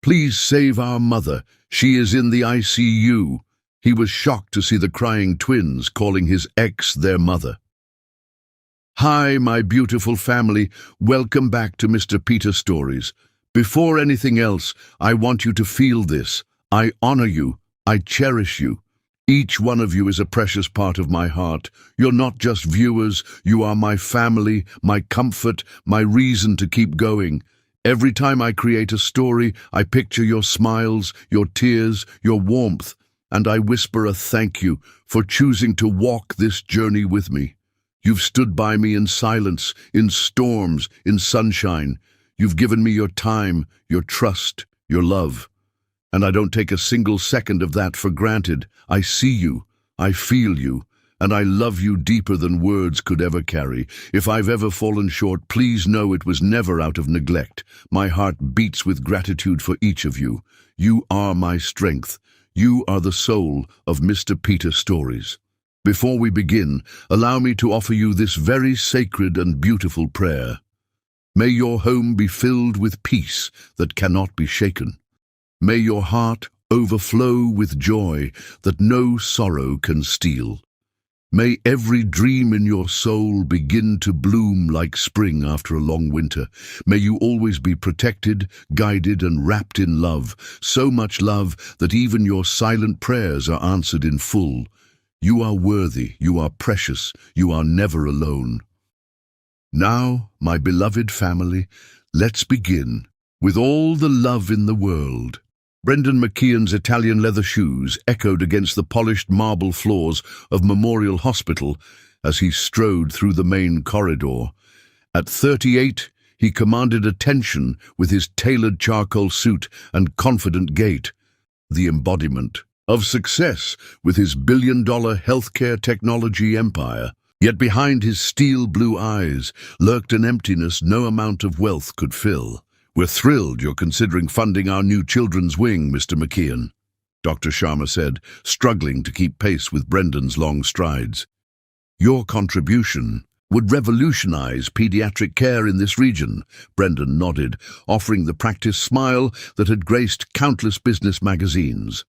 Please save our mother. She is in the ICU. He was shocked to see the crying twins calling his ex their mother. Hi, my beautiful family. Welcome back to Mr. Peter Stories. Before anything else, I want you to feel this. I honor you. I cherish you. Each one of you is a precious part of my heart. You're not just viewers. You are my family, my comfort, my reason to keep going. Every time I create a story, I picture your smiles, your tears, your warmth, and I whisper a thank you for choosing to walk this journey with me. You've stood by me in silence, in storms, in sunshine. You've given me your time, your trust, your love. And I don't take a single second of that for granted. I see you, I feel you, and I love you deeper than words could ever carry. If I've ever fallen short, please know it was never out of neglect. My heart beats with gratitude for each of you. You are my strength. You are the soul of Mr. Peter Stories. Before we begin, allow me to offer you this very sacred and beautiful prayer. May your home be filled with peace that cannot be shaken. May your heart overflow with joy that no sorrow can steal. May every dream in your soul begin to bloom like spring after a long winter. May you always be protected, guided, and wrapped in love, so much love that even your silent prayers are answered in full. You are worthy, you are precious, you are never alone. Now, my beloved family, let's begin. With all the love in the world. Brendan McKeon's Italian leather shoes echoed against the polished marble floors of Memorial Hospital as he strode through the main corridor. At 38, he commanded attention with his tailored charcoal suit and confident gait, the embodiment of success with his billion-dollar healthcare technology empire. Yet behind his steel blue eyes lurked an emptiness no amount of wealth could fill. We're thrilled you're considering funding our new children's wing, Mr. McKeon, Dr. Sharma said, struggling to keep pace with Brendan's long strides. Your contribution would revolutionize pediatric care in this region, Brendan nodded, offering the practiced smile that had graced countless business magazines.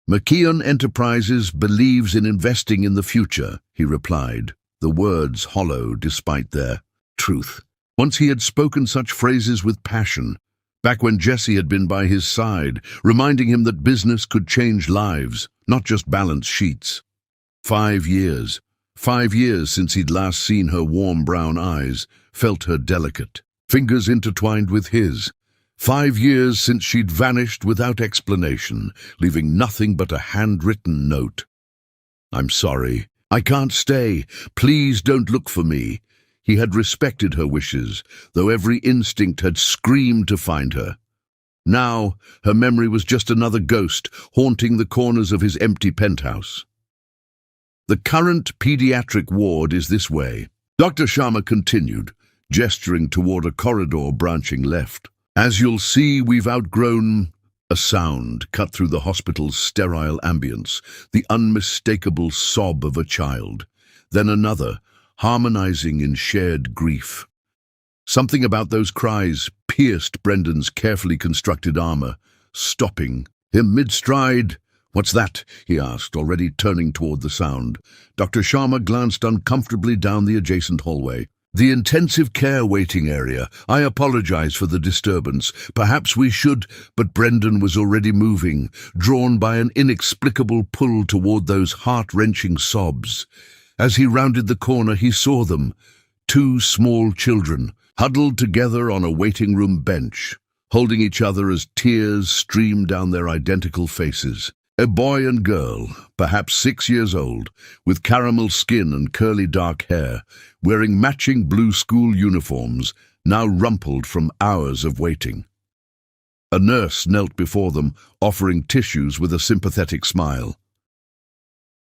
McKeon Enterprises believes in investing in the future, he replied, the words hollow despite their truth. Once he had spoken such phrases with passion, back when Jesse had been by his side, reminding him that business could change lives, not just balance sheets. 5 years. 5 years since he'd last seen her warm brown eyes, felt her delicate fingers intertwined with his. 5 years since she'd vanished without explanation, leaving nothing but a handwritten note. I'm sorry. I can't stay. Please don't look for me. He had respected her wishes, though every instinct had screamed to find her. Now, her memory was just another ghost haunting the corners of his empty penthouse. The current pediatric ward is this way, Dr. Sharma continued, gesturing toward a corridor branching left. As you'll see, we've outgrown... A sound cut through the hospital's sterile ambience, the unmistakable sob of a child. Then another, harmonizing in shared grief. Something about those cries pierced Brendan's carefully constructed armor, stopping him mid-stride. What's that? He asked, already turning toward the sound. Dr. Sharma glanced uncomfortably down the adjacent hallway. The intensive care waiting area. I apologize for the disturbance. Perhaps we should, but Brendan was already moving, drawn by an inexplicable pull toward those heart-wrenching sobs. As he rounded the corner, he saw them, 2 small children, huddled together on a waiting room bench, holding each other as tears streamed down their identical faces. A boy and girl, perhaps 6 years old, with caramel skin and curly dark hair, wearing matching blue school uniforms, now rumpled from hours of waiting. A nurse knelt before them, offering tissues with a sympathetic smile.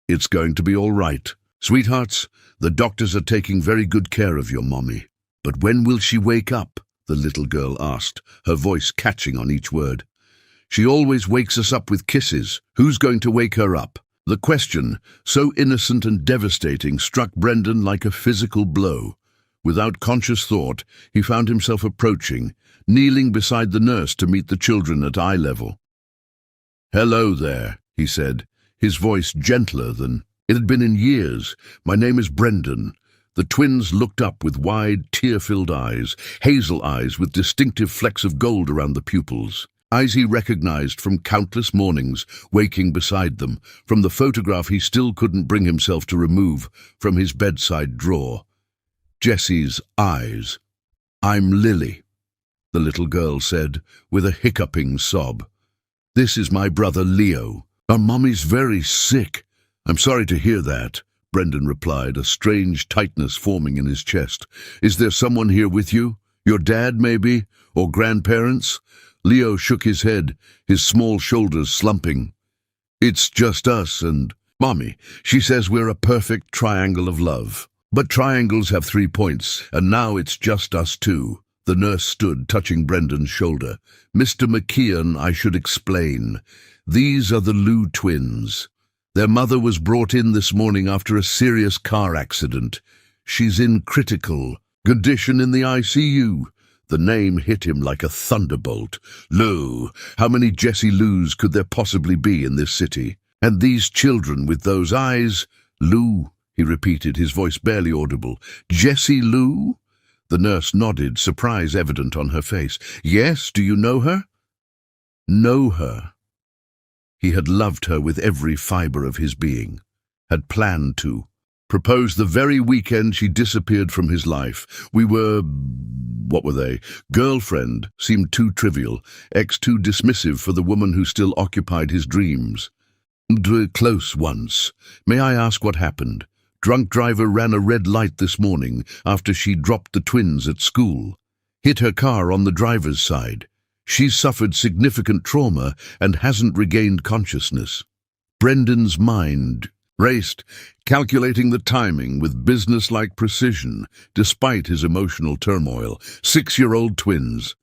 It's going to be all right. Sweethearts, the doctors are taking very good care of your mommy. But when will she wake up? The little girl asked, her voice catching on each word. She always wakes us up with kisses. Who's going to wake her up? The question, so innocent and devastating, struck Brendan like a physical blow. Without conscious thought, he found himself approaching, kneeling beside the nurse to meet the children at eye level. "Hello there," he said, his voice gentler than it had been in years. "My name is Brendan." The twins looked up with wide, tear-filled eyes, hazel eyes with distinctive flecks of gold around the pupils. Eyes he recognized from countless mornings, waking beside them, from the photograph he still couldn't bring himself to remove from his bedside drawer. Jessie's eyes. "I'm Lily," the little girl said, with a hiccuping sob. "This is my brother Leo. Our mommy's very sick." "I'm sorry to hear that," Brendan replied, a strange tightness forming in his chest. "Is there someone here with you? Your dad, maybe? Or grandparents?" Leo shook his head, his small shoulders slumping. "It's just us and Mommy. She says we're a perfect triangle of love. But triangles have 3 points, and now it's just us two." The nurse stood, touching Brendan's shoulder. "Mr. McKeon, I should explain. These are the Liu twins. Their mother was brought in this morning after a serious car accident. She's in critical condition in the ICU. The name hit him like a thunderbolt. Liu. How many Jessie Lius could there possibly be in this city? And these children with those eyes? Liu, he repeated, his voice barely audible. Jessie Liu? The nurse nodded, surprise evident on her face. "Yes, do you know her?" Know her. He had loved her with every fibre of his being, had planned to. Proposed the very weekend she disappeared from his life. What were they? Girlfriend seemed too trivial, ex too dismissive for the woman who still occupied his dreams. Close once. May I ask what happened? Drunk driver ran a red light this morning after she dropped the twins at school. Hit her car on the driver's side. She's suffered significant trauma and hasn't regained consciousness. Brendan's mind raced, calculating the timing with business-like precision, despite his emotional turmoil. 6-year-old twins.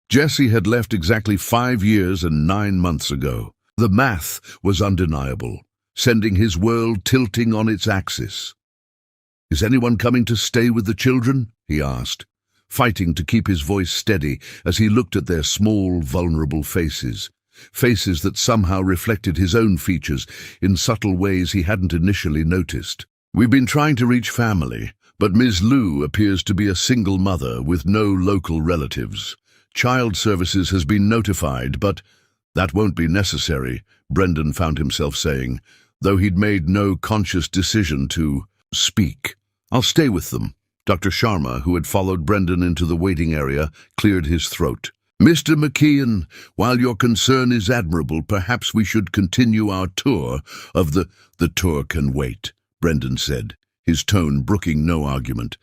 Jessie had left exactly 5 years and 9 months ago. The math was undeniable, sending his world tilting on its axis. "Is anyone coming to stay with the children?" he asked, fighting to keep his voice steady as he looked at their small, vulnerable faces. Faces that somehow reflected his own features in subtle ways he hadn't initially noticed. "We've been trying to reach family, but Ms. Liu appears to be a single mother with no local relatives. Child Services has been notified, but that won't be necessary," Brendan found himself saying, though he'd made no conscious decision to speak. "I'll stay with them." Dr. Sharma, who had followed Brendan into the waiting area, cleared his throat. "Mr. McKeon, while your concern is admirable, perhaps we should continue our tour of the tour can wait," Brendan said, his tone brooking no argument.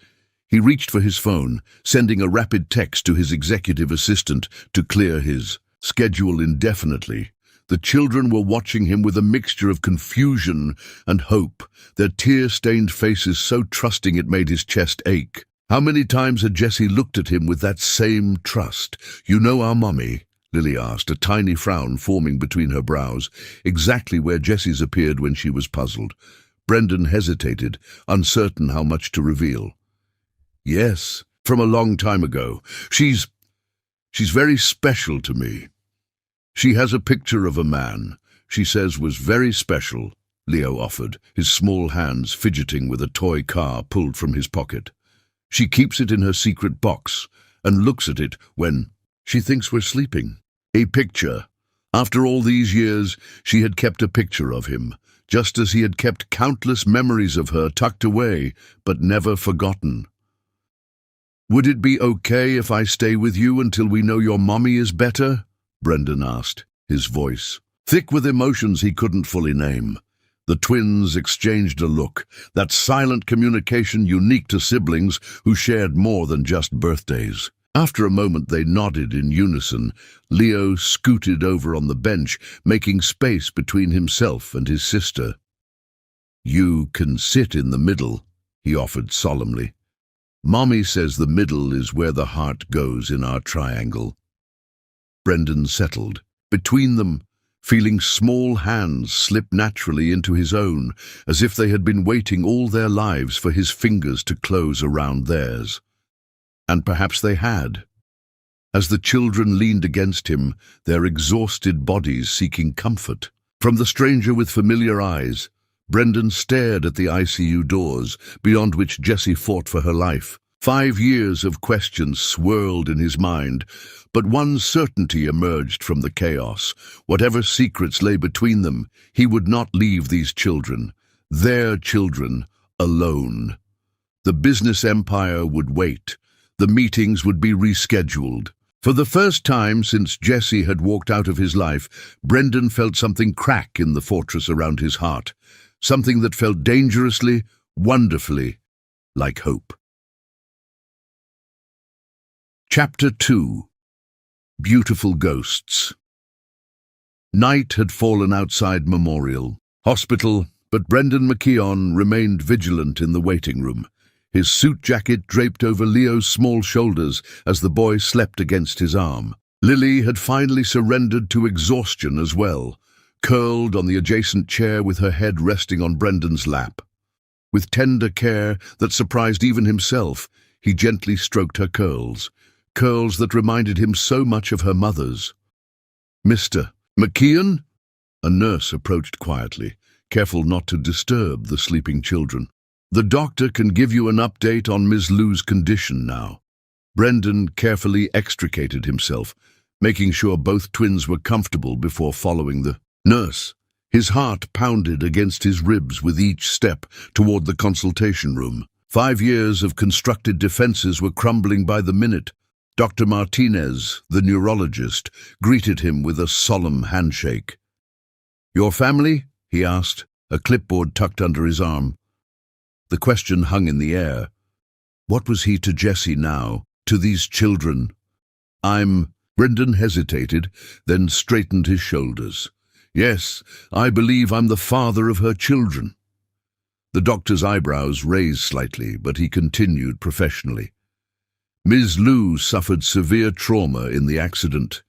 He reached for his phone, sending a rapid text to his executive assistant to clear his schedule indefinitely. The children were watching him with a mixture of confusion and hope, their tear-stained faces so trusting it made his chest ache. How many times had Jessie looked at him with that same trust? "You know our mommy?" Lily asked, a tiny frown forming between her brows, exactly where Jessie's appeared when she was puzzled. Brendan hesitated, uncertain how much to reveal. "Yes, from a long time ago. She's very special to me. She has a picture of a man she says was very special," Leo offered, his small hands fidgeting with a toy car pulled from his pocket. "She keeps it in her secret box and looks at it when she thinks we're sleeping. A picture. After all these years, she had kept a picture of him, just as he had kept countless memories of her tucked away, but never forgotten." "Would it be okay if I stay with you until we know your mommy is better?" Brendan asked, his voice thick with emotions he couldn't fully name. The twins exchanged a look, that silent communication unique to siblings who shared more than just birthdays. After a moment they nodded in unison. Leo scooted over on the bench, making space between himself and his sister. "You can sit in the middle," he offered solemnly. "Mommy says the middle is where the heart goes in our triangle." Brendan settled. Between them, feeling small hands slip naturally into his own, as if they had been waiting all their lives for his fingers to close around theirs. And perhaps they had. as the children leaned against him, their exhausted bodies seeking comfort. From the stranger with familiar eyes, Brendan stared at the ICU doors, beyond which Jessie fought for her life. 5 years of questions swirled in his mind, but one certainty emerged from the chaos. Whatever secrets lay between them, he would not leave these children, their children, alone. The business empire would wait. The meetings would be rescheduled. For the first time since Jessie had walked out of his life, Brendan felt something crack in the fortress around his heart, something that felt dangerously, wonderfully, like hope. Chapter 2. Beautiful Ghosts. Night had fallen outside Memorial Hospital, but Brendan McKeon remained vigilant in the waiting room, his suit jacket draped over Leo's small shoulders as the boy slept against his arm. Lily had finally surrendered to exhaustion as well, curled on the adjacent chair with her head resting on Brendan's lap. With tender care that surprised even himself, he gently stroked her curls that reminded him so much of her mother's. "Mr. McKeon?" A nurse approached quietly, careful not to disturb the sleeping children. "The doctor can give you an update on Ms. Lou's condition now." Brendan carefully extricated himself, making sure both twins were comfortable before following the nurse. His heart pounded against his ribs with each step toward the consultation room. 5 years of constructed defenses were crumbling by the minute. Dr. Martinez, the neurologist, greeted him with a solemn handshake. "Your family?" he asked, a clipboard tucked under his arm. The question hung in the air. What was he to Jessie now, to these children? Brendan hesitated, then straightened his shoulders. "Yes, I believe I'm the father of her children." The doctor's eyebrows raised slightly, but he continued professionally. "Ms. Lou suffered severe trauma in the accident.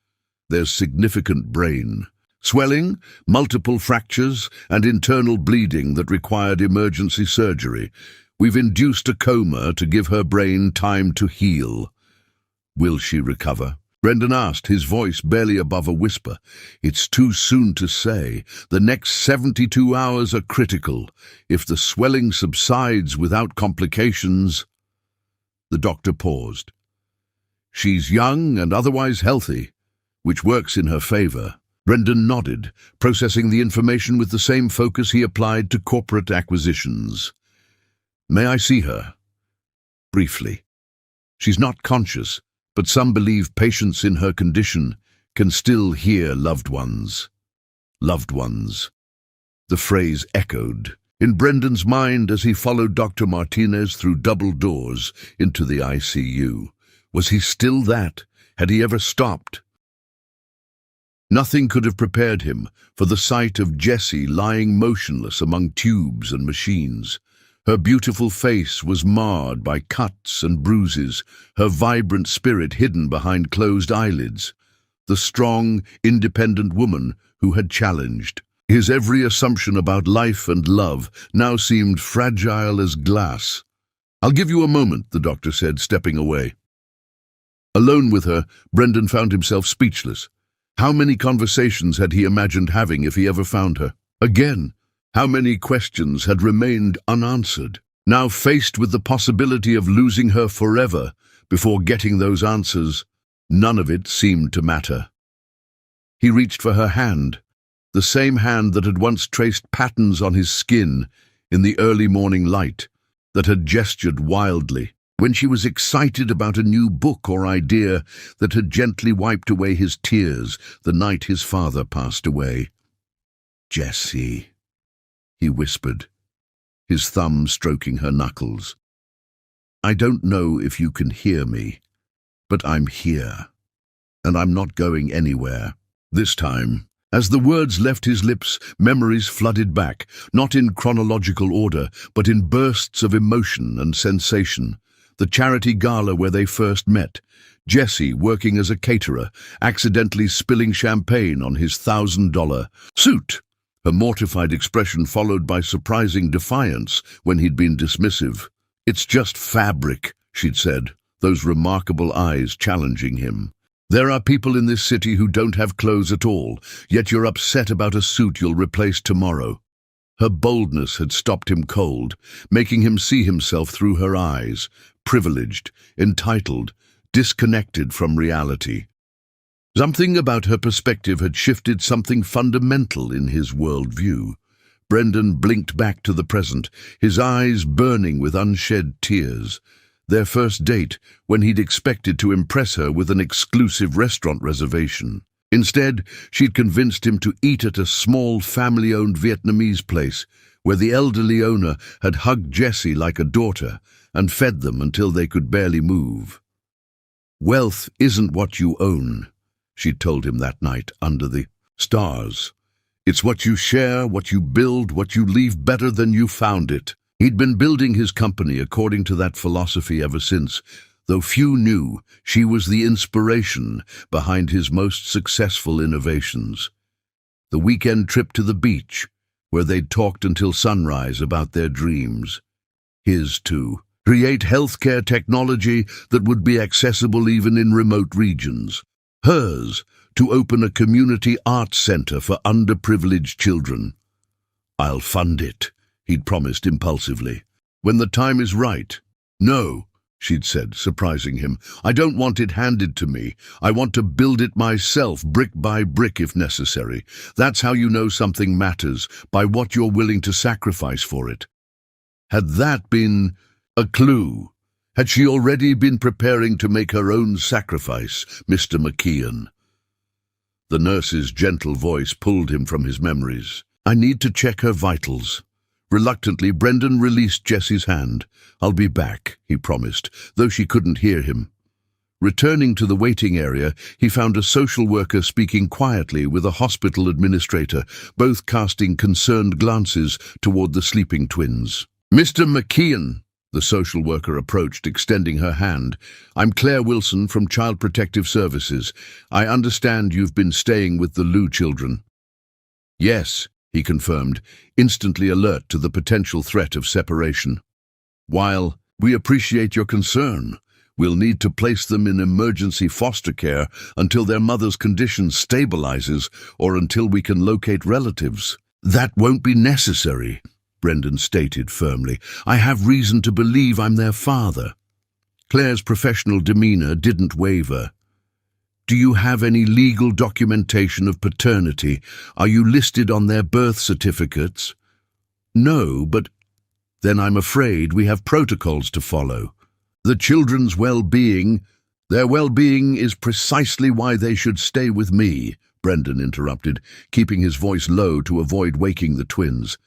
There's significant brain swelling, multiple fractures, and internal bleeding that required emergency surgery. We've induced a coma to give her brain time to heal." "Will she recover?" Brendan asked, his voice barely above a whisper. "It's too soon to say. The next 72 hours are critical. If the swelling subsides without complications—" The doctor paused. "She's young and otherwise healthy, which works in her favor." Brendan nodded, processing the information with the same focus he applied to corporate acquisitions. "May I see her?" "Briefly. She's not conscious, but some believe patients in her condition can still hear loved ones." Loved ones. The phrase echoed in Brendan's mind as he followed Dr. Martinez through double doors into the ICU. Was he still that? Had he ever stopped? Nothing could have prepared him for the sight of Jessie lying motionless among tubes and machines. Her beautiful face was marred by cuts and bruises, her vibrant spirit hidden behind closed eyelids. The strong, independent woman who had challenged. His every assumption about life and love now seemed fragile as glass. "I'll give you a moment," the doctor said, stepping away. Alone with her, Brendan found himself speechless. How many conversations had he imagined having if he ever found her? Again, how many questions had remained unanswered? Now faced with the possibility of losing her forever before getting those answers, none of it seemed to matter. He reached for her hand, the same hand that had once traced patterns on his skin in the early morning light, that had gestured wildly when she was excited about a new book or idea, that had gently wiped away his tears the night his father passed away. "Jessie," he whispered, his thumb stroking her knuckles. "I don't know if you can hear me, but I'm here, and I'm not going anywhere." This time, as the words left his lips, memories flooded back, not in chronological order, but in bursts of emotion and sensation. The charity gala where they first met, Jessie working as a caterer, accidentally spilling champagne on his $1,000 suit, her mortified expression followed by surprising defiance when he'd been dismissive. "It's just fabric," she'd said, those remarkable eyes challenging him. There are people in this city who don't have clothes at all, yet you're upset about a suit you'll replace tomorrow." Her boldness had stopped him cold, making him see himself through her eyes, privileged, entitled, disconnected from reality. Something about her perspective had shifted something fundamental in his worldview. Brendan blinked back to the present, his eyes burning with unshed tears. Their first date, when he'd expected to impress her with an exclusive restaurant reservation. Instead, she'd convinced him to eat at a small family-owned Vietnamese place, where the elderly owner had hugged Jessie like a daughter and fed them until they could barely move. "Wealth isn't what you own," she'd told him that night under the stars. "It's what you share, what you build, what you leave better than you found it." He'd been building his company according to that philosophy ever since, though few knew she was the inspiration behind his most successful innovations. The weekend trip to the beach, where they'd talked until sunrise about their dreams. His too. Create healthcare technology that would be accessible even in remote regions. Hers, to open a community arts center for underprivileged children. "I'll fund it," he'd promised impulsively. "When the time is right." "No," she'd said, surprising him. "I don't want it handed to me. I want to build it myself, brick by brick if necessary. That's how you know something matters, by what you're willing to sacrifice for it." Had that been a clue? Had she already been preparing to make her own sacrifice, Mr. McKeon? The nurse's gentle voice pulled him from his memories. "I need to check her vitals." Reluctantly, Brendan released Jessie's hand. "I'll be back," he promised, though she couldn't hear him. Returning to the waiting area, he found a social worker speaking quietly with a hospital administrator, both casting concerned glances toward the sleeping twins. "Mr. McKeon," the social worker approached, extending her hand. "I'm Claire Wilson from Child Protective Services. I understand you've been staying with the Liu children." "Yes," he confirmed, instantly alert to the potential threat of separation. "While we appreciate your concern, we'll need to place them in emergency foster care until their mother's condition stabilizes or until we can locate relatives." "That won't be necessary," Brendan stated firmly. "I have reason to believe I'm their father." Claire's professional demeanor didn't waver. "Do you have any legal documentation of paternity? Are you listed on their birth certificates?" "No, but—" "Then I'm afraid we have protocols to follow. The children's their well-being is precisely why they should stay with me," Brendan interrupted, keeping his voice low to avoid waking the twins.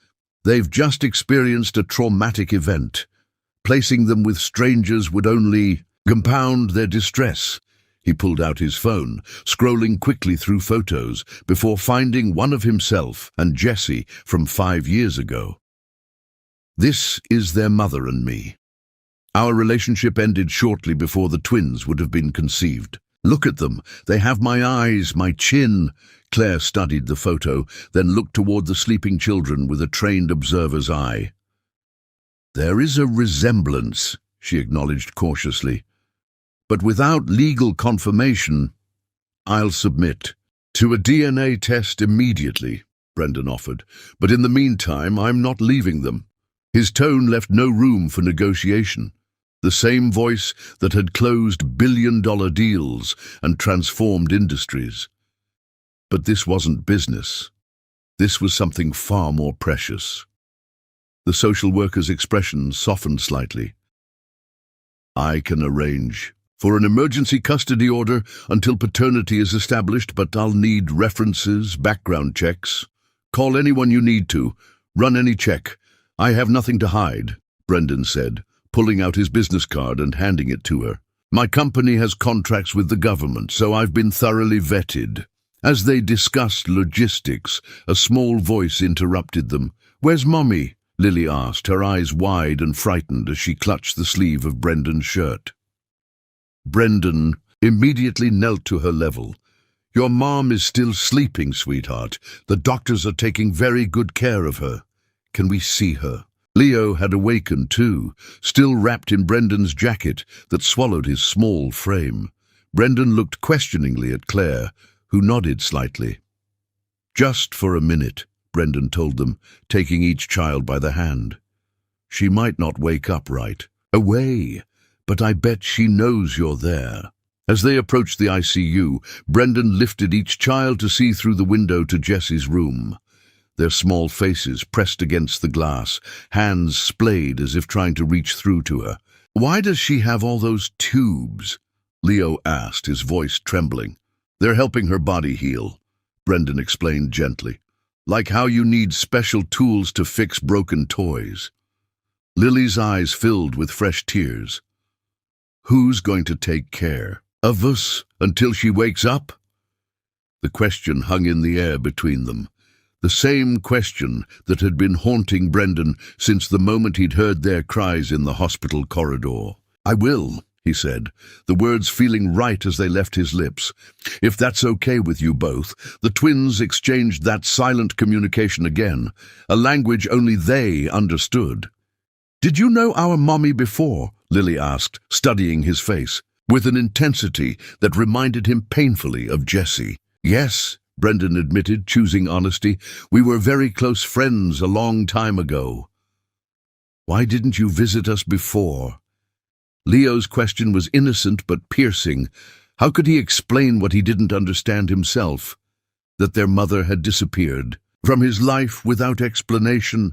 "They've just experienced a traumatic event. Placing them with strangers would only compound their distress." He pulled out his phone, scrolling quickly through photos before finding one of himself and Jessie from 5 years ago. "This is their mother and me. Our relationship ended shortly before the twins would have been conceived. Look at them. They have my eyes, my chin." Claire studied the photo, then looked toward the sleeping children with a trained observer's eye. "There is a resemblance," she acknowledged cautiously. "But without legal confirmation, I'll submit to a DNA test immediately," Brendan offered. "But in the meantime, I'm not leaving them." His tone left no room for negotiation. The same voice that had closed billion-dollar deals and transformed industries. But this wasn't business. This was something far more precious. The social worker's expression softened slightly. "I can arrange for an emergency custody order until paternity is established, but I'll need references, background checks. Call anyone you need to. Run any check. I have nothing to hide," Brendan said, pulling out his business card and handing it to her. "My company has contracts with the government, so I've been thoroughly vetted." As they discussed logistics, a small voice interrupted them. "Where's Mommy?" Lily asked, her eyes wide and frightened as she clutched the sleeve of Brendan's shirt. Brendan immediately knelt to her level. "Your mom is still sleeping, sweetheart. The doctors are taking very good care of her. Can we see her?" Leo had awakened too, still wrapped in Brendan's jacket that swallowed his small frame. Brendan looked questioningly at Claire, who nodded slightly. "Just for a minute," Brendan told them, taking each child by the hand. "She might not wake up right away, but I bet she knows you're there." As they approached the ICU, Brendan lifted each child to see through the window to Jessie's room. Their small faces pressed against the glass, hands splayed as if trying to reach through to her. "Why does she have all those tubes?" Leo asked, his voice trembling. "They're helping her body heal," Brendan explained gently. "Like how you need special tools to fix broken toys." Lily's eyes filled with fresh tears. "Who's going to take care of us until she wakes up?" The question hung in the air between them. The same question that had been haunting Brendan since the moment he'd heard their cries in the hospital corridor. "I will," he said, the words feeling right as they left his lips. "If that's okay with you both." The twins exchanged that silent communication again, a language only they understood. "Did you know our mommy before?" Lily asked, studying his face, with an intensity that reminded him painfully of Jessie. "Yes," Brendan admitted, choosing honesty. "We were very close friends a long time ago." "Why didn't you visit us before?" Leo's question was innocent but piercing. How could he explain what he didn't understand himself? That their mother had disappeared from his life without explanation,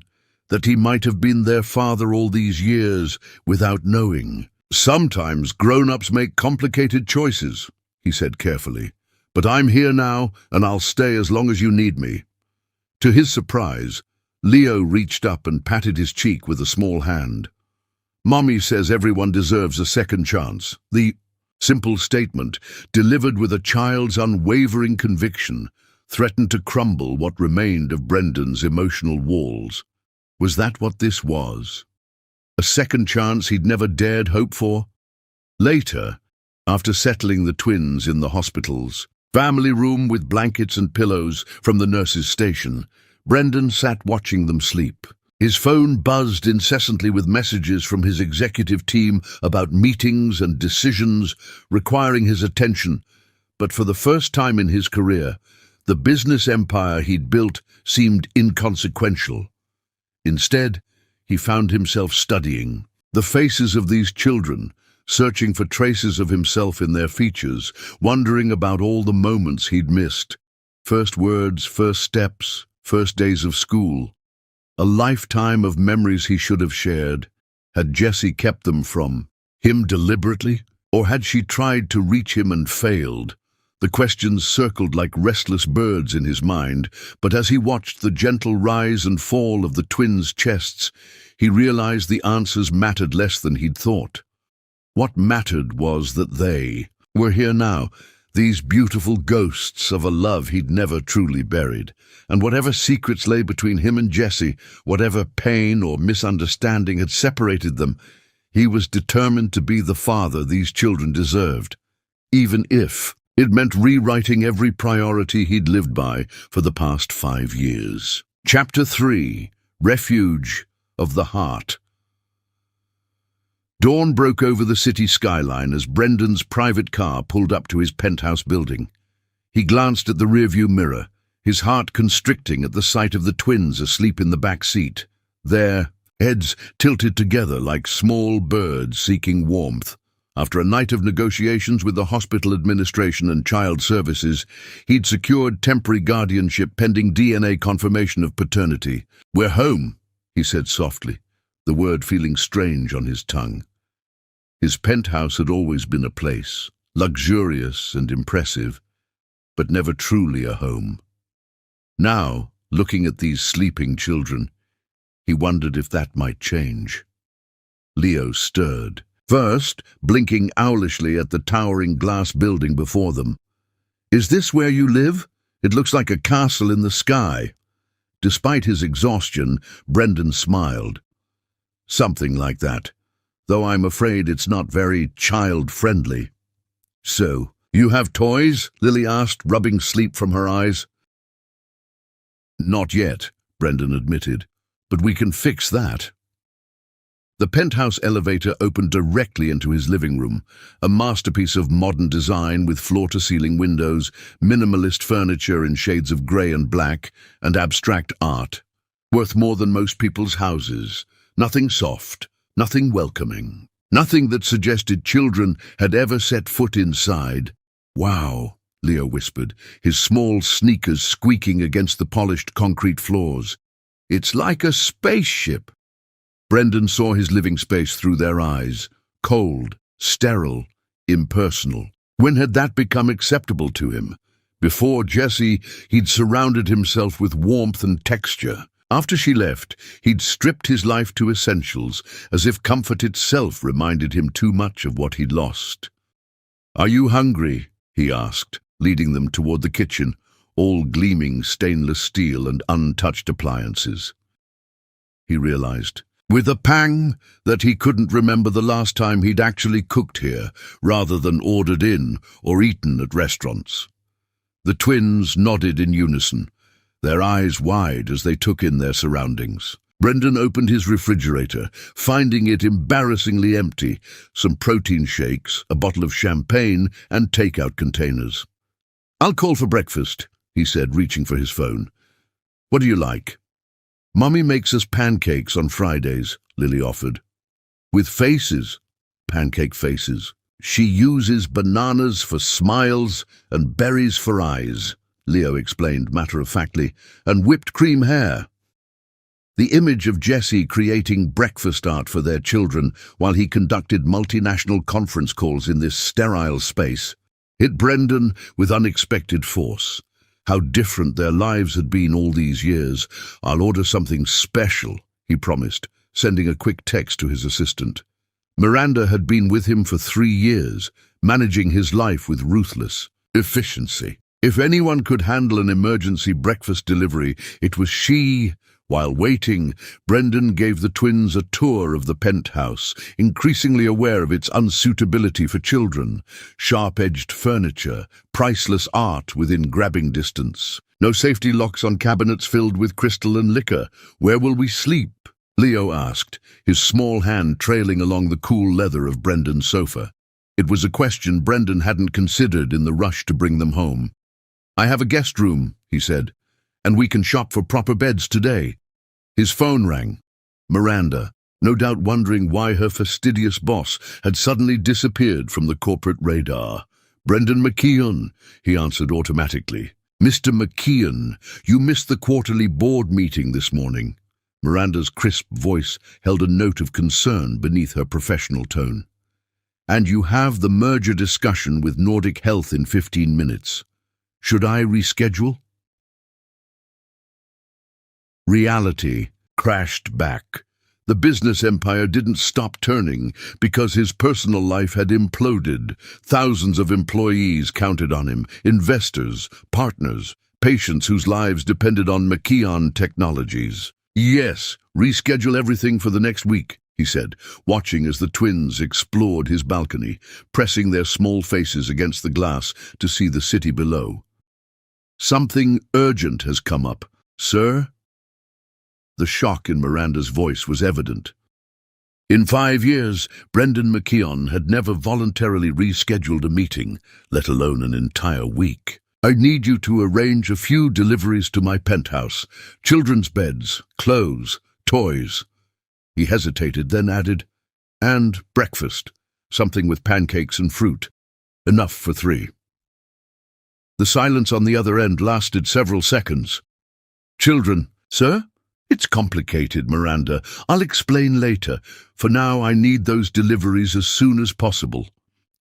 that he might have been their father all these years without knowing. "Sometimes grown-ups make complicated choices," he said carefully. "But I'm here now, and I'll stay as long as you need me." To his surprise, Leo reached up and patted his cheek with a small hand. "Mommy says everyone deserves a second chance." The simple statement, delivered with a child's unwavering conviction, threatened to crumble what remained of Brendan's emotional walls. Was that what this was? A second chance he'd never dared hope for? Later, after settling the twins in the hospital's family room with blankets and pillows from the nurse's station, Brendan sat watching them sleep. His phone buzzed incessantly with messages from his executive team about meetings and decisions requiring his attention. But for the first time in his career, the business empire he'd built seemed inconsequential. Instead, he found himself studying the faces of these children, searching for traces of himself in their features, wondering about all the moments he'd missed. First words, first steps, first days of school. A lifetime of memories he should have shared. Had Jessie kept them from him deliberately, or had she tried to reach him and failed? The questions circled like restless birds in his mind, but as he watched the gentle rise and fall of the twins' chests, he realized the answers mattered less than he'd thought. What mattered was that they were here now, these beautiful ghosts of a love he'd never truly buried. And whatever secrets lay between him and Jessie, whatever pain or misunderstanding had separated them, he was determined to be the father these children deserved, even if it meant rewriting every priority he'd lived by for the past 5 years. Chapter 3: Refuge of the Heart. Dawn broke over the city skyline as Brendan's private car pulled up to his penthouse building. He glanced at the rearview mirror, his heart constricting at the sight of the twins asleep in the back seat, their heads tilted together like small birds seeking warmth. After a night of negotiations with the hospital administration and child services, he'd secured temporary guardianship pending DNA confirmation of paternity. "We're home," he said softly, the word feeling strange on his tongue. His penthouse had always been a place, luxurious and impressive, but never truly a home. Now, looking at these sleeping children, he wondered if that might change. Leo stirred, first blinking owlishly at the towering glass building before them. "Is this where you live? It looks like a castle in the sky." Despite his exhaustion, Brendan smiled. "Something like that, though I'm afraid it's not very child-friendly." "So, you have toys?" Lily asked, rubbing sleep from her eyes. "Not yet," Brendan admitted, "but we can fix that." The penthouse elevator opened directly into his living room, a masterpiece of modern design with floor-to-ceiling windows, minimalist furniture in shades of grey and black, and abstract art. Worth more than most people's houses. Nothing soft, nothing welcoming, nothing that suggested children had ever set foot inside. "Wow," Leo whispered, his small sneakers squeaking against the polished concrete floors. "It's like a spaceship." Brendan saw his living space through their eyes. Cold, sterile, impersonal. When had that become acceptable to him? Before Jessie, he'd surrounded himself with warmth and texture. After she left, he'd stripped his life to essentials, as if comfort itself reminded him too much of what he'd lost. "Are you hungry?" he asked, leading them toward the kitchen, all gleaming stainless steel and untouched appliances. He realized, with a pang, that he couldn't remember the last time he'd actually cooked here, rather than ordered in or eaten at restaurants. The twins nodded in unison, their eyes wide as they took in their surroundings. Brendan opened his refrigerator, finding it embarrassingly empty, some protein shakes, a bottle of champagne, and takeout containers. "I'll call for breakfast," he said, reaching for his phone. "What do you like?" "Mummy makes us pancakes on Fridays," Lily offered. "With faces." "Pancake faces. She uses bananas for smiles and berries for eyes," Leo explained matter-of-factly, "and whipped cream hair." The image of Jessie creating breakfast art for their children while he conducted multinational conference calls in this sterile space hit Brendan with unexpected force. How different their lives had been all these years. "I'll order something special," he promised, sending a quick text to his assistant. Miranda had been with him for 3 years, managing his life with ruthless efficiency. If anyone could handle an emergency breakfast delivery, it was she. While waiting, Brendan gave the twins a tour of the penthouse, increasingly aware of its unsuitability for children. Sharp-edged furniture, priceless art within grabbing distance. No safety locks on cabinets filled with crystal and liquor. "Where will we sleep?" Leo asked, his small hand trailing along the cool leather of Brendan's sofa. It was a question Brendan hadn't considered in the rush to bring them home. "I have a guest room," he said, "and we can shop for proper beds today." His phone rang. Miranda, no doubt wondering why her fastidious boss had suddenly disappeared from the corporate radar. "Brendan McKeon," he answered automatically. "Mr. McKeon, you missed the quarterly board meeting this morning." Miranda's crisp voice held a note of concern beneath her professional tone. "And you have the merger discussion with Nordic Health in 15 minutes. Should I reschedule?" Reality crashed back. The business empire didn't stop turning because his personal life had imploded. Thousands of employees counted on him, investors, partners, patients whose lives depended on McKeon Technologies. "Yes, reschedule everything for the next week," he said, watching as the twins explored his balcony, pressing their small faces against the glass to see the city below. "Something urgent has come up, sir." The shock in Miranda's voice was evident. In 5 years, Brendan McKeon had never voluntarily rescheduled a meeting, let alone an entire week. "I need you to arrange a few deliveries to my penthouse. Children's beds, clothes, toys." He hesitated, then added, "And breakfast, something with pancakes and fruit. Enough for 3. The silence on the other end lasted several seconds. "Children, sir?" "It's complicated, Miranda. I'll explain later. For now, I need those deliveries as soon as possible."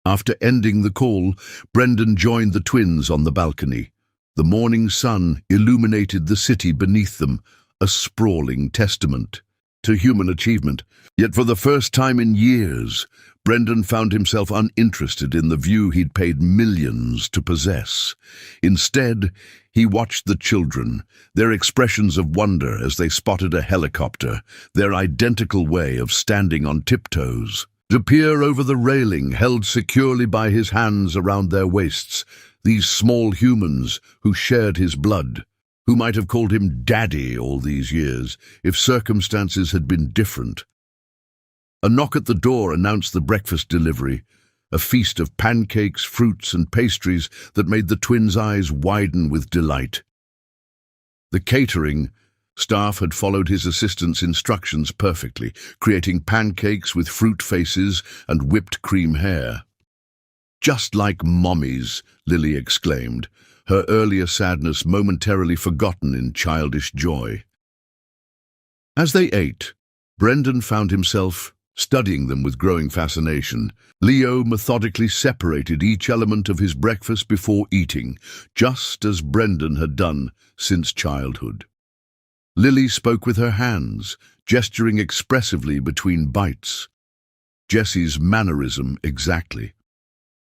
After ending the call, Brendan joined the twins on the balcony. The morning sun illuminated the city beneath them, a sprawling testament to human achievement. Yet for the first time in years, Brendan found himself uninterested in the view he'd paid millions to possess. Instead, he watched the children, their expressions of wonder as they spotted a helicopter, their identical way of standing on tiptoes. To peer over the railing held securely by his hands around their waists, these small humans who shared his blood, who might have called him Daddy all these years if circumstances had been different. A knock at the door announced the breakfast delivery, a feast of pancakes, fruits, and pastries that made the twins' eyes widen with delight. The catering staff had followed his assistant's instructions perfectly, creating pancakes with fruit faces and whipped cream hair. "Just like Mommy's," Lily exclaimed, her earlier sadness momentarily forgotten in childish joy. As they ate, Brendan found himself studying them with growing fascination. Leo methodically separated each element of his breakfast before eating, just as Brendan had done since childhood. Lily spoke with her hands, gesturing expressively between bites. Jesse's mannerism exactly.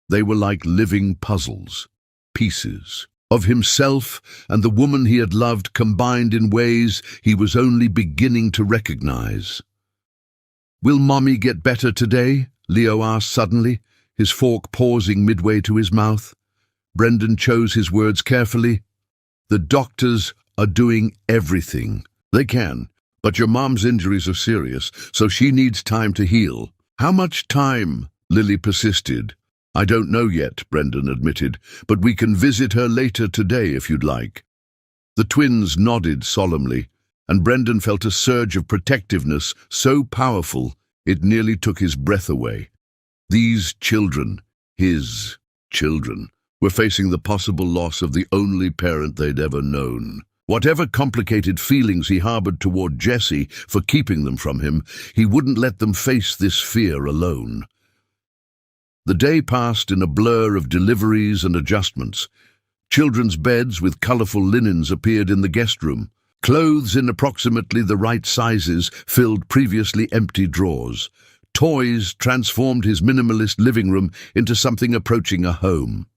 They were like living puzzles, pieces of himself and the woman he had loved combined in ways he was only beginning to recognize. "Will Mommy get better today?" Leo asked suddenly, his fork pausing midway to his mouth. Brendan chose his words carefully. "The doctors are doing everything they can, but your mom's injuries are serious, so she needs time to heal." "How much time?" Lily persisted. "I don't know yet," Brendan admitted, "but we can visit her later today if you'd like." The twins nodded solemnly, and Brendan felt a surge of protectiveness so powerful it nearly took his breath away. These children, his children, were facing the possible loss of the only parent they'd ever known. Whatever complicated feelings he harbored toward Jesse for keeping them from him, he wouldn't let them face this fear alone. The day passed in a blur of deliveries and adjustments. Children's beds with colorful linens appeared in the guest room. Clothes in approximately the right sizes filled previously empty drawers. Toys transformed his minimalist living room into something approaching a home.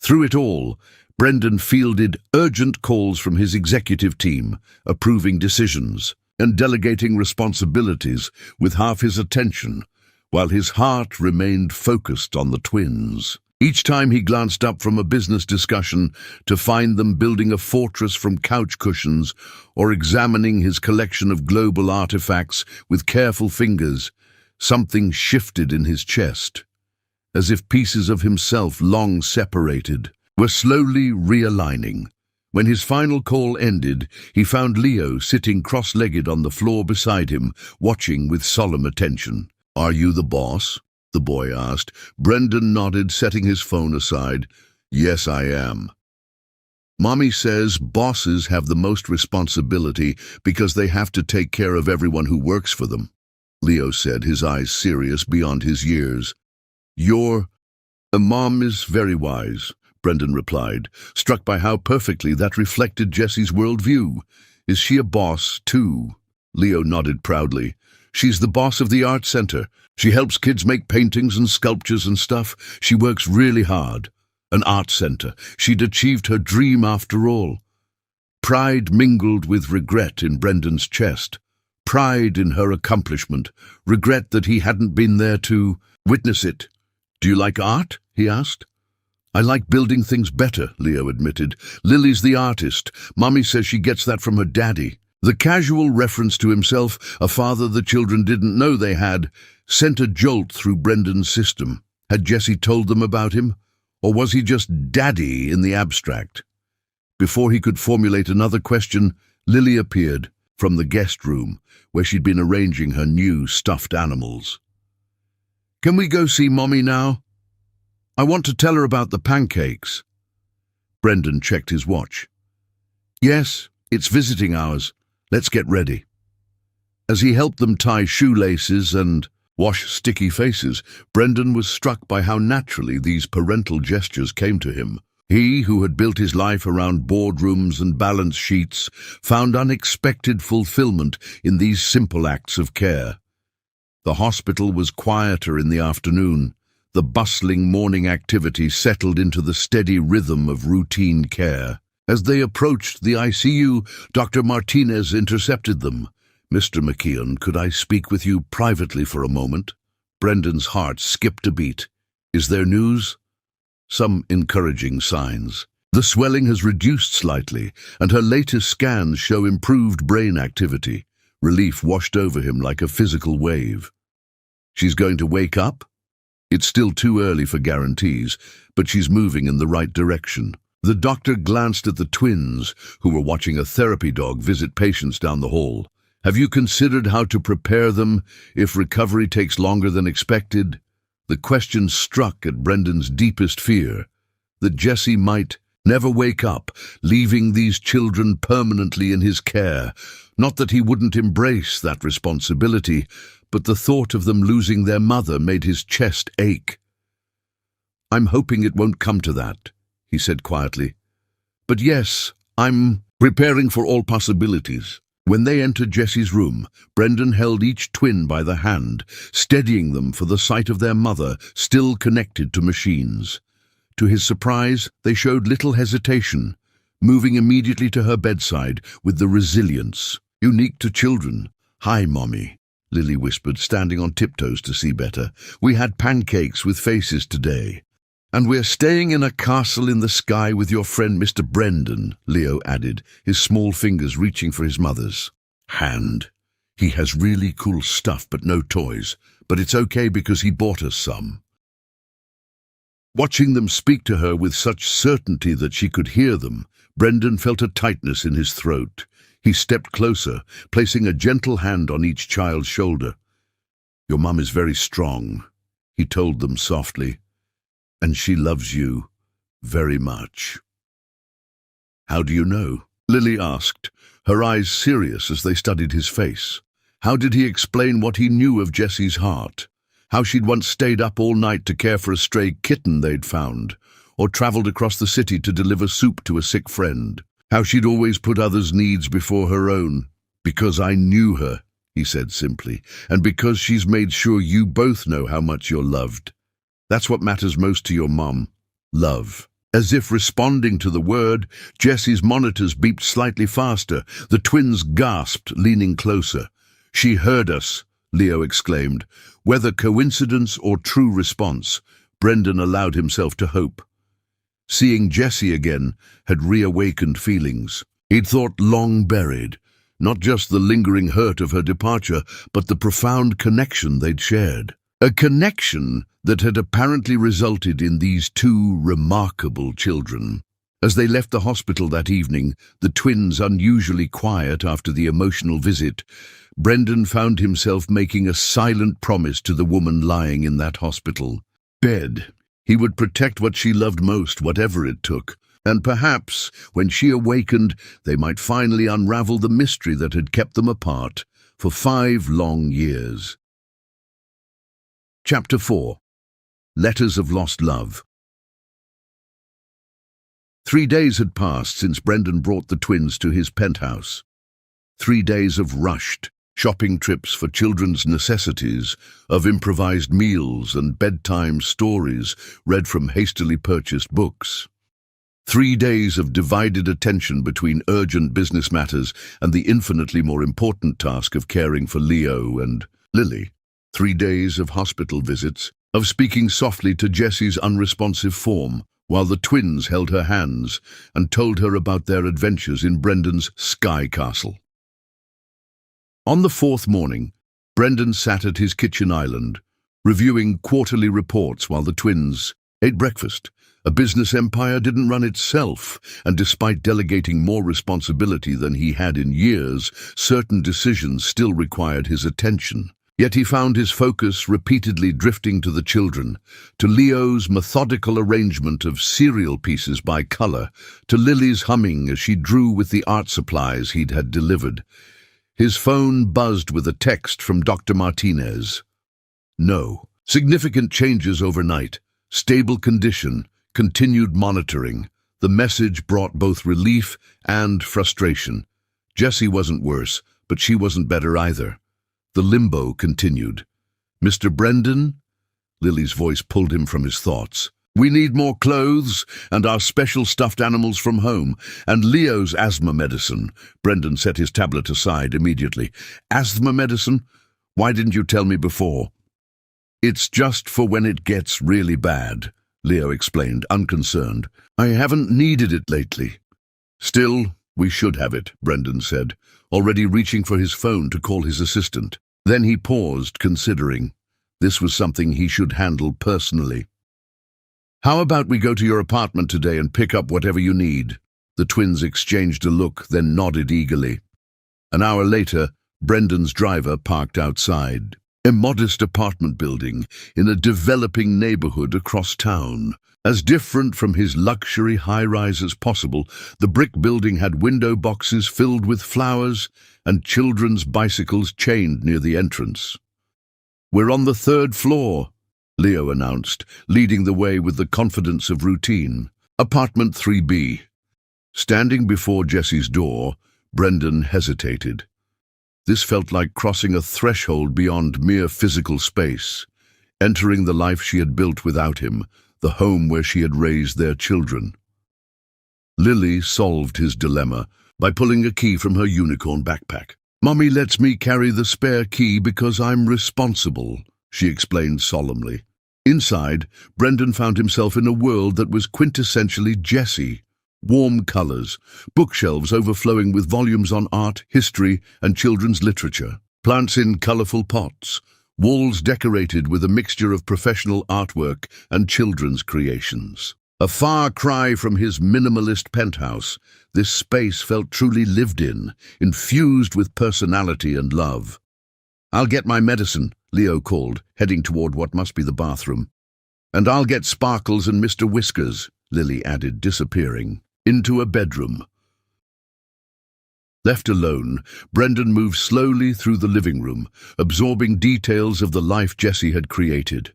Through it all, Brendan fielded urgent calls from his executive team, approving decisions and delegating responsibilities with half his attention, while his heart remained focused on the twins. Each time he glanced up from a business discussion to find them building a fortress from couch cushions or examining his collection of global artifacts with careful fingers, something shifted in his chest, as if pieces of himself long separated were slowly realigning. When his final call ended, he found Leo sitting cross-legged on the floor beside him, watching with solemn attention. "Are you the boss?" the boy asked. Brendan nodded, setting his phone aside. "Yes, I am." "Mommy says bosses have the most responsibility because they have to take care of everyone who works for them," Leo said, his eyes serious beyond his years. Mom is very wise," Brendan replied, struck by how perfectly that reflected Jesse's worldview. "Is she a boss, too?" Leo nodded proudly. "She's the boss of the art center. She helps kids make paintings and sculptures and stuff. She works really hard. An art center. She'd achieved her dream after all." Pride mingled with regret in Brendan's chest. Pride in her accomplishment. Regret that he hadn't been there to witness it. "Do you like art?" he asked. "I like building things better," Leo admitted. "Lily's the artist. Mommy says she gets that from her daddy." The casual reference to himself, a father the children didn't know they had, sent a jolt through Brendan's system. Had Jesse told them about him? Or was he just daddy in the abstract? Before he could formulate another question, Lily appeared from the guest room, where she'd been arranging her new stuffed animals. "Can we go see Mommy now? I want to tell her about the pancakes." Brendan checked his watch. "Yes, it's visiting hours. Let's get ready." As he helped them tie shoelaces and wash sticky faces, Brendan was struck by how naturally these parental gestures came to him. He, who had built his life around boardrooms and balance sheets, found unexpected fulfillment in these simple acts of care. The hospital was quieter in the afternoon. The bustling morning activity settled into the steady rhythm of routine care. As they approached the ICU, Dr. Martinez intercepted them. "Mr. McKeon, could I speak with you privately for a moment?" Brendan's heart skipped a beat. "Is there news?" "Some encouraging signs. The swelling has reduced slightly, and her latest scans show improved brain activity." Relief washed over him like a physical wave. She's going to wake up? It's still too early for guarantees, but she's moving in the right direction. The doctor glanced at the twins, who were watching a therapy dog visit patients down the hall. Have you considered how to prepare them if recovery takes longer than expected? The question struck at Brendan's deepest fear, that Jessie might never wake up, leaving these children permanently in his care. Not that he wouldn't embrace that responsibility, but the thought of them losing their mother made his chest ache. I'm hoping it won't come to that, he said quietly. But yes, I'm preparing for all possibilities. When they entered Jessie's room, Brendan held each twin by the hand, steadying them for the sight of their mother, still connected to machines. To his surprise, they showed little hesitation, moving immediately to her bedside with the resilience unique to children. "Hi, Mommy," Lily whispered, standing on tiptoes to see better. "We had pancakes with faces today. And we're staying in a castle in the sky with your friend Mr. Brendan," Leo added, his small fingers reaching for his mother's hand. "He has really cool stuff but no toys, but it's okay because he bought us some." Watching them speak to her with such certainty that she could hear them, Brendan felt a tightness in his throat. He stepped closer, placing a gentle hand on each child's shoulder. "Your mum is very strong," he told them softly, "and she loves you very much." "How do you know?" Lily asked, her eyes serious as they studied his face. How did he explain what he knew of Jessie's heart? How she'd once stayed up all night to care for a stray kitten they'd found, or travelled across the city to deliver soup to a sick friend. How she'd always put others' needs before her own. "Because I knew her," he said simply, "and because she's made sure you both know how much you're loved. That's what matters most to your mom. Love." As if responding to the word, Jessie's monitors beeped slightly faster. The twins gasped, leaning closer. "She heard us," Leo exclaimed. Whether coincidence or true response, Brendan allowed himself to hope. Seeing Jessie again had reawakened feelings he'd thought long buried, not just the lingering hurt of her departure, but the profound connection they'd shared. A connection that had apparently resulted in these two remarkable children. As they left the hospital that evening, the twins unusually quiet after the emotional visit, Brendan found himself making a silent promise to the woman lying in that hospital bed. He would protect what she loved most, whatever it took. And perhaps, when she awakened, they might finally unravel the mystery that had kept them apart for 5 long years. Chapter 4. Letters of Lost Love. 3 days had passed since Brendan brought the twins to his penthouse. 3 days of rushed shopping trips for children's necessities, of improvised meals and bedtime stories read from hastily purchased books. 3 days of divided attention between urgent business matters and the infinitely more important task of caring for Leo and Lily. 3 days of hospital visits, of speaking softly to Jessie's unresponsive form, while the twins held her hands and told her about their adventures in Brendan's sky castle. On the 4th morning, Brendan sat at his kitchen island, reviewing quarterly reports while the twins ate breakfast. A business empire didn't run itself, and despite delegating more responsibility than he had in years, certain decisions still required his attention. Yet he found his focus repeatedly drifting to the children, to Leo's methodical arrangement of cereal pieces by color, to Lily's humming as she drew with the art supplies he'd had delivered. His phone buzzed with a text from Dr. Martinez. No. Significant changes overnight. Stable condition. Continued monitoring. The message brought both relief and frustration. Jessie wasn't worse, but she wasn't better either. The limbo continued. "Mr. Brendan?" Lily's voice pulled him from his thoughts. "We need more clothes and our special stuffed animals from home, and Leo's asthma medicine." Brendan set his tablet aside immediately. "Asthma medicine? Why didn't you tell me before?" "It's just for when it gets really bad," Leo explained, unconcerned. "I haven't needed it lately." "Still, we should have it," Brendan said, already reaching for his phone to call his assistant. Then he paused, considering. This was something he should handle personally. "How about we go to your apartment today and pick up whatever you need?" The twins exchanged a look, then nodded eagerly. An hour later, Brendan's driver parked outside. A modest apartment building in a developing neighborhood across town. As different from his luxury high-rise as possible, the brick building had window boxes filled with flowers and children's bicycles chained near the entrance. "We're on the 3rd floor," Leo announced, leading the way with the confidence of routine. "Apartment 3B. Standing before Jesse's door, Brendan hesitated. This felt like crossing a threshold beyond mere physical space, entering the life she had built without him, the home where she had raised their children. Lily solved his dilemma by pulling a key from her unicorn backpack. "Mommy lets me carry the spare key because I'm responsible," she explained solemnly. Inside, Brendan found himself in a world that was quintessentially Jesse. Warm colors, bookshelves overflowing with volumes on art, history, and children's literature, plants in colorful pots, walls decorated with a mixture of professional artwork and children's creations. A far cry from his minimalist penthouse, this space felt truly lived in, infused with personality and love. "I'll get my medicine," Leo called, heading toward what must be the bathroom. "And I'll get Sparkles and Mr. Whiskers," Lily added, disappearing into a bedroom. Left alone, Brendan moved slowly through the living room, absorbing details of the life Jesse had created.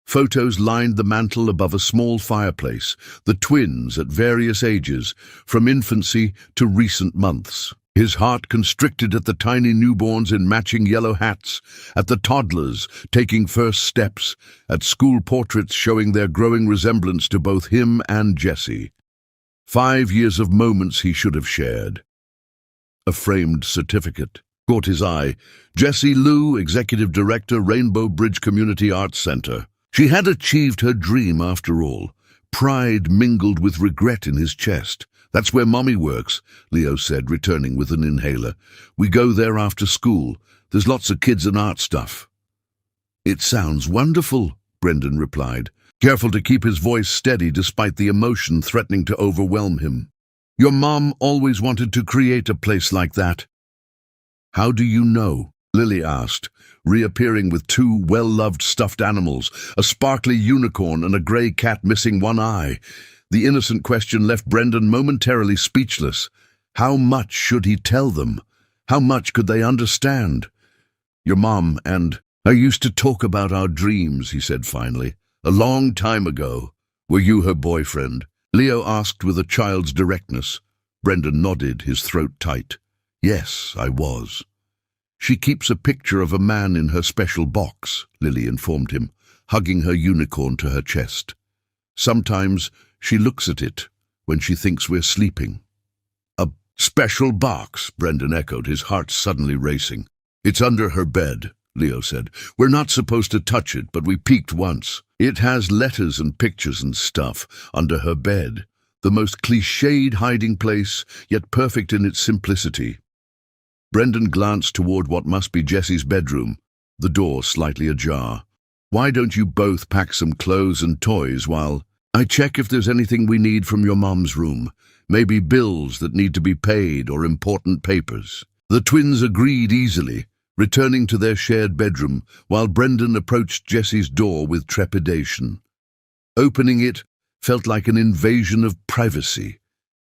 Photos lined the mantel above a small fireplace, the twins at various ages, from infancy to recent months. His heart constricted at the tiny newborns in matching yellow hats, at the toddlers taking first steps, at school portraits showing their growing resemblance to both him and Jesse. 5 years of moments he should have shared. A framed certificate caught his eye. Jessie Liu, Executive Director, Rainbow Bridge Community Arts Center. She had achieved her dream after all. Pride mingled with regret in his chest. "That's where Mommy works," Leo said, returning with an inhaler. "We go there after school. There's lots of kids and art stuff." "It sounds wonderful," Brendan replied, careful to keep his voice steady despite the emotion threatening to overwhelm him. "Your mom always wanted to create a place like that." "How do you know?" Lily asked, reappearing with 2 well-loved stuffed animals, a sparkly unicorn and a grey cat missing one eye. The innocent question left Brendan momentarily speechless. How much should he tell them? How much could they understand? "Your mom and I used to talk about our dreams," he said finally. "A long time ago. Were you her boyfriend?" Leo asked with a child's directness. Brendan nodded, his throat tight. "Yes, I was." "She keeps a picture of a man in her special box," Lily informed him, hugging her unicorn to her chest. "Sometimes she looks at it when she thinks we're sleeping." "A special box," Brendan echoed, his heart suddenly racing. "It's under her bed," Leo said. "We're not supposed to touch it, but we peeked once. It has letters and pictures and stuff under her bed. The most cliched hiding place, yet perfect in its simplicity." Brendan glanced toward what must be Jesse's bedroom, the door slightly ajar. "Why don't you both pack some clothes and toys while I check if there's anything we need from your mom's room? Maybe bills that need to be paid or important papers." The twins agreed easily, returning to their shared bedroom while Brendan approached Jesse's door with trepidation. Opening it felt like an invasion of privacy,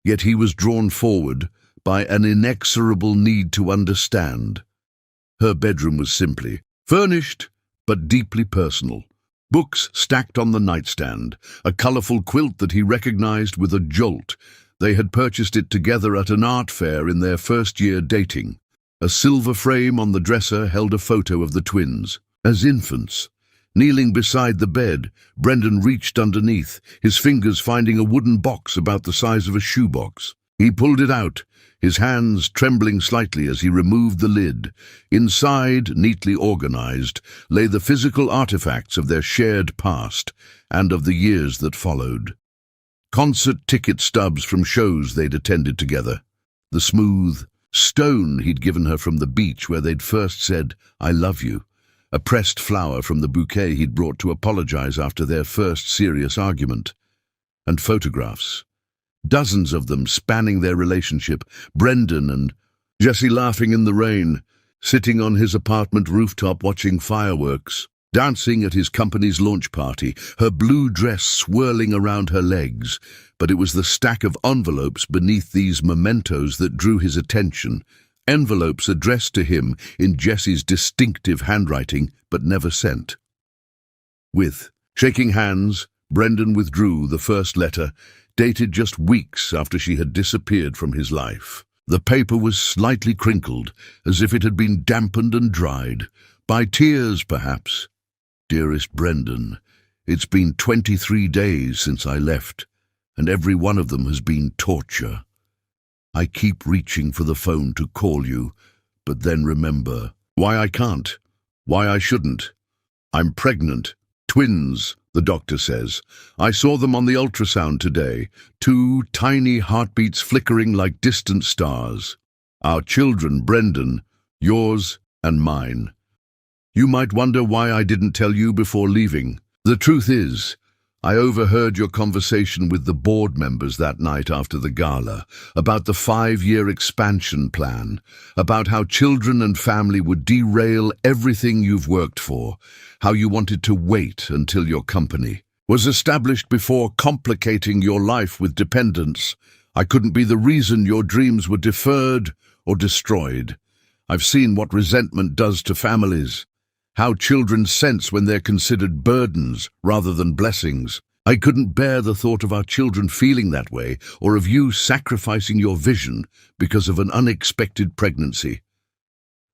yet he was drawn forward by an inexorable need to understand. Her bedroom was simply furnished, but deeply personal. Books stacked on the nightstand, a colorful quilt that he recognized with a jolt. They had purchased it together at an art fair in their first year dating. A silver frame on the dresser held a photo of the twins as infants. Kneeling beside the bed, Brendan reached underneath, his fingers finding a wooden box about the size of a shoebox. He pulled it out, his hands trembling slightly as he removed the lid. Inside, neatly organized, lay the physical artifacts of their shared past and of the years that followed. Concert ticket stubs from shows they'd attended together. The smooth stone he'd given her from the beach where they'd first said, "I love you," a pressed flower from the bouquet he'd brought to apologize after their first serious argument, and photographs. Dozens of them spanning their relationship, Brendan and Jessie laughing in the rain, sitting on his apartment rooftop watching fireworks, dancing at his company's launch party, her blue dress swirling around her legs. But it was the stack of envelopes beneath these mementos that drew his attention, envelopes addressed to him in Jessie's distinctive handwriting, but never sent. With shaking hands, Brendan withdrew the first letter, dated just weeks after she had disappeared from his life. The paper was slightly crinkled, as if it had been dampened and dried, by tears perhaps. Dearest Brendan, it's been 23 days since I left, and every one of them has been torture. I keep reaching for the phone to call you, but then remember why I can't, why I shouldn't. I'm pregnant. Twins, the doctor says. I saw them on the ultrasound today, 2 tiny heartbeats flickering like distant stars. Our children, Brendan, yours and mine. You might wonder why I didn't tell you before leaving. The truth is, I overheard your conversation with the board members that night after the gala, about the 5-year expansion plan, about how children and family would derail everything you've worked for, how you wanted to wait until your company was established before complicating your life with dependents. I couldn't be the reason your dreams were deferred or destroyed. I've seen what resentment does to families, how children sense when they're considered burdens rather than blessings. I couldn't bear the thought of our children feeling that way, or of you sacrificing your vision because of an unexpected pregnancy.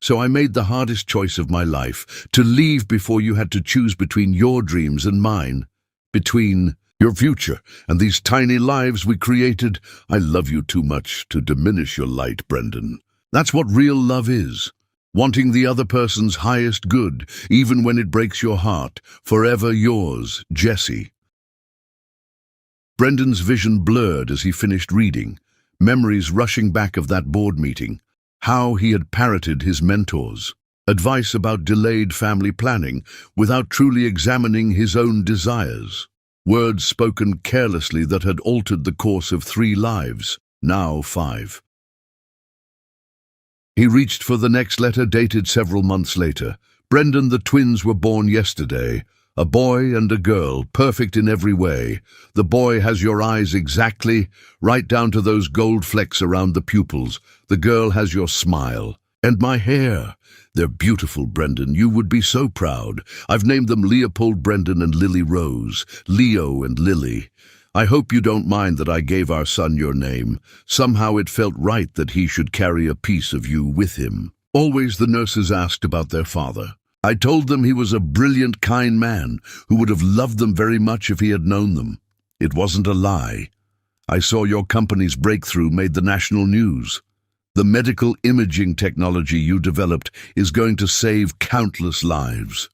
So I made the hardest choice of my life, to leave before you had to choose between your dreams and mine, between your future and these tiny lives we created. I love you too much to diminish your light, Brendan. That's what real love is. Wanting the other person's highest good, even when it breaks your heart. Forever yours, Jessie. Brendan's vision blurred as he finished reading, memories rushing back of that board meeting, how he had parroted his mentors, advice about delayed family planning without truly examining his own desires, words spoken carelessly that had altered the course of 3 lives, now 5. He reached for the next letter, dated several months later. Brendan, the twins were born yesterday. A boy and a girl, perfect in every way. The boy has your eyes exactly, right down to those gold flecks around the pupils. The girl has your smile. And my hair. They're beautiful, Brendan. You would be so proud. I've named them Leopold Brendan and Lily Rose. Leo and Lily. I hope you don't mind that I gave our son your name. Somehow it felt right that he should carry a piece of you with him. Always the nurses asked about their father. I told them he was a brilliant, kind man who would have loved them very much if he had known them. It wasn't a lie. I saw your company's breakthrough made the national news. The medical imaging technology you developed is going to save countless lives.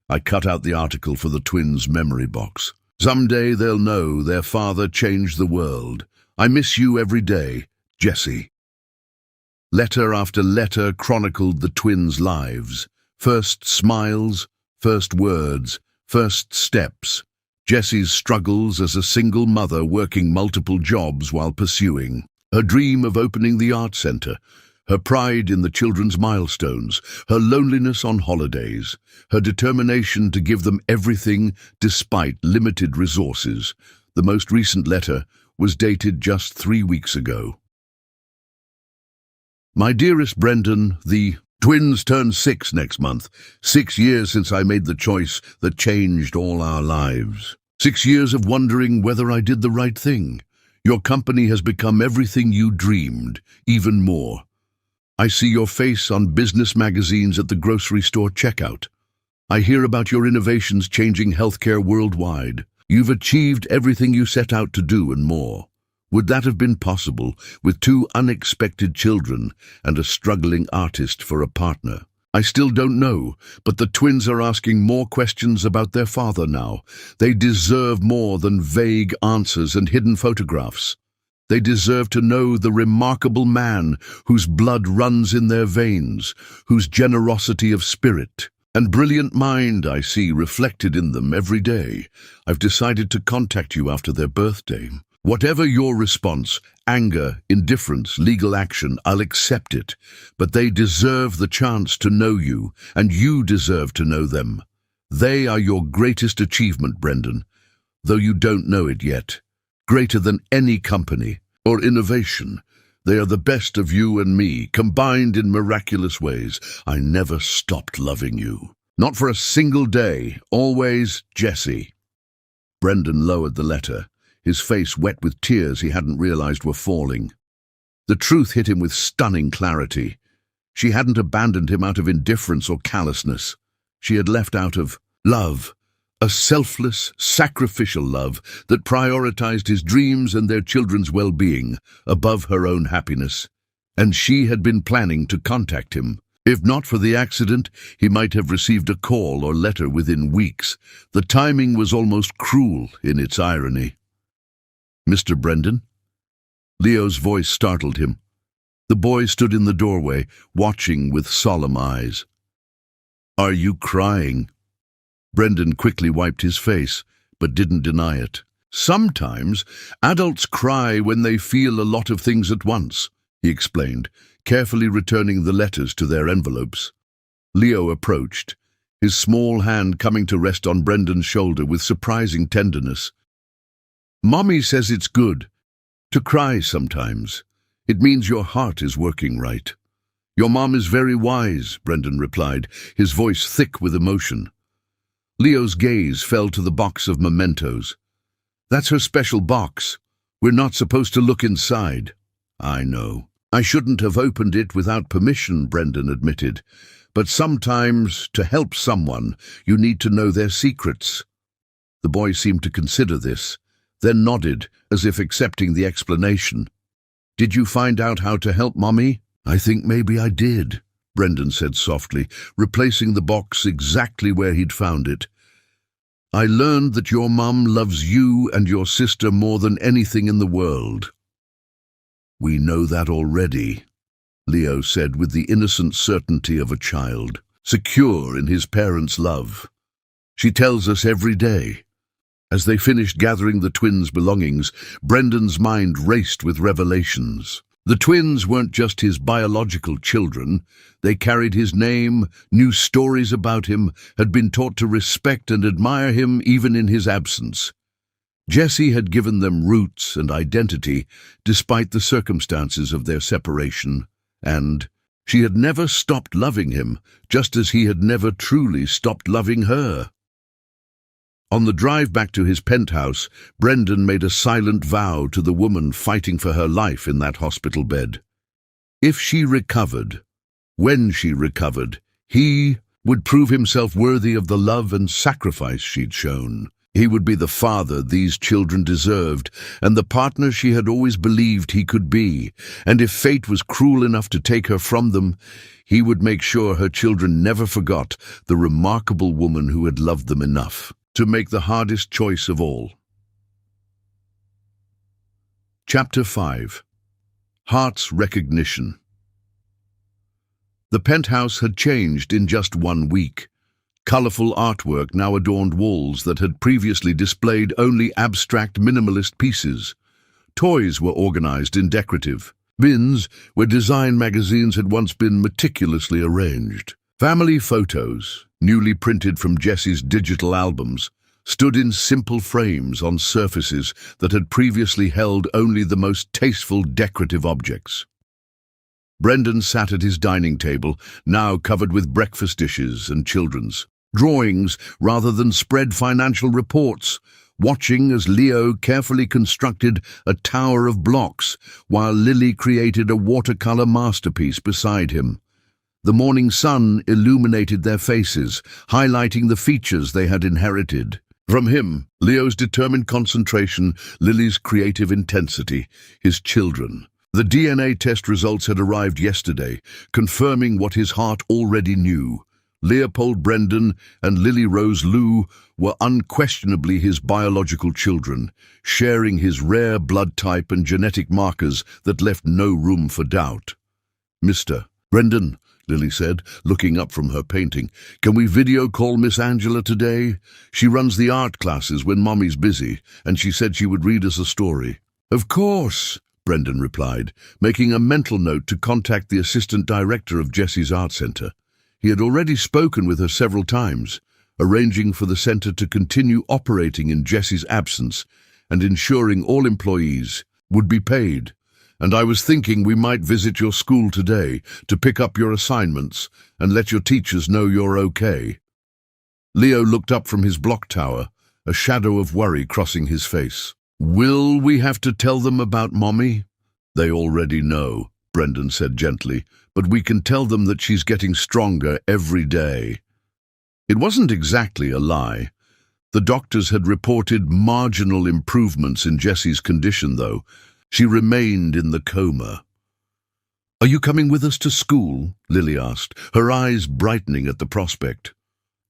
I cut out the article for the twins' memory box. Someday they'll know their father changed the world. I miss you every day, Jessie. Letter after letter chronicled the twins' lives. First smiles, first words, first steps. Jessie's struggles as a single mother working multiple jobs while pursuing her dream of opening the art center, her pride in the children's milestones, her loneliness on holidays, her determination to give them everything despite limited resources. The most recent letter was dated just 3 weeks ago. My dearest Brendan, the twins turn 6 next month. 6 years since I made the choice that changed all our lives. 6 years of wondering whether I did the right thing. Your company has become everything you dreamed, even more. I see your face on business magazines at the grocery store checkout. I hear about your innovations changing healthcare worldwide. You've achieved everything you set out to do and more. Would that have been possible with 2 unexpected children and a struggling artist for a partner? I still don't know, but the twins are asking more questions about their father now. They deserve more than vague answers and hidden photographs. They deserve to know the remarkable man whose blood runs in their veins, whose generosity of spirit and brilliant mind I see reflected in them every day. I've decided to contact you after their birthday. Whatever your response, anger, indifference, legal action, I'll accept it. But they deserve the chance to know you, and you deserve to know them. They are your greatest achievement, Brendan, though you don't know it yet. Greater than any company or innovation. They are the best of you and me, combined in miraculous ways. I never stopped loving you. Not for a single day. Always, Jessie. Brendan lowered the letter, his face wet with tears he hadn't realized were falling. The truth hit him with stunning clarity. She hadn't abandoned him out of indifference or callousness. She had left out of love, a selfless, sacrificial love that prioritized his dreams and their children's well-being above her own happiness. And she had been planning to contact him. If not for the accident, he might have received a call or letter within weeks. The timing was almost cruel in its irony. "Mr. Brendan?" Leo's voice startled him. The boy stood in the doorway, watching with solemn eyes. "Are you crying?" Brendan quickly wiped his face, but didn't deny it. "Sometimes adults cry when they feel a lot of things at once," he explained, carefully returning the letters to their envelopes. Leo approached, his small hand coming to rest on Brendan's shoulder with surprising tenderness. "Mommy says it's good to cry sometimes. It means your heart is working right." "Your mom is very wise," Brendan replied, his voice thick with emotion. Leo's gaze fell to the box of mementos. "That's her special box. We're not supposed to look inside." "I know. I shouldn't have opened it without permission," Brendan admitted. "But sometimes, to help someone, you need to know their secrets." The boy seemed to consider this, then nodded, as if accepting the explanation. "Did you find out how to help Mommy?" "I think maybe I did," Brendan said softly, replacing the box exactly where he'd found it. "I learned that your mum loves you and your sister more than anything in the world." "We know that already," Leo said with the innocent certainty of a child, secure in his parents' love. "She tells us every day." As they finished gathering the twins' belongings, Brendan's mind raced with revelations. The twins weren't just his biological children. They carried his name, knew stories about him, had been taught to respect and admire him even in his absence. Jessie had given them roots and identity, despite the circumstances of their separation, and she had never stopped loving him, just as he had never truly stopped loving her. On the drive back to his penthouse, Brendan made a silent vow to the woman fighting for her life in that hospital bed. If she recovered, when she recovered, he would prove himself worthy of the love and sacrifice she'd shown. He would be the father these children deserved, and the partner she had always believed he could be. And if fate was cruel enough to take her from them, he would make sure her children never forgot the remarkable woman who had loved them enough to make the hardest choice of all. Chapter 5. Heart's Recognition. The penthouse had changed in just 1 week. Colorful artwork now adorned walls that had previously displayed only abstract minimalist pieces. Toys were organized in decorative bins where design magazines had once been meticulously arranged. Family photos, newly printed from Jessie's digital albums, stood in simple frames on surfaces that had previously held only the most tasteful decorative objects. Brendan sat at his dining table, now covered with breakfast dishes and children's drawings rather than spread financial reports, watching as Leo carefully constructed a tower of blocks while Lily created a watercolor masterpiece beside him. The morning sun illuminated their faces, highlighting the features they had inherited. From him, Leo's determined concentration, Lily's creative intensity, his children. The DNA test results had arrived yesterday, confirming what his heart already knew. Leopold Brendan and Lily Rose Lou were unquestionably his biological children, sharing his rare blood type and genetic markers that left no room for doubt. "Mr. Brendan, Lily said, looking up from her painting. Can we video call Miss Angela today? She runs the art classes when Mommy's busy, and she said she would read us a story. Of course, Brendan replied, making a mental note to contact the assistant director of Jessie's art centre. He had already spoken with her several times, arranging for the centre to continue operating in Jessie's absence and ensuring all employees would be paid. And I was thinking we might visit your school today to pick up your assignments and let your teachers know you're okay. Leo looked up from his block tower, a shadow of worry crossing his face. Will we have to tell them about Mommy? They already know, Brendan said gently, but we can tell them that she's getting stronger every day. It wasn't exactly a lie. The doctors had reported marginal improvements in Jessie's condition, though. She remained in the coma. Are you coming with us to school? Lily asked, her eyes brightening at the prospect.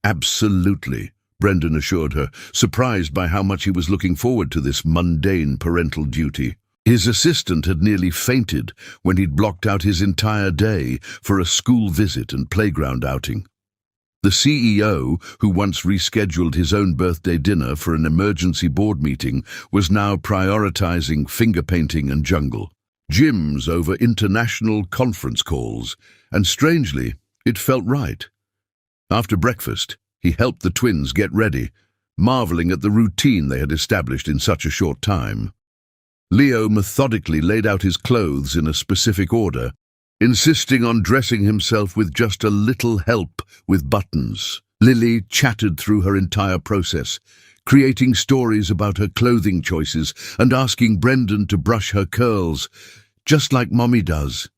Absolutely, Brendan assured her, surprised by how much he was looking forward to this mundane parental duty. His assistant had nearly fainted when he'd blocked out his entire day for a school visit and playground outing. The CEO, who once rescheduled his own birthday dinner for an emergency board meeting, was now prioritizing finger painting and jungle, gyms over international conference calls, and strangely, it felt right. After breakfast, he helped the twins get ready, marveling at the routine they had established in such a short time. Leo methodically laid out his clothes in a specific order, insisting on dressing himself with just a little help with buttons. Lily chattered through her entire process, creating stories about her clothing choices and asking Brendan to brush her curls, just like Mommy does.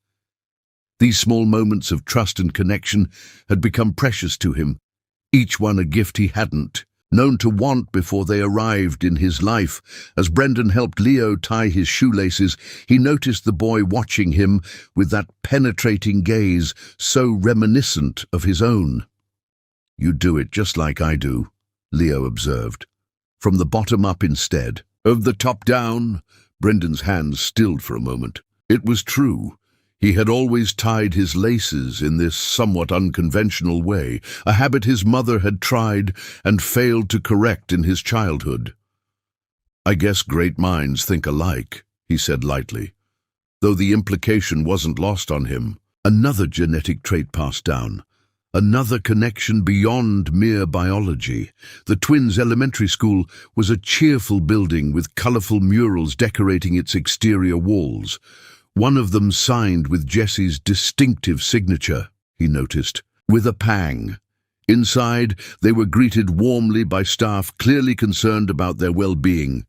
These small moments of trust and connection had become precious to him, each one a gift he hadn't known to want before they arrived in his life. As Brendan helped Leo tie his shoelaces, he noticed the boy watching him with that penetrating gaze so reminiscent of his own. You do it just like I do, Leo observed. From the bottom up instead of the top down. Brendan's hands stilled for a moment. It was true. He had always tied his laces in this somewhat unconventional way, a habit his mother had tried and failed to correct in his childhood. I guess great minds think alike, he said lightly, though the implication wasn't lost on him. Another genetic trait passed down, another connection beyond mere biology. The twins' elementary school was a cheerful building with colorful murals decorating its exterior walls. One of them signed with Jessie's distinctive signature, he noticed, with a pang. Inside, they were greeted warmly by staff clearly concerned about their well-being.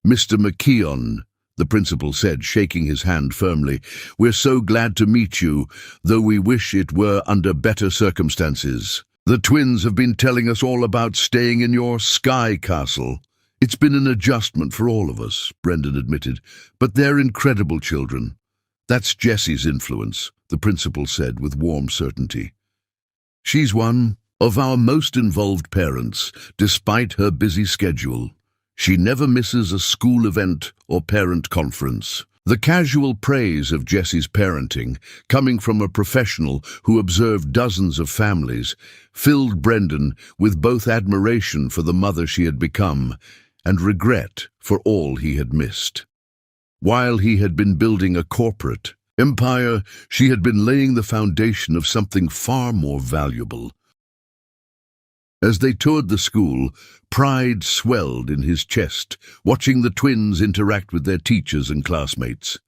Mr. McKeon, the principal said, shaking his hand firmly, we're so glad to meet you, though we wish it were under better circumstances. The twins have been telling us all about staying in your sky castle. It's been an adjustment for all of us, Brendan admitted, but they're incredible children. That's Jessie's influence, the principal said with warm certainty. She's one of our most involved parents, despite her busy schedule. She never misses a school event or parent conference. The casual praise of Jessie's parenting, coming from a professional who observed dozens of families, filled Brendan with both admiration for the mother she had become and regret for all he had missed. While he had been building a corporate empire, she had been laying the foundation of something far more valuable. As they toured the school, pride swelled in his chest, watching the twins interact with their teachers and classmates.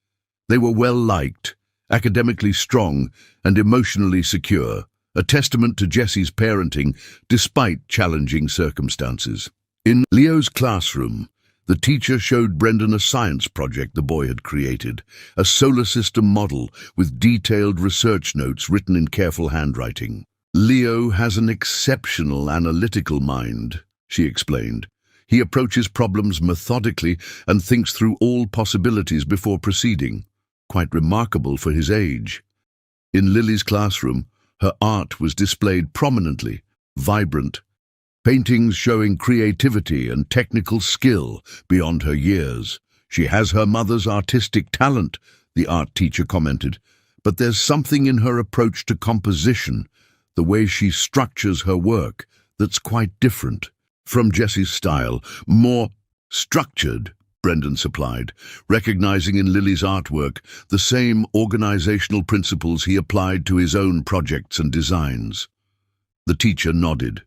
They were well-liked, academically strong, and emotionally secure, a testament to Jessie's parenting despite challenging circumstances. In Leo's classroom, the teacher showed Brendan a science project the boy had created, a solar system model with detailed research notes written in careful handwriting. Leo has an exceptional analytical mind, she explained. He approaches problems methodically and thinks through all possibilities before proceeding. Quite remarkable for his age. In Lily's classroom, her art was displayed prominently, vibrant, paintings showing creativity and technical skill beyond her years. She has her mother's artistic talent, the art teacher commented, but there's something in her approach to composition, the way she structures her work, that's quite different from Jessie's style. More structured, Brendan supplied, recognizing in Lily's artwork the same organizational principles he applied to his own projects and designs. The teacher nodded.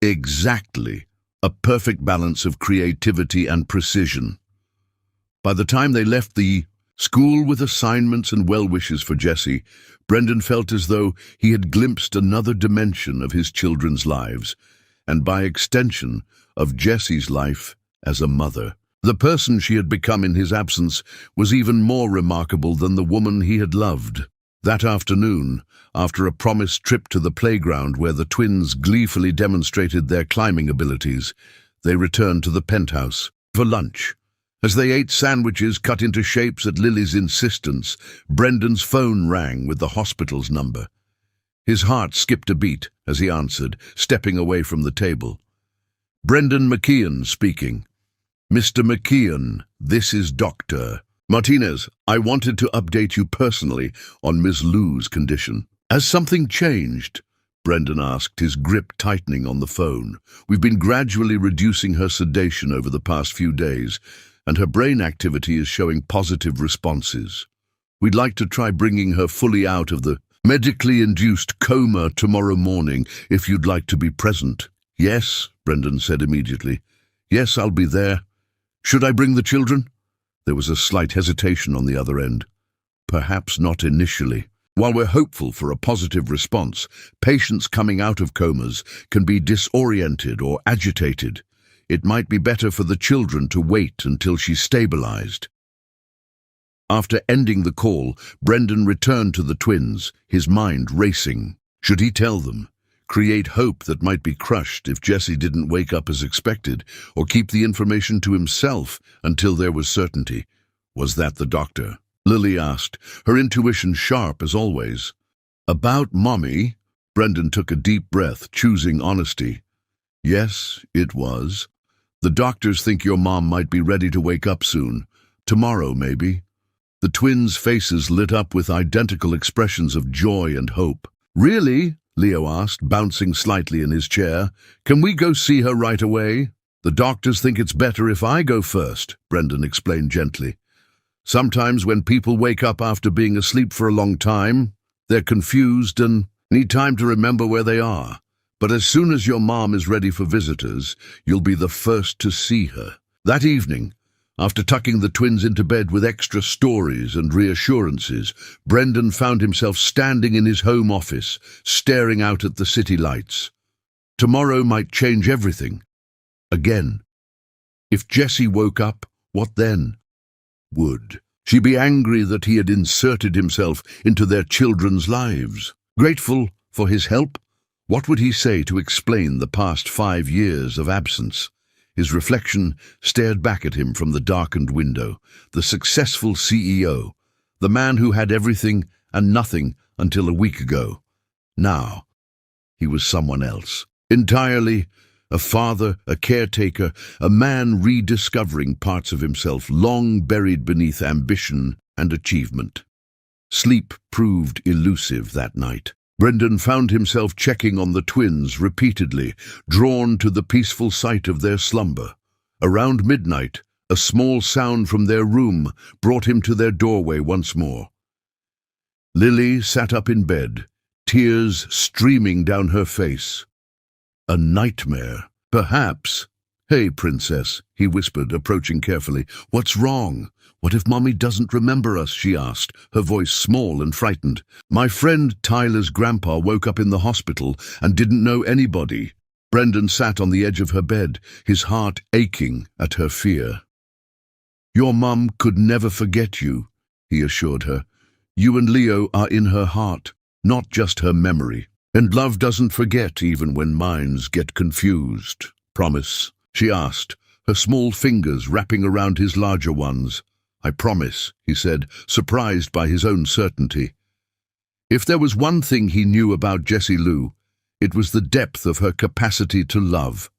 Exactly. A perfect balance of creativity and precision. By the time they left the school with assignments and well-wishes for Jessie, Brendan felt as though he had glimpsed another dimension of his children's lives, and by extension, of Jessie's life as a mother. The person she had become in his absence was even more remarkable than the woman he had loved. That afternoon, after a promised trip to the playground where the twins gleefully demonstrated their climbing abilities, they returned to the penthouse for lunch. As they ate sandwiches cut into shapes at Lily's insistence, Brendan's phone rang with the hospital's number. His heart skipped a beat as he answered, stepping away from the table. "Brendan McKeon speaking." "Mr. McKeon, this is Dr. Martinez. I wanted to update you personally on Miss Lou's condition." "Has something changed?" Brendan asked, his grip tightening on the phone. "We've been gradually reducing her sedation over the past few days, and her brain activity is showing positive responses. We'd like to try bringing her fully out of the medically induced coma tomorrow morning, if you'd like to be present." "Yes," Brendan said immediately. "Yes, I'll be there. Should I bring the children?" There was a slight hesitation on the other end. "Perhaps not initially. While we're hopeful for a positive response, patients coming out of comas can be disoriented or agitated. It might be better for the children to wait until she's stabilized." After ending the call, Brendan returned to the twins, his mind racing. Should he tell them? Create hope that might be crushed if Jessie didn't wake up as expected, or keep the information to himself until there was certainty? "Was that the doctor?" Lily asked, her intuition sharp as always. "About Mommy?" Brendan took a deep breath, choosing honesty. "Yes, it was. The doctors think your mom might be ready to wake up soon. Tomorrow, maybe." The twins' faces lit up with identical expressions of joy and hope. "Really?" Leo asked, bouncing slightly in his chair. "Can we go see her right away?" "The doctors think it's better if I go first," Brendan explained gently. "Sometimes when people wake up after being asleep for a long time, they're confused and need time to remember where they are. But as soon as your mom is ready for visitors, you'll be the first to see her." That evening, after tucking the twins into bed with extra stories and reassurances, Brendan found himself standing in his home office, staring out at the city lights. Tomorrow might change everything. Again. If Jessie woke up, what then? Would she be angry that he had inserted himself into their children's lives? Grateful for his help? What would he say to explain the past 5 years of absence? His reflection stared back at him from the darkened window. The successful CEO, the man who had everything and nothing until a week ago. Now, he was someone else. Entirely a father, a caretaker, a man rediscovering parts of himself long buried beneath ambition and achievement. Sleep proved elusive that night. Brendan found himself checking on the twins repeatedly, drawn to the peaceful sight of their slumber. Around midnight, a small sound from their room brought him to their doorway once more. Lily sat up in bed, tears streaming down her face. A nightmare, perhaps. "Hey, Princess," he whispered, approaching carefully. "What's wrong? What if Mommy doesn't remember us?" she asked, her voice small and frightened. "My friend Tyler's grandpa woke up in the hospital and didn't know anybody." Brendan sat on the edge of her bed, his heart aching at her fear. "Your mum could never forget you," he assured her. "You and Leo are in her heart, not just her memory. And love doesn't forget even when minds get confused. Promise?" she asked, her small fingers wrapping around his larger ones. "I promise," he said, surprised by his own certainty. If there was one thing he knew about Jessie Lou, it was the depth of her capacity to love.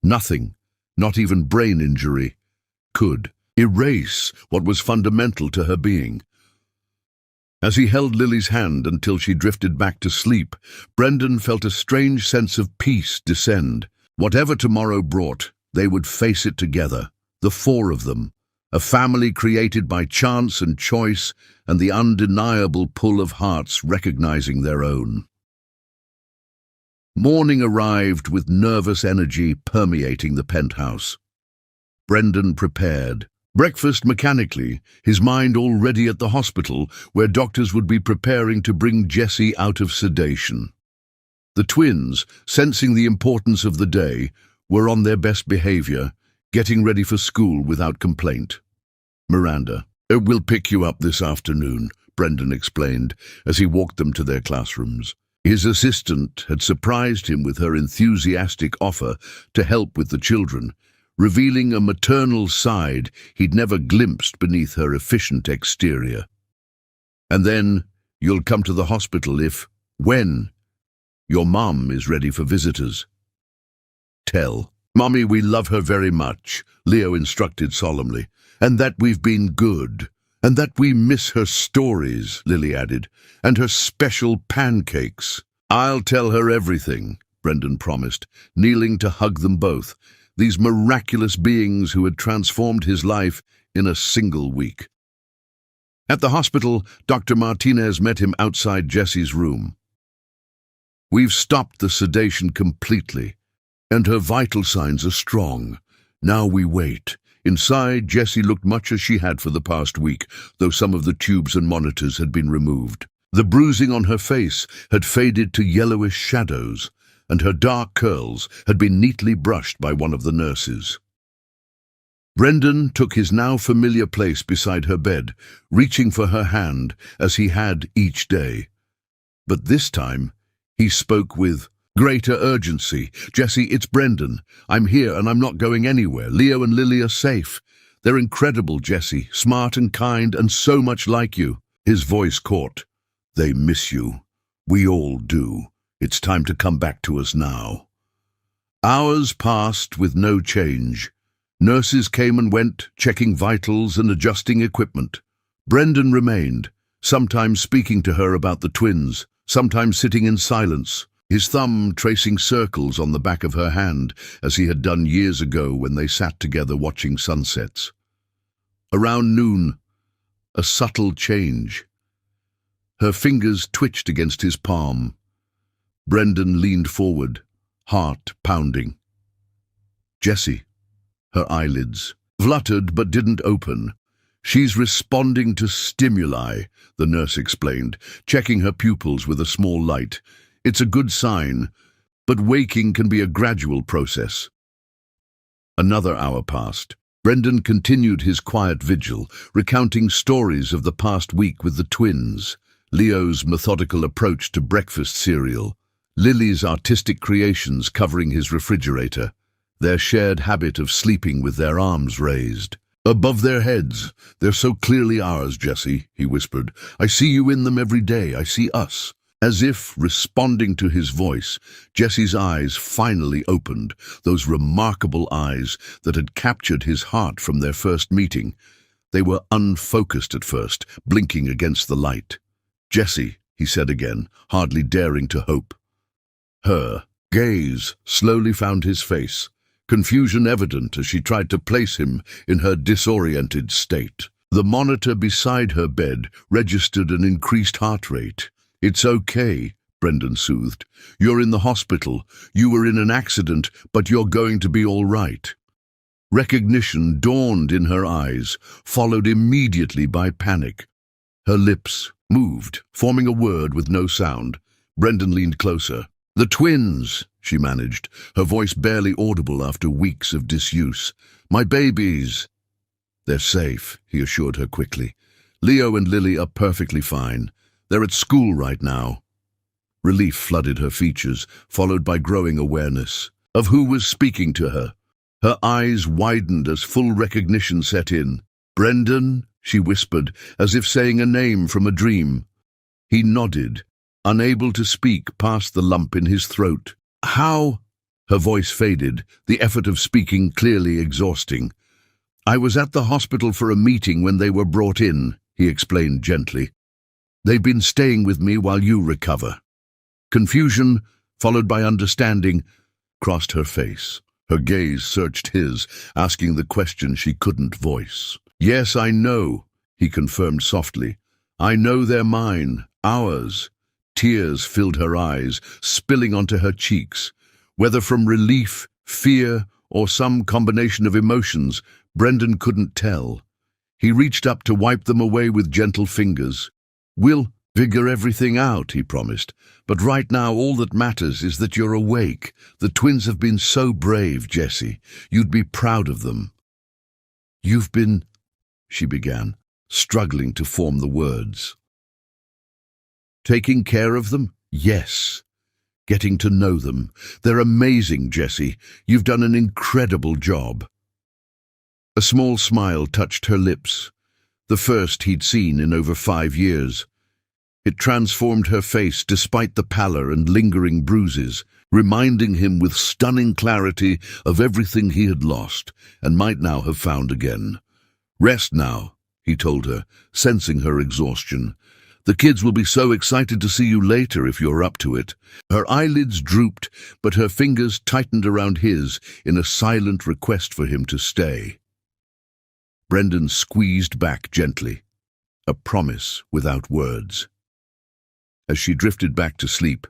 Nothing, not even brain injury, could erase what was fundamental to her being. As he held Lily's hand until she drifted back to sleep, Brendan felt a strange sense of peace descend. Whatever tomorrow brought, they would face it together, the four of them, a family created by chance and choice and the undeniable pull of hearts recognizing their own. Morning arrived with nervous energy permeating the penthouse. Brendan prepared. Breakfast mechanically, his mind already at the hospital, where doctors would be preparing to bring Jessie out of sedation. The twins, sensing the importance of the day, were on their best behavior, getting ready for school without complaint. Miranda, "We'll pick you up this afternoon," Brendan explained as he walked them to their classrooms. His assistant had surprised him with her enthusiastic offer to help with the children, revealing a maternal side he'd never glimpsed beneath her efficient exterior. "And then you'll come to the hospital when your mom is ready for visitors. Tell Mommy we love her very much," Leo instructed solemnly, "and that we've been good, and that we miss her stories," Lily added, "and her special pancakes." "I'll tell her everything," Brendan promised, kneeling to hug them both, these miraculous beings who had transformed his life in a single week. At the hospital, Dr. Martinez met him outside Jessie's room. "We've stopped the sedation completely, and her vital signs are strong. Now we wait." Inside, Jessie looked much as she had for the past week, though some of the tubes and monitors had been removed. The bruising on her face had faded to yellowish shadows, and her dark curls had been neatly brushed by one of the nurses. Brendan took his now familiar place beside her bed, reaching for her hand as he had each day. But this time, he spoke with greater urgency. "Jessie, it's Brendan. I'm here and I'm not going anywhere. Leo and Lily are safe. They're incredible, Jessie, smart and kind and so much like you." His voice caught. "They miss you. We all do. It's time to come back to us now." Hours passed with no change. Nurses came and went, checking vitals and adjusting equipment. Brendan remained, sometimes speaking to her about the twins, sometimes sitting in silence, his thumb tracing circles on the back of her hand, as he had done years ago when they sat together watching sunsets. Around noon, a subtle change. Her fingers twitched against his palm. Brendan leaned forward, heart pounding. "Jessie." Her eyelids fluttered but didn't open. "She's responding to stimuli," the nurse explained, checking her pupils with a small light. "It's a good sign, but waking can be a gradual process." Another hour passed. Brendan continued his quiet vigil, recounting stories of the past week with the twins, Leo's methodical approach to breakfast cereal, Lily's artistic creations covering his refrigerator, their shared habit of sleeping with their arms raised. "Above their heads, they're so clearly ours, Jessie," he whispered. "I see you in them every day. I see us." As if responding to his voice, Jessie's eyes finally opened, those remarkable eyes that had captured his heart from their first meeting. They were unfocused at first, blinking against the light. "Jessie," he said again, hardly daring to hope. Her gaze slowly found his face, confusion evident as she tried to place him in her disoriented state. The monitor beside her bed registered an increased heart rate. "It's okay," Brendan soothed. "You're in the hospital. You were in an accident, but you're going to be all right." Recognition dawned in her eyes, followed immediately by panic. Her lips moved, forming a word with no sound. Brendan leaned closer. "The twins," she managed, her voice barely audible after weeks of disuse. "My babies." "They're safe," he assured her quickly. "Leo and Lily are perfectly fine. They're at school right now." Relief flooded her features, followed by growing awareness of who was speaking to her. Her eyes widened as full recognition set in. "Brendan," she whispered, as if saying a name from a dream. He nodded, unable to speak past the lump in his throat. "How?" Her voice faded, the effort of speaking clearly exhausting. "I was at the hospital for a meeting when they were brought in," he explained gently. They've been staying with me while you recover." Confusion, followed by understanding, crossed her face. Her gaze searched his, asking the question she couldn't voice. "Yes, I know," he confirmed softly. "I know they're mine, ours." Tears filled her eyes, spilling onto her cheeks. Whether from relief, fear, or some combination of emotions, Brendan couldn't tell. He reached up to wipe them away with gentle fingers. "We'll figure everything out," he promised. "But right now all that matters is that you're awake. The twins have been so brave, Jessie. You'd be proud of them." "You've been—" she began, struggling to form the words. "Taking care of them? Yes. Getting to know them. They're amazing, Jessie. You've done an incredible job." A small smile touched her lips, the first he'd seen in over 5 years. It transformed her face despite the pallor and lingering bruises, reminding him with stunning clarity of everything he had lost and might now have found again. "Rest now," he told her, sensing her exhaustion. "The kids will be so excited to see you later if you're up to it." Her eyelids drooped, but her fingers tightened around his in a silent request for him to stay. Brendan squeezed back gently, a promise without words. As she drifted back to sleep,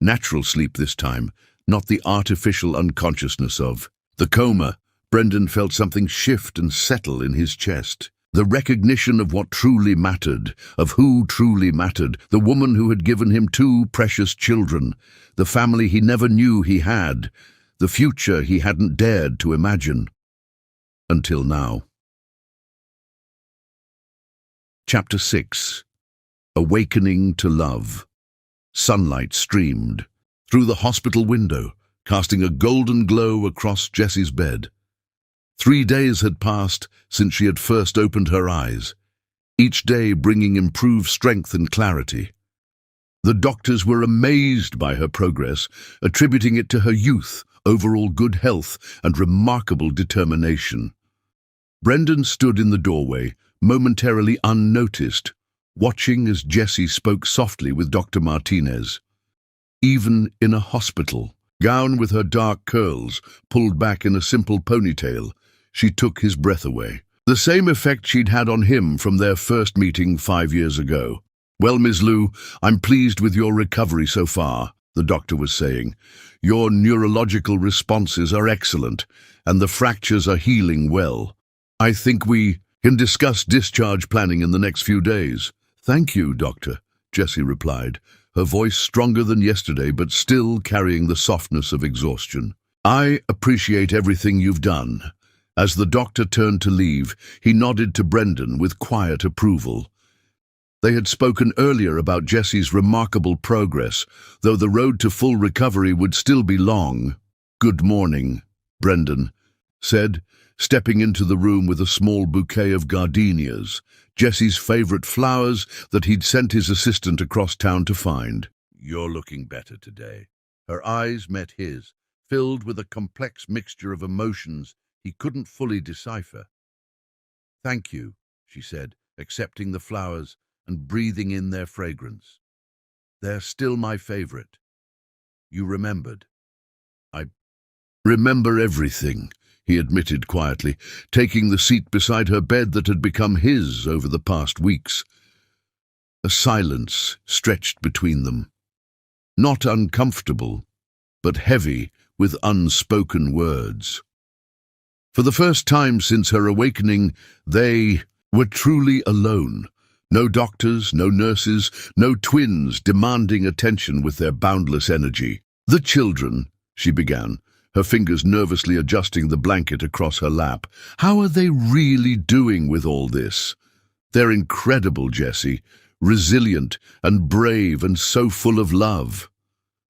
natural sleep this time, not the artificial unconsciousness of the coma, Brendan felt something shift and settle in his chest. The recognition of what truly mattered, of who truly mattered, the woman who had given him 2 precious children, the family he never knew he had, the future he hadn't dared to imagine. Until now. Chapter 6. Awakening to Love. Sunlight streamed through the hospital window, casting a golden glow across Jessie's bed. 3 days had passed since she had first opened her eyes, each day bringing improved strength and clarity. The doctors were amazed by her progress, attributing it to her youth, overall good health, and remarkable determination. Brendan stood in the doorway, momentarily unnoticed, watching as Jessie spoke softly with Dr. Martinez. Even in a hospital, gown with her dark curls pulled back in a simple ponytail, she took his breath away. The same effect she'd had on him from their first meeting 5 years ago. "Well, Ms. Liu, I'm pleased with your recovery so far," the doctor was saying. "Your neurological responses are excellent, and the fractures are healing well. I think we can discuss discharge planning in the next few days." "Thank you, Doctor," Jessie replied, her voice stronger than yesterday but still carrying the softness of exhaustion. "I appreciate everything you've done." As the doctor turned to leave, he nodded to Brendan with quiet approval. They had spoken earlier about Jessie's remarkable progress, though the road to full recovery would still be long. "Good morning," Brendan said, stepping into the room with a small bouquet of gardenias, Jessie's favorite flowers that he'd sent his assistant across town to find. "You're looking better today." Her eyes met his, filled with a complex mixture of emotions he couldn't fully decipher. "Thank you," she said, accepting the flowers and breathing in their fragrance. "They're still my favorite." "You remembered." "I remember everything," he admitted quietly, taking the seat beside her bed that had become his over the past weeks. A silence stretched between them. Not uncomfortable, but heavy with unspoken words. For the first time since her awakening, they were truly alone. No doctors, no nurses, no twins demanding attention with their boundless energy. "The children," she began, her fingers nervously adjusting the blanket across her lap. "How are they really doing with all this?" "They're incredible, Jessie. Resilient and brave and so full of love."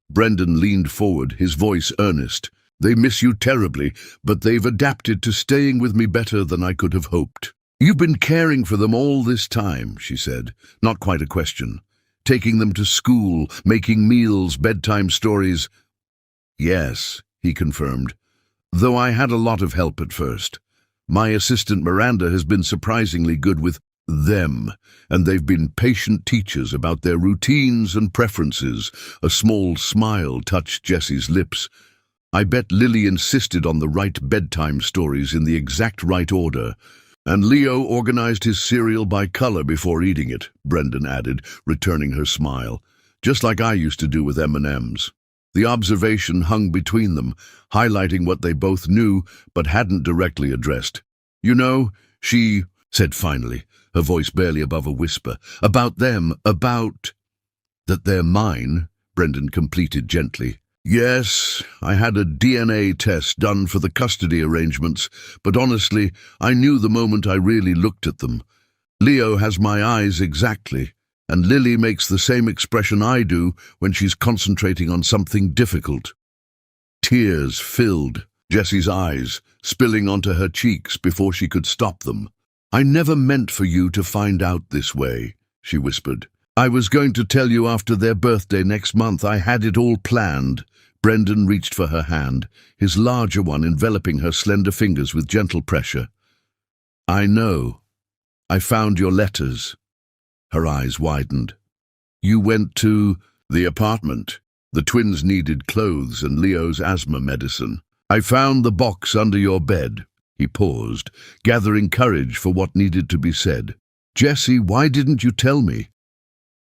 Brendan leaned forward, his voice earnest. "They miss you terribly, but they've adapted to staying with me better than I could have hoped." "You've been caring for them all this time," she said, not quite a question. "Taking them to school, making meals, bedtime stories." "Yes," he confirmed, "though I had a lot of help at first. My assistant Miranda has been surprisingly good with Them, and they've been patient teachers about their routines and preferences. A small smile touched Jessie's lips. I bet Lily insisted on the right bedtime stories in the exact right order, and Leo organized his cereal by color before eating it, Brendan added, returning her smile, just like I used to do with M&Ms. The observation hung between them, highlighting what they both knew but hadn't directly addressed. You know, she said finally, her voice barely above a whisper, about them, about... That they're mine, Brendan completed gently. Yes, I had a DNA test done for the custody arrangements, but honestly, I knew the moment I really looked at them. Leo has my eyes exactly, and Lily makes the same expression I do when she's concentrating on something difficult. Tears filled Jessie's eyes, spilling onto her cheeks before she could stop them. I never meant for you to find out this way, she whispered. I was going to tell you after their birthday next month. I had it all planned. Brendan reached for her hand, his larger one enveloping her slender fingers with gentle pressure. I know. I found your letters. Her eyes widened. You went to the apartment. The twins needed clothes and Leo's asthma medicine. I found the box under your bed. He paused, gathering courage for what needed to be said. Jessie, why didn't you tell me?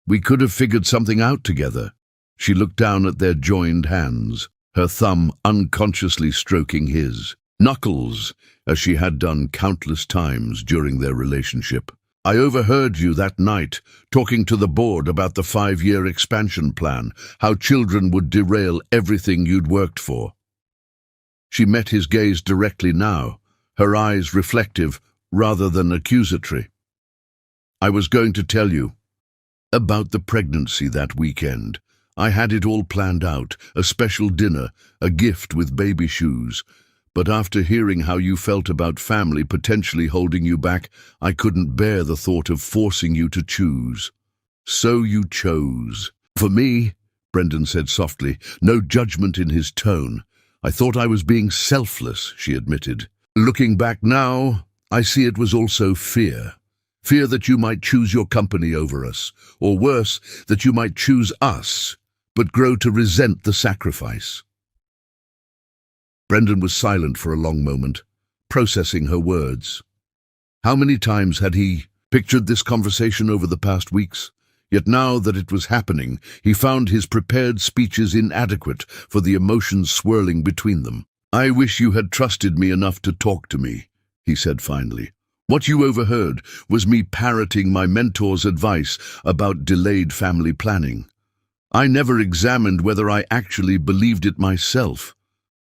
We could have figured something out together. She looked down at their joined hands, her thumb unconsciously stroking his knuckles, as she had done countless times during their relationship. I overheard you that night, talking to the board about the 5-year expansion plan, how children would derail everything you'd worked for. She met his gaze directly now, her eyes reflective rather than accusatory. I was going to tell you about the pregnancy that weekend. I had it all planned out, a special dinner, a gift with baby shoes. But after hearing how you felt about family potentially holding you back, I couldn't bear the thought of forcing you to choose. So you chose. For me, Brendan said softly, no judgment in his tone. I thought I was being selfless, she admitted. Looking back now, I see it was also fear. Fear that you might choose your company over us, or worse, that you might choose us, but grow to resent the sacrifice. Brendan was silent for a long moment, processing her words. How many times had he pictured this conversation over the past weeks? Yet now that it was happening, he found his prepared speeches inadequate for the emotions swirling between them. I wish you had trusted me enough to talk to me, he said finally. What you overheard was me parroting my mentor's advice about delayed family planning. I never examined whether I actually believed it myself.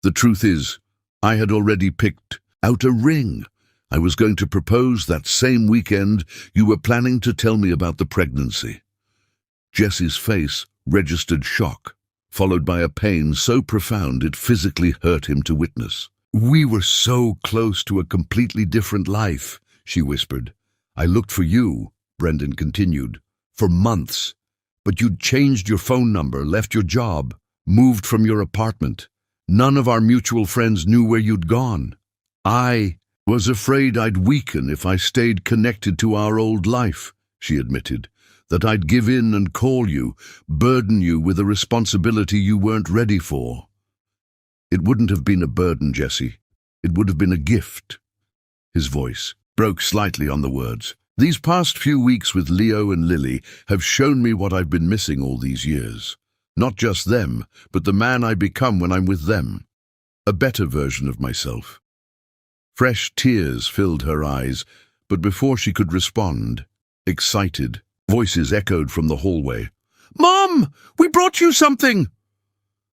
The truth is, I had already picked out a ring. I was going to propose that same weekend you were planning to tell me about the pregnancy. Jessie's face registered shock, followed by a pain so profound it physically hurt him to witness. We were so close to a completely different life, she whispered. I looked for you, Brendan continued, for months. But you'd changed your phone number, left your job, moved from your apartment. None of our mutual friends knew where you'd gone. I was afraid I'd weaken if I stayed connected to our old life, she admitted. That I'd give in and call you, burden you with a responsibility you weren't ready for. It wouldn't have been a burden, Jessie. It would have been a gift. His voice broke slightly on the words. These past few weeks with Leo and Lily have shown me what I've been missing all these years. Not just them, but the man I become when I'm with them. A better version of myself. Fresh tears filled her eyes, but before she could respond, excited voices echoed from the hallway. Mom, we brought you something!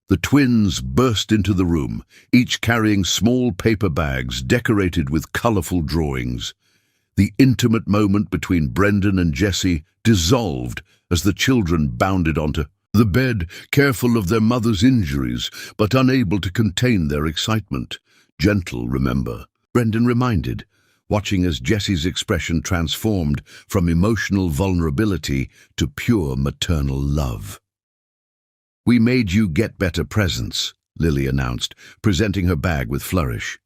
The twins burst into the room, each carrying small paper bags decorated with colorful drawings. The intimate moment between Brendan and Jessie dissolved as the children bounded onto the bed, careful of their mother's injuries, but unable to contain their excitement. Gentle, remember, Brendan reminded, watching as Jessie's expression transformed from emotional vulnerability to pure maternal love. We made you get better presents, Lily announced, presenting her bag with flourish.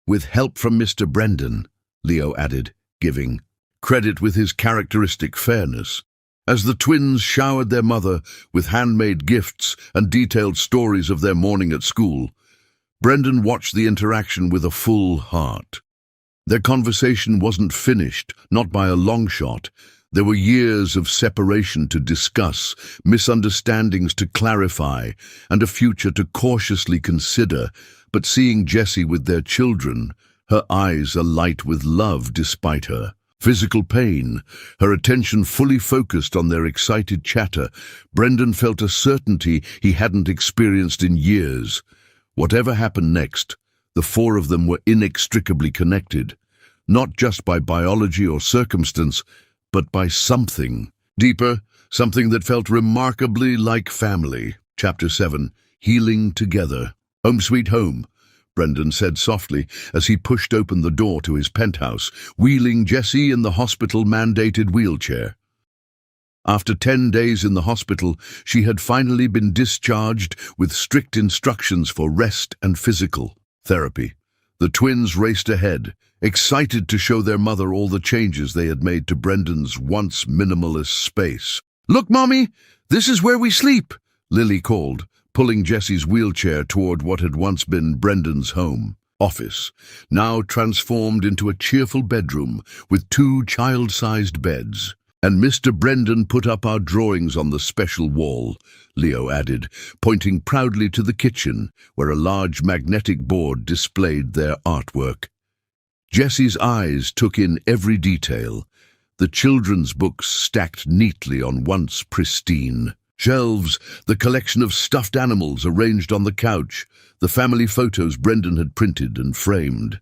With help from Mr. Brendan, Leo added, giving credit with his characteristic fairness. As the twins showered their mother with handmade gifts and detailed stories of their morning at school, Brendan watched the interaction with a full heart. Their conversation wasn't finished, not by a long shot. There were years of separation to discuss, misunderstandings to clarify, and a future to cautiously consider. But seeing Jessie with their children, her eyes alight with love despite her physical pain, her attention fully focused on their excited chatter, Brendan felt a certainty he hadn't experienced in years. Whatever happened next, the four of them were inextricably connected, not just by biology or circumstance, but by something deeper, something that felt remarkably like family. Chapter 7. Healing Together. Home sweet home, Brendan said softly as he pushed open the door to his penthouse, wheeling Jessie in the hospital-mandated wheelchair. After 10 days in the hospital, she had finally been discharged with strict instructions for rest and physical therapy. The twins raced ahead, excited to show their mother all the changes they had made to Brendan's once minimalist space. "Look, Mommy, this is where we sleep," Lily called, pulling Jessie's wheelchair toward what had once been Brendan's home office, now transformed into a cheerful bedroom with 2 child-sized beds. "And Mr. Brendan put up our drawings on the special wall," Leo added, pointing proudly to the kitchen, where a large magnetic board displayed their artwork. Jessie's eyes took in every detail, the children's books stacked neatly on once pristine shelves, the collection of stuffed animals arranged on the couch, the family photos Brendan had printed and framed.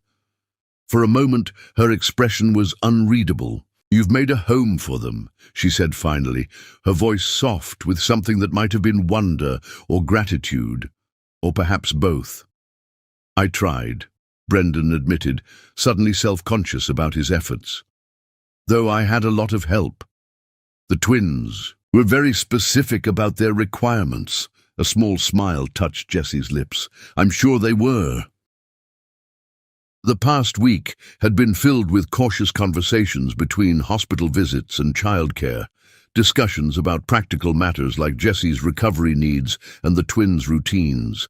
For a moment, her expression was unreadable. "You've made a home for them," she said finally, her voice soft with something that might have been wonder or gratitude, or perhaps both. "I tried," Brendan admitted, suddenly self-conscious about his efforts. "Though I had a lot of help. The twins were very specific about their requirements." A small smile touched Jessie's lips. "I'm sure they were." The past week had been filled with cautious conversations between hospital visits and childcare, discussions about practical matters like Jessie's recovery needs and the twins' routines.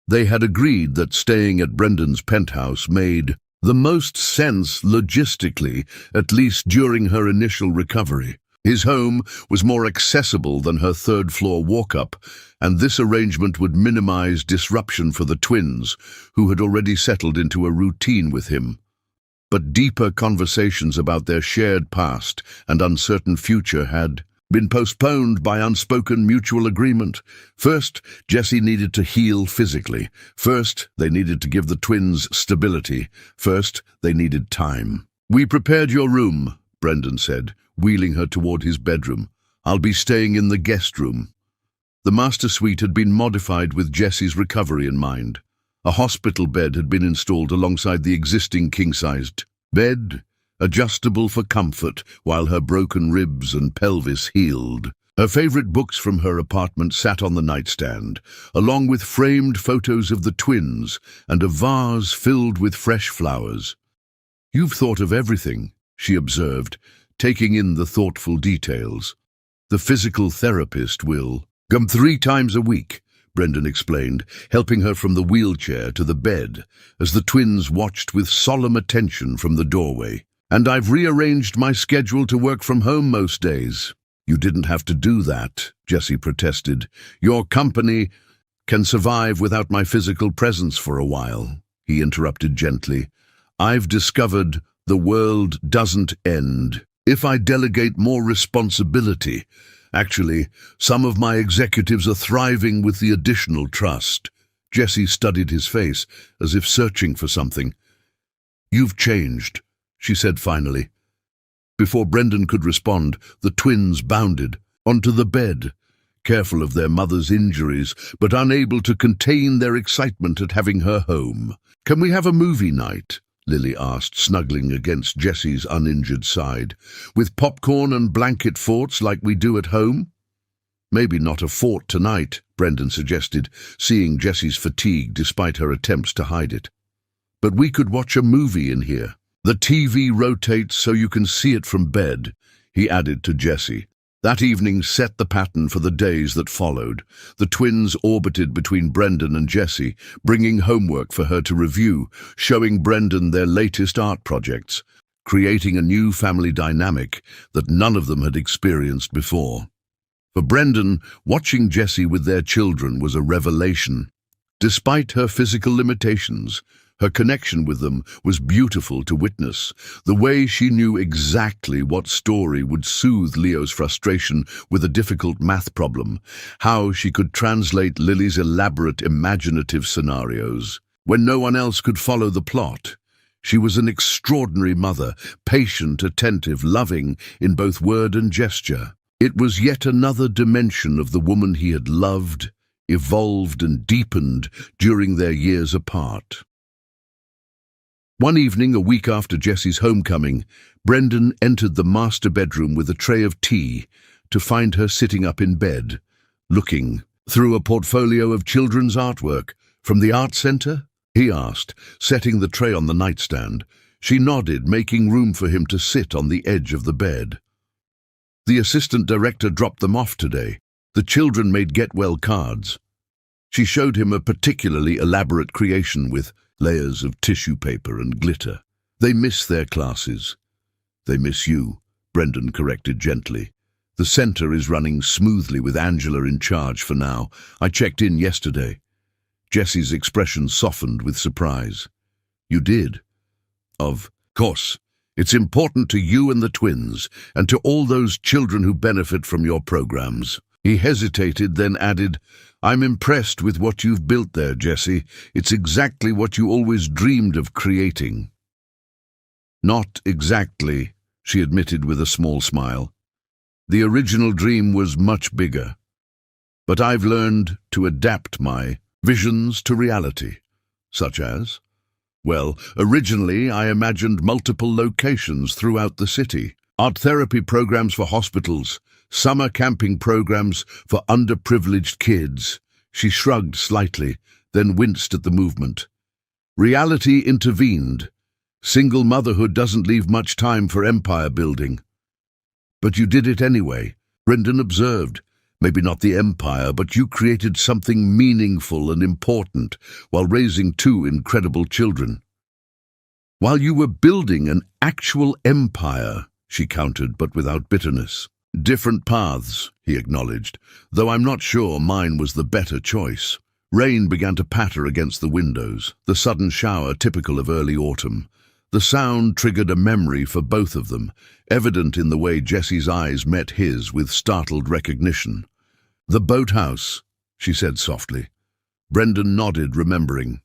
They had agreed that staying at Brendan's penthouse made the most sense logistically, at least during her initial recovery. His home was more accessible than her third-floor walk-up, and this arrangement would minimize disruption for the twins, who had already settled into a routine with him. But deeper conversations about their shared past and uncertain future had been postponed by unspoken mutual agreement. First, Jessie needed to heal physically. First, they needed to give the twins stability. First, they needed time. "We prepared your room," Brendan said, wheeling her toward his bedroom. "I'll be staying in the guest room." The master suite had been modified with Jessie's recovery in mind. A hospital bed had been installed alongside the existing king-sized bed, adjustable for comfort while her broken ribs and pelvis healed. Her favorite books from her apartment sat on the nightstand, along with framed photos of the twins and a vase filled with fresh flowers. "You've thought of everything," she observed, taking in the thoughtful details. "The physical therapist will come 3 times a week," Brendan explained, helping her from the wheelchair to the bed, as the twins watched with solemn attention from the doorway. "And I've rearranged my schedule to work from home most days." "You didn't have to do that," Jessie protested. "Your company can survive without my physical presence for a while," he interrupted gently. "I've discovered the world doesn't end if I delegate more responsibility. Actually, some of my executives are thriving with the additional trust." Jessie studied his face, as if searching for something. "You've changed," she said finally. Before Brendan could respond, the twins bounded onto the bed, careful of their mother's injuries, but unable to contain their excitement at having her home. "Can we have a movie night?" Lily asked, snuggling against Jessie's uninjured side. "With popcorn and blanket forts like we do at home?" "Maybe not a fort tonight," Brendan suggested, seeing Jessie's fatigue despite her attempts to hide it. "But we could watch a movie in here." The TV rotates so you can see it from bed, he added to Jessie. That evening set the pattern for the days that followed. The twins orbited between Brendan and Jessie, bringing homework for her to review, showing Brendan their latest art projects, creating a new family dynamic that none of them had experienced before. For Brendan, watching Jessie with their children was a revelation. Despite her physical limitations, her connection with them was beautiful to witness. The way she knew exactly what story would soothe Leo's frustration with a difficult math problem, how she could translate Lily's elaborate imaginative scenarios. When no one else could follow the plot, she was an extraordinary mother, patient, attentive, loving in both word and gesture. It was yet another dimension of the woman he had loved, evolved and deepened during their years apart. One evening, a week after Jessie's homecoming, Brendan entered the master bedroom with a tray of tea to find her sitting up in bed, looking through a portfolio of children's artwork. "From the art centre?" he asked, setting the tray on the nightstand. She nodded, making room for him to sit on the edge of the bed. "The assistant director dropped them off today. The children made get-well cards." She showed him a particularly elaborate creation with layers of tissue paper and glitter. "They miss their classes." "They miss you," Brendan corrected gently. "The centre is running smoothly with Angela in charge for now. I checked in yesterday." Jessie's expression softened with surprise. "You did?" "Of course. It's important to you and the twins, and to all those children who benefit from your programs." He hesitated, then added, "I'm impressed with what you've built there, Jessie. It's exactly what you always dreamed of creating." "Not exactly," she admitted with a small smile. "The original dream was much bigger. But I've learned to adapt my visions to reality." "Such as?" "Well, originally I imagined multiple locations throughout the city. Art therapy programs for hospitals, summer camping programs for underprivileged kids." She shrugged slightly, then winced at the movement. "Reality intervened. Single motherhood doesn't leave much time for empire building." "But you did it anyway," Brendan observed. "Maybe not the empire, but you created something meaningful and important while raising two incredible children." "While you were building an actual empire," she countered, but without bitterness. "Different paths," he acknowledged, "though I'm not sure mine was the better choice." Rain began to patter against the windows, the sudden shower typical of early autumn. The sound triggered a memory for both of them, evident in the way Jessie's eyes met his with startled recognition. "The boathouse," she said softly. Brendan nodded, remembering.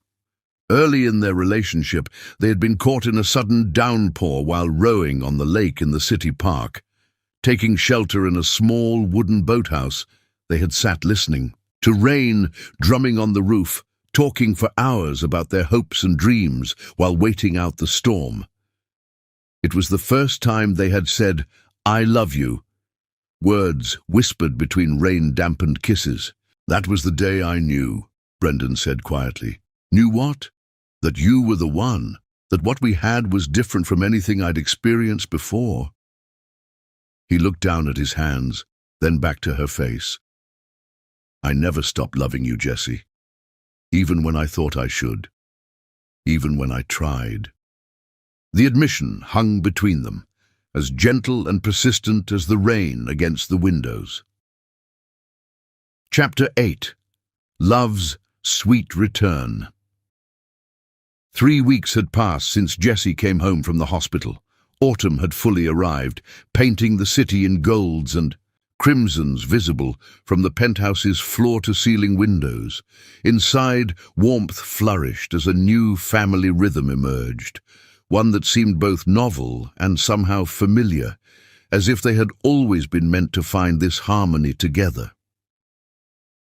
Early in their relationship, they had been caught in a sudden downpour while rowing on the lake in the city park. Taking shelter in a small wooden boathouse, they had sat listening to rain drumming on the roof, talking for hours about their hopes and dreams while waiting out the storm. It was the first time they had said, "I love you," words whispered between rain-dampened kisses. "That was the day I knew," Brendan said quietly. "Knew what? That you were the one, that what we had was different from anything I'd experienced before." He looked down at his hands, then back to her face. "I never stopped loving you, Jessie. Even when I thought I should. Even when I tried." The admission hung between them, as gentle and persistent as the rain against the windows. Chapter 8. Love's Sweet Return. 3 weeks had passed since Jessie came home from the hospital. Autumn had fully arrived, painting the city in golds and crimsons visible from the penthouse's floor-to-ceiling windows. Inside, warmth flourished as a new family rhythm emerged, one that seemed both novel and somehow familiar, as if they had always been meant to find this harmony together.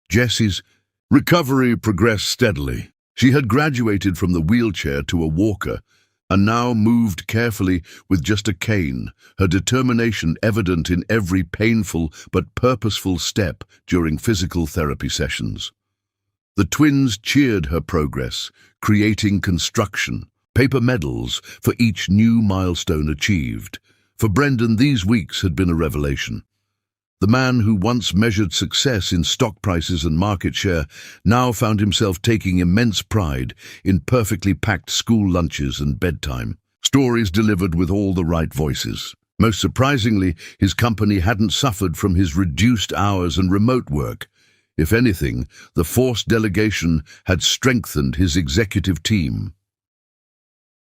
Jessie's recovery progressed steadily. She had graduated from the wheelchair to a walker, and now moved carefully with just a cane, her determination evident in every painful but purposeful step during physical therapy sessions. The twins cheered her progress, creating construction, paper medals for each new milestone achieved. For Brendan, these weeks had been a revelation. The man who once measured success in stock prices and market share now found himself taking immense pride in perfectly packed school lunches and bedtime. Stories delivered with all the right voices. Most surprisingly, his company hadn't suffered from his reduced hours and remote work. If anything, the forced delegation had strengthened his executive team.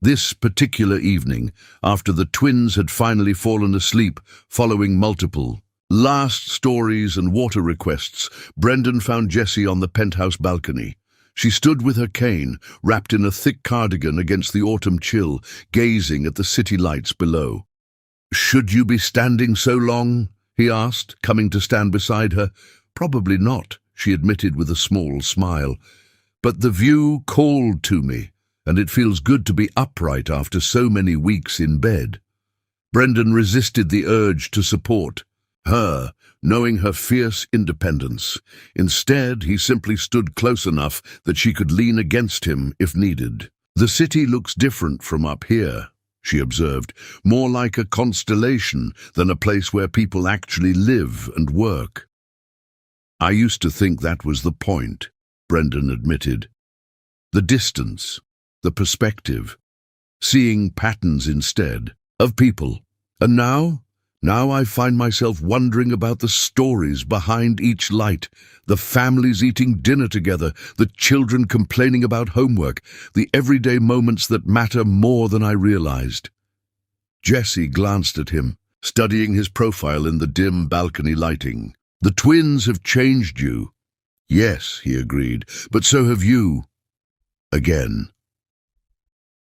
This particular evening, after the twins had finally fallen asleep following multiple last stories and water requests, Brendan found Jessie on the penthouse balcony. She stood with her cane, wrapped in a thick cardigan against the autumn chill, gazing at the city lights below. "Should you be standing so long?" he asked, coming to stand beside her. "Probably not," she admitted with a small smile. "But the view called to me, and it feels good to be upright after so many weeks in bed." Brendan resisted the urge to support her, knowing her fierce independence. Instead, he simply stood close enough that she could lean against him if needed. "The city looks different from up here," she observed, "more like a constellation than a place where people actually live and work." "I used to think that was the point," Brendan admitted. "The distance, the perspective, seeing patterns instead of people. And now I find myself wondering about the stories behind each light, the families eating dinner together, the children complaining about homework, the everyday moments that matter more than I realized." Jessie glanced at him, studying his profile in the dim balcony lighting. "The twins have changed you." "Yes," he agreed, "but so have you." Again.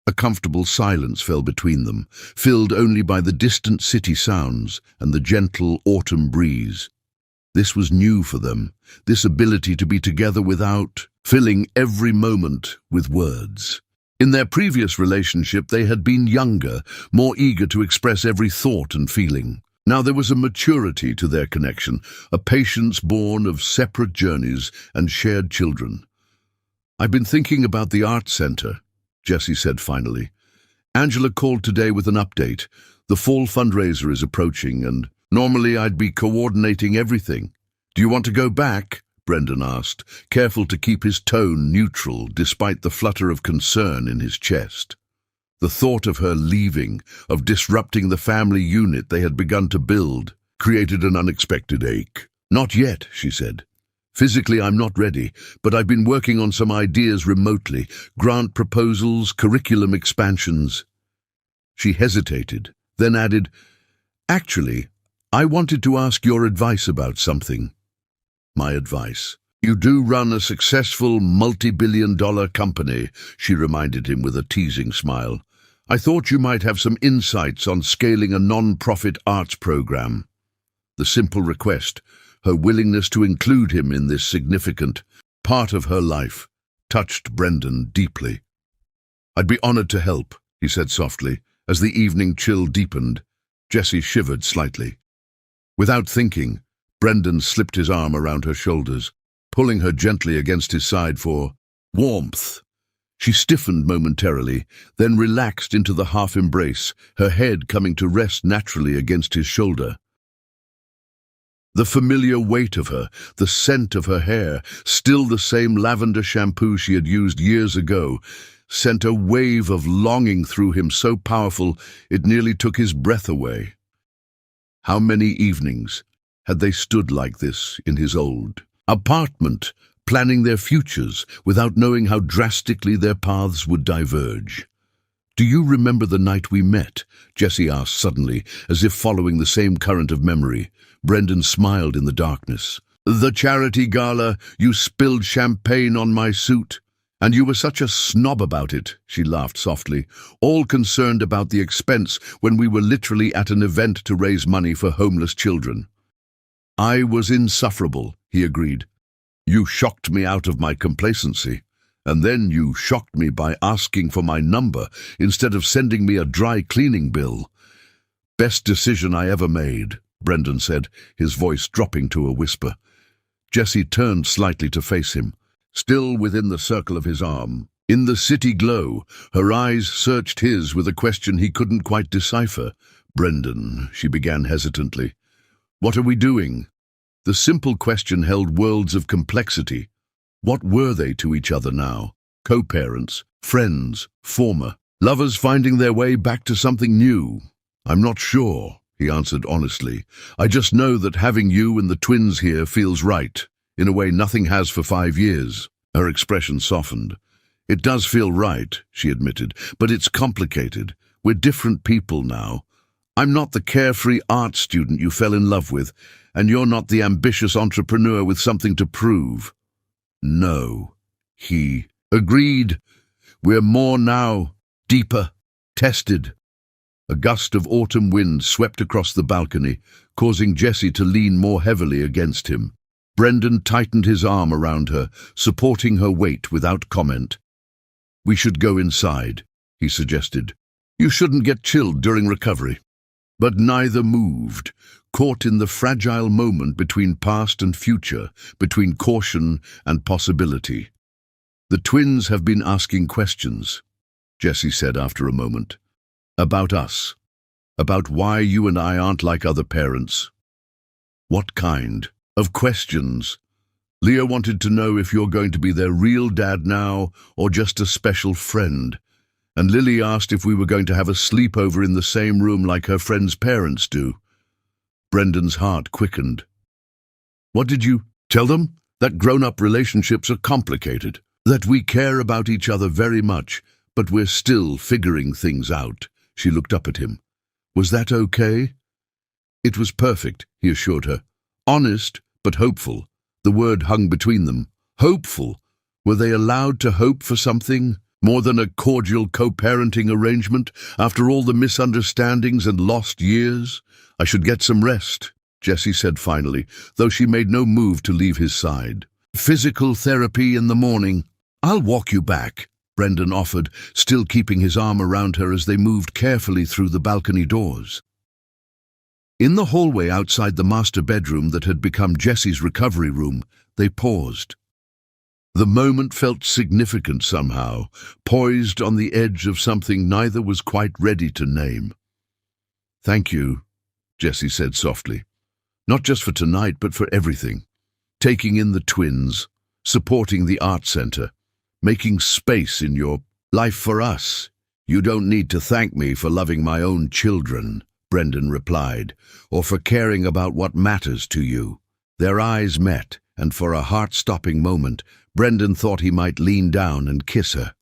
A comfortable silence fell between them, filled only by the distant city sounds and the gentle autumn breeze. This was new for them, this ability to be together without filling every moment with words. In their previous relationship, they had been younger, more eager to express every thought and feeling. Now there was a maturity to their connection, a patience born of separate journeys and shared children. "I've been thinking about the art center," Jessie said finally. "Angela called today with an update. The fall fundraiser is approaching, and normally I'd be coordinating everything." "Do you want to go back?" Brendan asked, careful to keep his tone neutral despite the flutter of concern in his chest. The thought of her leaving, of disrupting the family unit they had begun to build, created an unexpected ache. "Not yet," she said. "Physically, I'm not ready, but I've been working on some ideas remotely, grant proposals, curriculum expansions." She hesitated, then added, "Actually, I wanted to ask your advice about something." "My advice?" "You do run a successful multi-billion-dollar company," she reminded him with a teasing smile. "I thought you might have some insights on scaling a non-profit arts program." The simple request, her willingness to include him in this significant part of her life, touched Brendan deeply. "I'd be honored to help," he said softly. As the evening chill deepened, Jessie shivered slightly. Without thinking, Brendan slipped his arm around her shoulders, pulling her gently against his side for warmth. She stiffened momentarily, then relaxed into the half-embrace, her head coming to rest naturally against his shoulder. The familiar weight of her, the scent of her hair, still the same lavender shampoo she had used years ago, sent a wave of longing through him so powerful it nearly took his breath away. How many evenings had they stood like this in his old apartment, planning their futures without knowing how drastically their paths would diverge? "Do you remember the night we met?" Jessie asked suddenly, as if following the same current of memory. Brendan smiled in the darkness. "The charity gala, you spilled champagne on my suit. And you were such a snob about it," she laughed softly, "all concerned about the expense when we were literally at an event to raise money for homeless children." "I was insufferable," he agreed. "You shocked me out of my complacency. And then you shocked me by asking for my number instead of sending me a dry cleaning bill." "Best decision I ever made," Brendan said, his voice dropping to a whisper. Jessie turned slightly to face him, still within the circle of his arm. In the city glow, her eyes searched his with a question he couldn't quite decipher. "Brendan," she began hesitantly, "what are we doing?" The simple question held worlds of complexity. What were they to each other now? Co-parents, friends, former, lovers finding their way back to something new? "I'm not sure," he answered honestly. "I just know that having you and the twins here feels right, in a way nothing has for 5 years. Her expression softened. "It does feel right," she admitted, "but it's complicated. We're different people now. I'm not the carefree art student you fell in love with, and you're not the ambitious entrepreneur with something to prove." "No," he agreed. "We're more now, deeper, tested." A gust of autumn wind swept across the balcony, causing Jessie to lean more heavily against him. Brendan tightened his arm around her, supporting her weight without comment. "We should go inside," he suggested. "You shouldn't get chilled during recovery." But neither moved, caught in the fragile moment between past and future, between caution and possibility. "The twins have been asking questions," Jessie said after a moment. "About us. About why you and I aren't like other parents." "What kind of questions?" "Leah wanted to know if you're going to be their real dad now or just a special friend. And Lily asked if we were going to have a sleepover in the same room like her friend's parents do." Brendan's heart quickened. "What did you tell them?" "That grown-up relationships are complicated. That we care about each other very much, but we're still figuring things out." She looked up at him. "Was that okay?" "It was perfect," he assured her. "Honest, but hopeful." The word hung between them. Hopeful. Were they allowed to hope for something more than a cordial co-parenting arrangement after all the misunderstandings and lost years? "I should get some rest," Jessie said finally, though she made no move to leave his side. "Physical therapy in the morning." "I'll walk you back," Brendan offered, still keeping his arm around her as they moved carefully through the balcony doors. In the hallway outside the master bedroom that had become Jessie's recovery room, they paused. The moment felt significant somehow, poised on the edge of something neither was quite ready to name. "Thank you," Jessie said softly. "Not just for tonight, but for everything. Taking in the twins, supporting the art center, making space in your life for us." "You don't need to thank me for loving my own children," Brendan replied, "or for caring about what matters to you." Their eyes met, and for a heart-stopping moment, Brendan thought he might lean down and kiss her.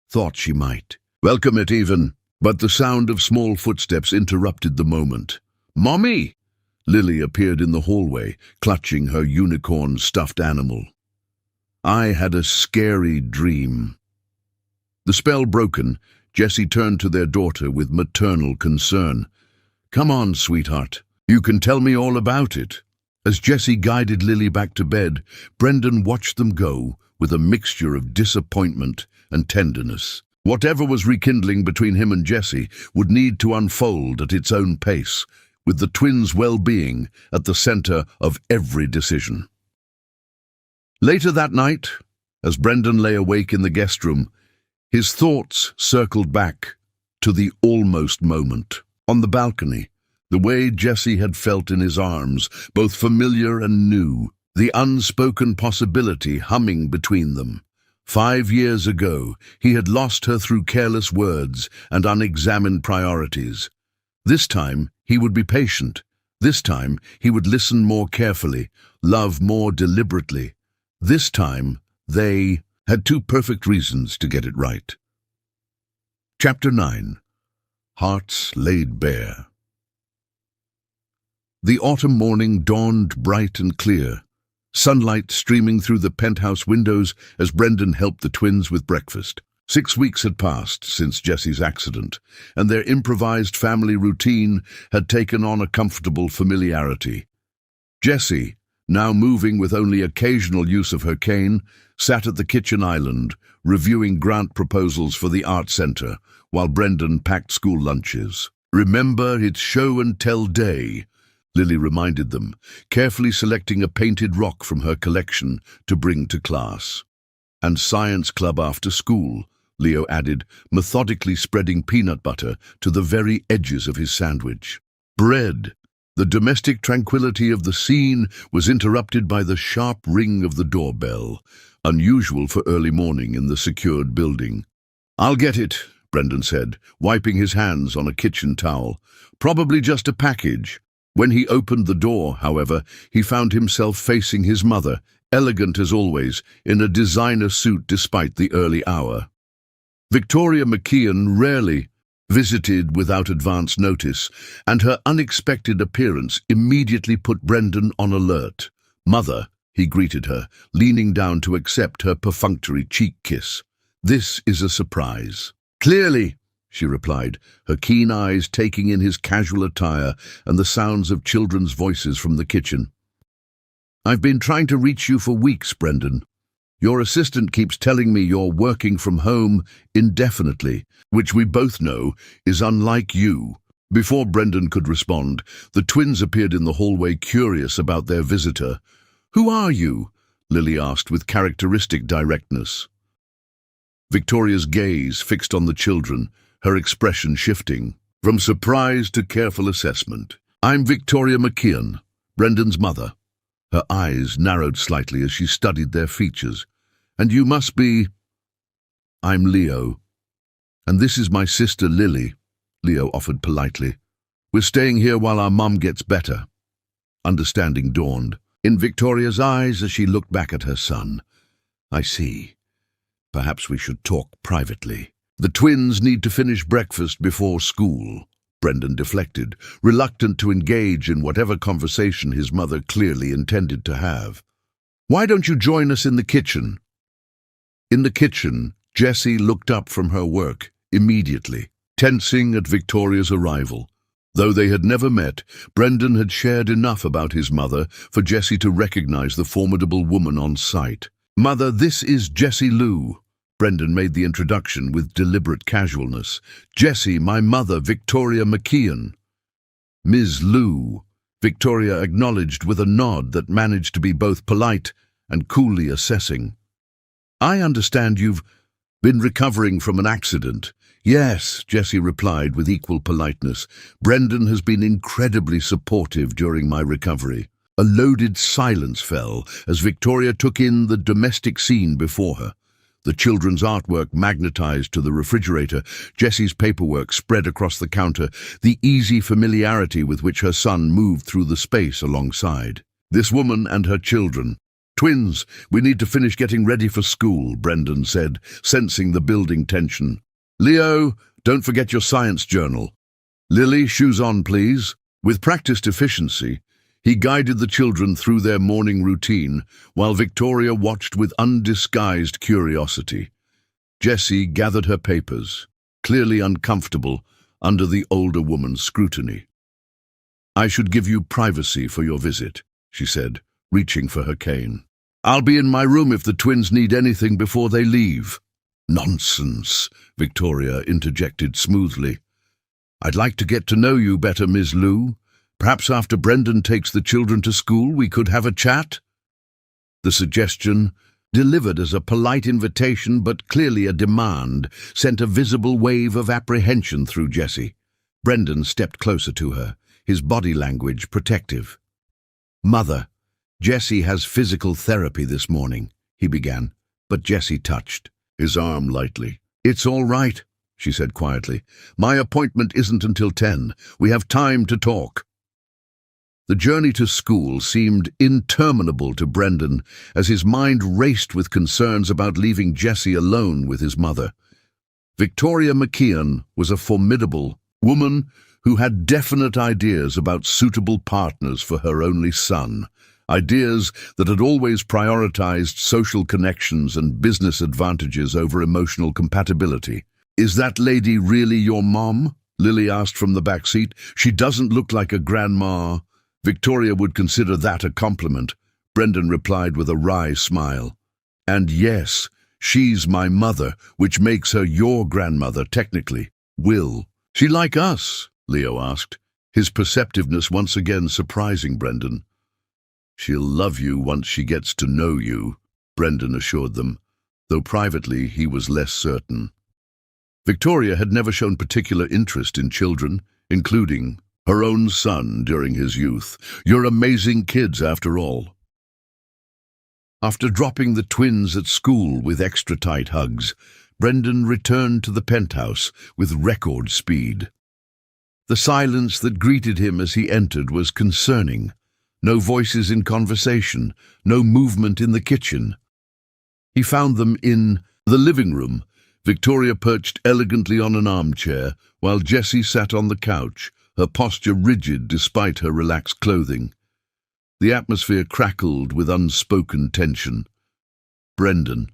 Thought she might. Welcome it even. But the sound of small footsteps interrupted the moment. "Mommy!" Lily appeared in the hallway, clutching her unicorn stuffed animal. "I had a scary dream." The spell broken, Jessie turned to their daughter with maternal concern. "Come on, sweetheart. You can tell me all about it." As Jessie guided Lily back to bed, Brendan watched them go with a mixture of disappointment and tenderness. Whatever was rekindling between him and Jessie would need to unfold at its own pace, with the twins' well-being at the center of every decision. Later that night, as Brendan lay awake in the guest room, his thoughts circled back to the almost moment. On the balcony, the way Jessie had felt in his arms, both familiar and new, the unspoken possibility humming between them. 5 years ago, he had lost her through careless words and unexamined priorities. This time, he would be patient. This time, he would listen more carefully, love more deliberately. This time, they had 2 perfect reasons to get it right. Chapter 9. Hearts Laid Bare. The autumn morning dawned bright and clear, sunlight streaming through the penthouse windows as Brendan helped the twins with breakfast. 6 weeks had passed since Jessie's accident, and their improvised family routine had taken on a comfortable familiarity. Jessie, now moving with only occasional use of her cane, sat at the kitchen island, reviewing grant proposals for the art center, while Brendan packed school lunches. "Remember, it's show and tell day," Lily reminded them, carefully selecting a painted rock from her collection to bring to class. And science club after school, Leo added, methodically spreading peanut butter to the very edges of his sandwich. Bread. The domestic tranquility of the scene was interrupted by the sharp ring of the doorbell, unusual for early morning in the secured building. "I'll get it," Brendan said, wiping his hands on a kitchen towel. "Probably just a package." When he opened the door, however, he found himself facing his mother, elegant as always, in a designer suit despite the early hour. Victoria McKeon rarely visited without advance notice, and her unexpected appearance immediately put Brendan on alert. "Mother," he greeted her, leaning down to accept her perfunctory cheek kiss. "This is a surprise." "Clearly," she replied, her keen eyes taking in his casual attire and the sounds of children's voices from the kitchen. "I've been trying to reach you for weeks, Brendan. Your assistant keeps telling me you're working from home indefinitely, which we both know is unlike you." Before Brendan could respond, the twins appeared in the hallway, curious about their visitor. "Who are you?" Lily asked with characteristic directness. Victoria's gaze fixed on the children, her expression shifting from surprise to careful assessment. "I'm Victoria McKeon, Brendan's mother." Her eyes narrowed slightly as she studied their features. "And you must be—" "I'm Leo. And this is my sister Lily," Leo offered politely. "We're staying here while our mum gets better." Understanding dawned in Victoria's eyes as she looked back at her son. "I see. Perhaps we should talk privately." "The twins need to finish breakfast before school," Brendan deflected, reluctant to engage in whatever conversation his mother clearly intended to have. "Why don't you join us in the kitchen?" In the kitchen, Jessie looked up from her work immediately, tensing at Victoria's arrival. Though they had never met, Brendan had shared enough about his mother for Jessie to recognize the formidable woman on sight. "Mother, this is Jessie Lou." Brendan made the introduction with deliberate casualness. "Jessie, my mother, Victoria McKeon." "Ms. Lou," Victoria acknowledged with a nod that managed to be both polite and coolly assessing. "I understand you've been recovering from an accident." "Yes," Jessie replied with equal politeness. "Brendan has been incredibly supportive during my recovery." A loaded silence fell as Victoria took in the domestic scene before her. The children's artwork magnetized to the refrigerator, Jessie's paperwork spread across the counter, the easy familiarity with which her son moved through the space alongside. This woman and her children. "Twins, we need to finish getting ready for school," Brendan said, sensing the building tension. "Leo, don't forget your science journal." "Lily, shoes on, please." With practiced efficiency, he guided the children through their morning routine, while Victoria watched with undisguised curiosity. Jessie gathered her papers, clearly uncomfortable under the older woman's scrutiny. "I should give you privacy for your visit," she said, reaching for her cane. "I'll be in my room if the twins need anything before they leave." "Nonsense," Victoria interjected smoothly. "I'd like to get to know you better, Ms. Lou. Perhaps after Brendan takes the children to school, we could have a chat?" The suggestion, delivered as a polite invitation but clearly a demand, sent a visible wave of apprehension through Jessie. Brendan stepped closer to her, his body language protective. "Mother, Jessie has physical therapy this morning," he began, but Jessie touched his arm lightly. "It's all right," she said quietly. "My appointment isn't until 10. We have time to talk." The journey to school seemed interminable to Brendan as his mind raced with concerns about leaving Jessie alone with his mother. Victoria McKeon was a formidable woman who had definite ideas about suitable partners for her only son, ideas that had always prioritized social connections and business advantages over emotional compatibility. "Is that lady really your mom?" Lily asked from the back seat. "She doesn't look like a grandma." Victoria would consider that a compliment, Brendan replied with a wry smile. "And yes, she's my mother, which makes her your grandmother technically. Will she like us?" Leo asked, his perceptiveness once again surprising Brendan. "She'll love you once she gets to know you," Brendan assured them. though privately he was less certain. Victoria had never shown particular interest in children, including her own son during his youth. "You're amazing kids, after all." After dropping the twins at school with extra tight hugs, Brendan returned to the penthouse with record speed. The silence that greeted him as he entered was concerning. No voices in conversation, no movement in the kitchen. He found them in the living room, Victoria perched elegantly on an armchair, while Jessie sat on the couch, her posture rigid despite her relaxed clothing. The atmosphere crackled with unspoken tension. "Brendan."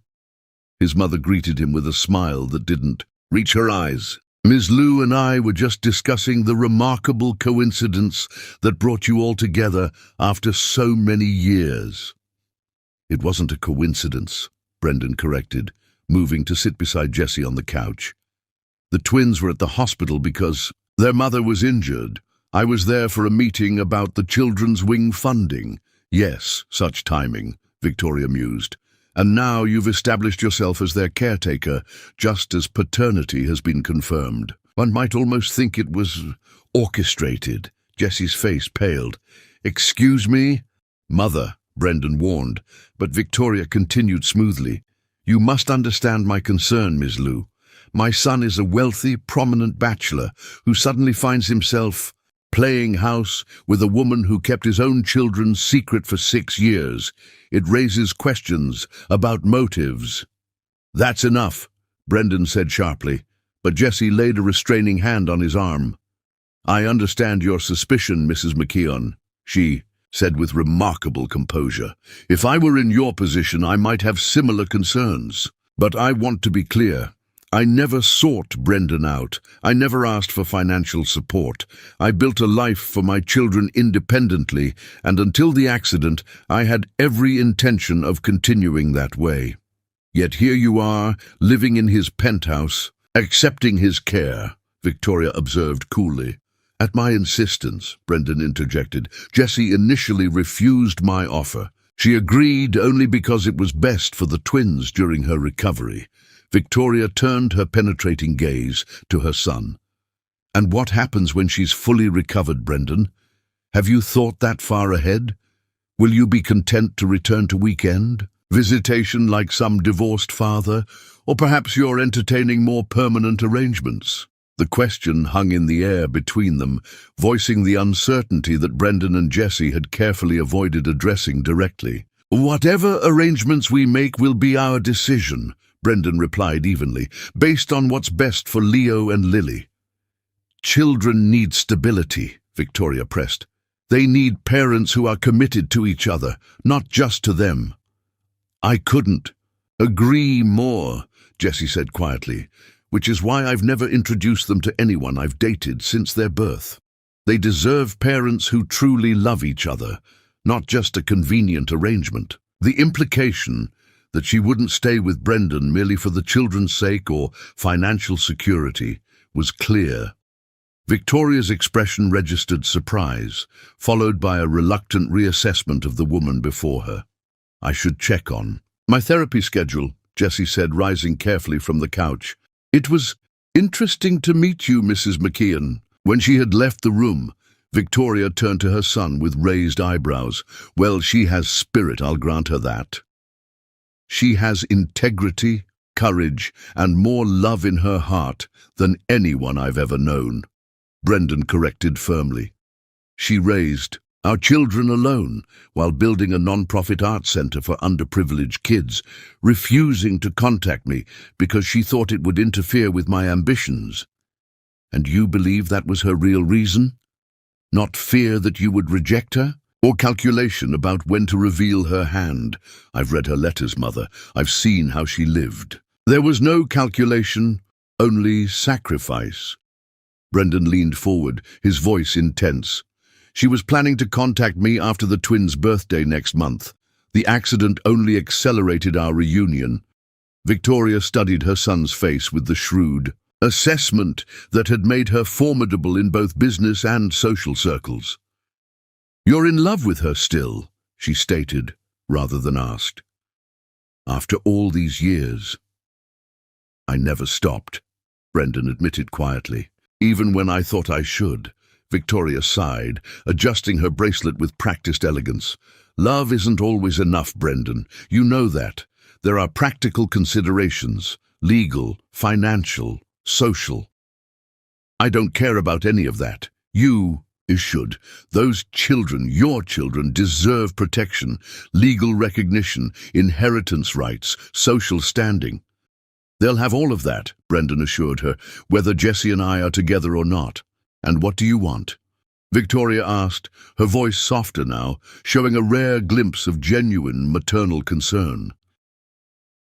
His mother greeted him with a smile that didn't reach her eyes. "Ms. Liu and I were just discussing the remarkable coincidence that brought you all together after so many years." "It wasn't a coincidence," Brendan corrected, moving to sit beside Jessie on the couch. "The twins were at the hospital because their mother was injured. I was there for a meeting about the Children's Wing funding." "Yes, such timing," Victoria mused. "And now you've established yourself as their caretaker, just as paternity has been confirmed. One might almost think it was orchestrated." Jessie's face paled. "Excuse me?" "Mother," Brendan warned, but Victoria continued smoothly. "You must understand my concern, Ms. Liu. My son is a wealthy, prominent bachelor who suddenly finds himself playing house with a woman who kept his own children secret for 6 years. It raises questions about motives." "That's enough," Brendan said sharply, but Jessie laid a restraining hand on his arm. "I understand your suspicion, Mrs. McKeon," she said with remarkable composure. "If I were in your position, I might have similar concerns. But I want to be clear. I never sought Brendan out. I never asked for financial support. I built a life for my children independently, and until the accident, I had every intention of continuing that way. Yet here you are, living in his penthouse, accepting his care," Victoria observed coolly. "At my insistence," Brendan interjected. "Jessie initially refused my offer. She agreed only because it was best for the twins during her recovery." Victoria turned her penetrating gaze to her son. "And what happens when she's fully recovered, Brendan? Have you thought that far ahead? Will you be content to return to weekend visitation like some divorced father, or perhaps you're entertaining more permanent arrangements?" The question hung in the air between them, voicing the uncertainty that Brendan and Jessie had carefully avoided addressing directly. "Whatever arrangements we make will be our decision," Brendan replied evenly, "based on what's best for Leo and Lily." "Children need stability," Victoria pressed. "They need parents who are committed to each other, not just to them." "I couldn't agree more," Jessie said quietly, "which is why I've never introduced them to anyone I've dated since their birth. They deserve parents who truly love each other, not just a convenient arrangement." The implication that she wouldn't stay with Brendan merely for the children's sake or financial security was clear. Victoria's expression registered surprise, followed by a reluctant reassessment of the woman before her. "I should check on my therapy schedule," Jessie said, rising carefully from the couch. "It was interesting to meet you, Mrs. McKeon." When she had left the room, Victoria turned to her son with raised eyebrows. "Well, she has spirit, I'll grant her that. She has integrity, courage, and more love in her heart than anyone I've ever known," Brendan corrected firmly. "She raised our children alone while building a non-profit art center for underprivileged kids, refusing to contact me because she thought it would interfere with my ambitions. And you believe that was her real reason? Not fear that you would reject her? Or calculation about when to reveal her hand? I've read her letters, Mother. I've seen how she lived. There was no calculation, only sacrifice." Brendan leaned forward, his voice intense. "She was planning to contact me after the twins' birthday next month. The accident only accelerated our reunion." Victoria studied her son's face with the shrewd assessment that had made her formidable in both business and social circles. "You're in love with her still," she stated, rather than asked. After all these years. I never stopped, Brendan admitted quietly. Even when I thought I should. Victoria sighed, adjusting her bracelet with practiced elegance. Love isn't always enough, Brendan. You know that. There are practical considerations. Legal, financial, social. I don't care about any of that. You should. Those children, your children, deserve protection, legal recognition, inheritance rights, social standing. They'll have all of that, Brendan assured her, whether Jessie and I are together or not. And what do you want? Victoria asked, her voice softer now, showing a rare glimpse of genuine maternal concern.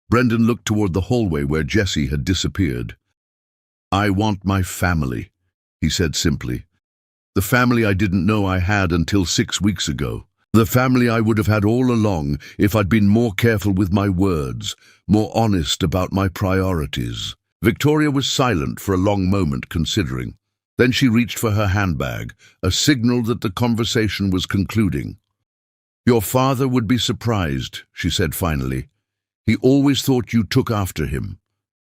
Brendan looked toward the hallway where Jessie had disappeared. I want my family, he said simply. The family I didn't know I had until 6 weeks ago. The family I would have had all along if I'd been more careful with my words, more honest about my priorities. Victoria was silent for a long moment, considering. Then she reached for her handbag, a signal that the conversation was concluding. Your father would be surprised, she said finally. He always thought you took after him.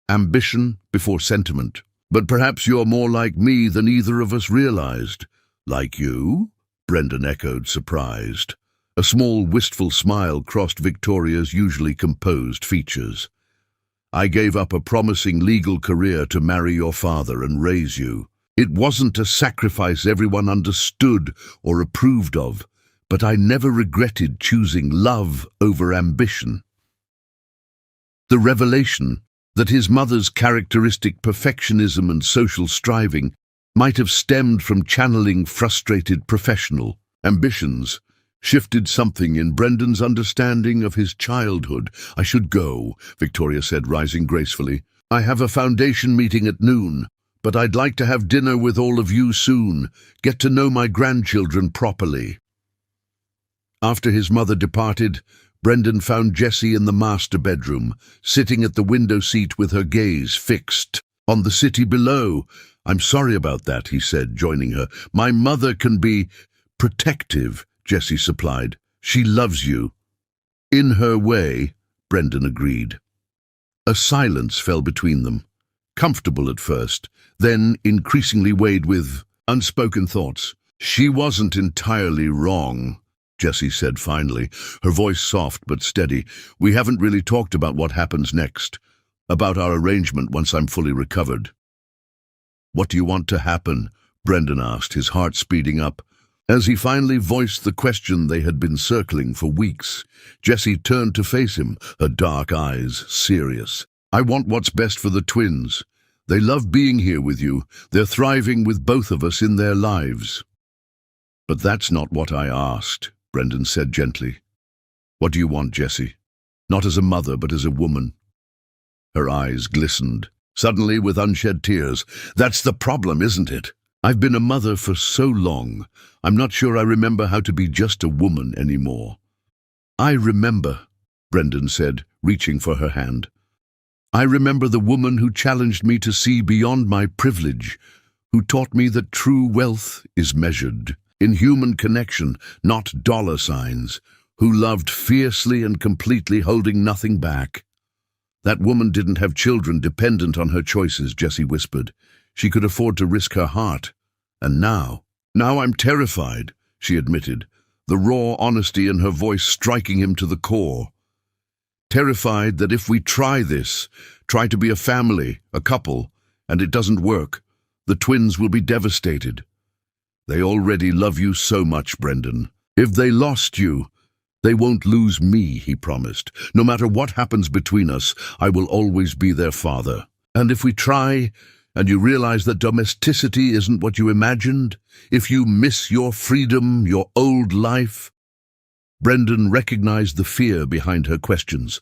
Ambition before sentiment. But perhaps you're more like me than either of us realized. Like you? Brendan echoed, surprised. A small, wistful smile crossed Victoria's usually composed features. I gave up a promising legal career to marry your father and raise you. It wasn't a sacrifice everyone understood or approved of, but I never regretted choosing love over ambition. The revelation that his mother's characteristic perfectionism and social striving might have stemmed from channeling frustrated professional ambitions shifted something in Brendan's understanding of his childhood. I should go, Victoria said, rising gracefully. I have a foundation meeting at noon, but I'd like to have dinner with all of you soon, get to know my grandchildren properly. After his mother departed, Brendan found Jessie in the master bedroom, sitting at the window seat with her gaze fixed on the city below. I'm sorry about that, he said, joining her. My mother can be protective, Jessie supplied. She loves you. In her way, Brendan agreed. A silence fell between them, comfortable at first, then increasingly weighed with unspoken thoughts. She wasn't entirely wrong, Jessie said finally, her voice soft but steady. We haven't really talked about what happens next, about our arrangement once I'm fully recovered. What do you want to happen? Brendan asked, his heart speeding up. As he finally voiced the question they had been circling for weeks, Jessie turned to face him, her dark eyes serious. I want what's best for the twins. They love being here with you. They're thriving with both of us in their lives. But that's not what I asked, Brendan said gently. What do you want, Jessie? Not as a mother, but as a woman. Her eyes glistened, suddenly with unshed tears. That's the problem, isn't it? I've been a mother for so long, I'm not sure I remember how to be just a woman anymore. I remember, Brendan said, reaching for her hand. I remember the woman who challenged me to see beyond my privilege, who taught me that true wealth is measured in human connection, not dollar signs, who loved fiercely and completely, holding nothing back. That woman didn't have children dependent on her choices, Jessie whispered. She could afford to risk her heart. And now I'm terrified, she admitted, the raw honesty in her voice striking him to the core. Terrified that if we try to be a family, a couple, and it doesn't work, the twins will be devastated. They already love you so much, Brendan. If they lost you, they won't lose me, he promised. No matter what happens between us, I will always be their father. And if we try, and you realize that domesticity isn't what you imagined, if you miss your freedom, your old life. Brendan recognized the fear behind her questions,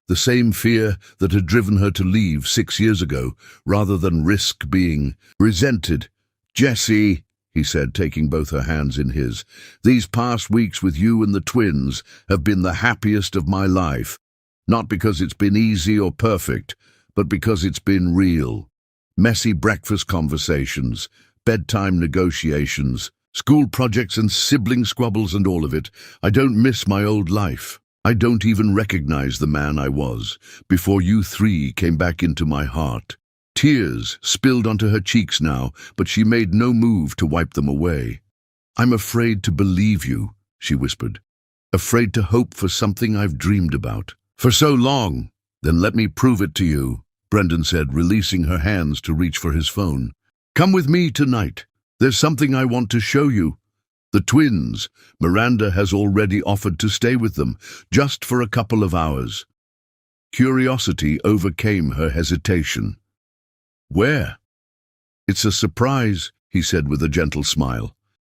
the same fear that had driven her to leave 6 years ago, rather than risk being resented. Jessie, he said, taking both her hands in his, these past weeks with you and the twins have been the happiest of my life, not because it's been easy or perfect, but because it's been real. Messy breakfast conversations, bedtime negotiations, school projects and sibling squabbles and all of it. I don't miss my old life. I don't even recognize the man I was before you three came back into my heart. Tears spilled onto her cheeks now, but she made no move to wipe them away. I'm afraid to believe you, she whispered. Afraid to hope for something I've dreamed about. For so long. Then let me prove it to you, Brendan said, releasing her hands to reach for his phone. Come with me tonight. There's something I want to show you. The twins. Miranda has already offered to stay with them, just for a couple of hours. Curiosity overcame her hesitation. Where? It's a surprise, he said with a gentle smile.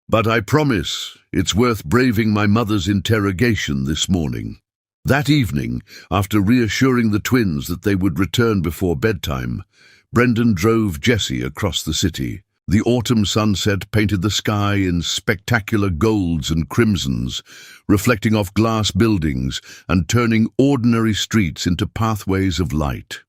But I promise it's worth braving my mother's interrogation this morning. That evening, after reassuring the twins that they would return before bedtime, Brendan drove Jessie across the city. The autumn sunset painted the sky in spectacular golds and crimsons, reflecting off glass buildings and turning ordinary streets into pathways of light.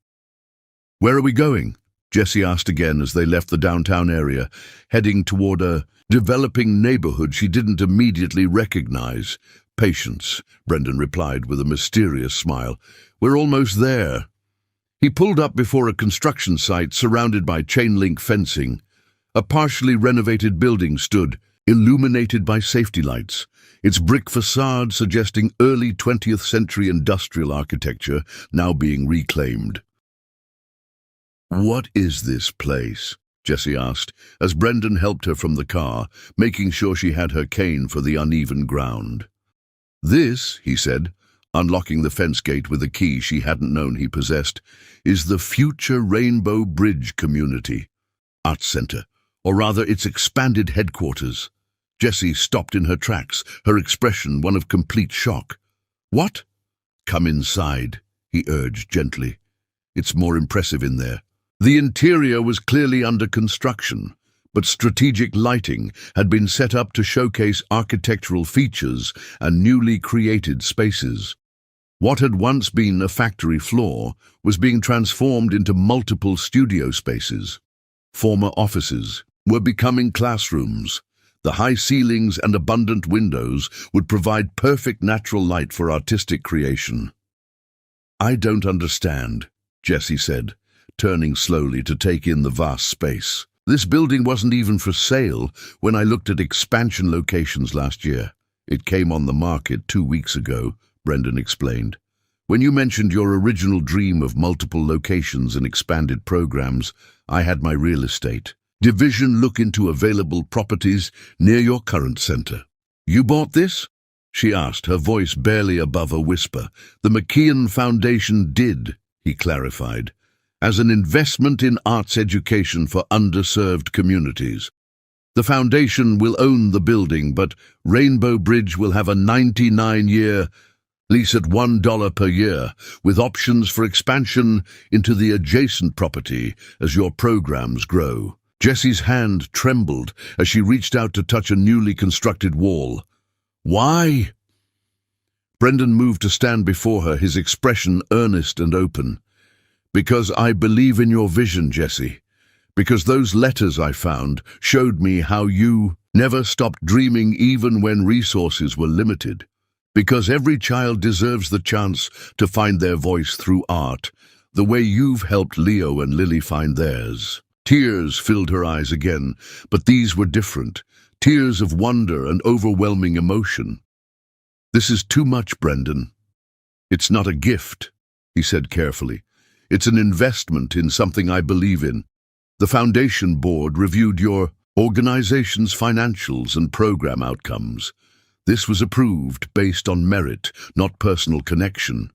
Where are we going? Jessie asked again as they left the downtown area, heading toward a developing neighborhood she didn't immediately recognize. Patience, Brendan replied with a mysterious smile. We're almost there. He pulled up before a construction site surrounded by chain-link fencing. A partially renovated building stood, illuminated by safety lights, its brick facade suggesting early 20th century industrial architecture now being reclaimed. What is this place? Jessie asked, as Brendan helped her from the car, making sure she had her cane for the uneven ground. This, he said, unlocking the fence gate with a key she hadn't known he possessed, is the future Rainbow Bridge Community Arts Center, or rather its expanded headquarters. Jessie stopped in her tracks, her expression one of complete shock. What? Come inside, he urged gently. It's more impressive in there. The interior was clearly under construction, but strategic lighting had been set up to showcase architectural features and newly created spaces. What had once been a factory floor was being transformed into multiple studio spaces. Former offices were becoming classrooms. The high ceilings and abundant windows would provide perfect natural light for artistic creation. I don't understand, Jessie said, turning slowly to take in the vast space. This building wasn't even for sale when I looked at expansion locations last year. It came on the market 2 weeks ago, Brendan explained. When you mentioned your original dream of multiple locations and expanded programs, I had my real estate division look into available properties near your current center. You bought this? She asked, her voice barely above a whisper. The McKeon Foundation did, he clarified, as an investment in arts education for underserved communities. The foundation will own the building, but Rainbow Bridge will have a 99-year lease at $1 per year, with options for expansion into the adjacent property as your programs grow. Jessie's hand trembled as she reached out to touch a newly constructed wall. Why? Brendan moved to stand before her, his expression earnest and open. Because I believe in your vision, Jessie. Because those letters I found showed me how you never stopped dreaming even when resources were limited. Because every child deserves the chance to find their voice through art, the way you've helped Leo and Lily find theirs. Tears filled her eyes again, but these were different. Tears of wonder and overwhelming emotion. This is too much, Brendan. It's not a gift, he said carefully. It's an investment in something I believe in. The Foundation Board reviewed your organization's financials and program outcomes. This was approved based on merit, not personal connection.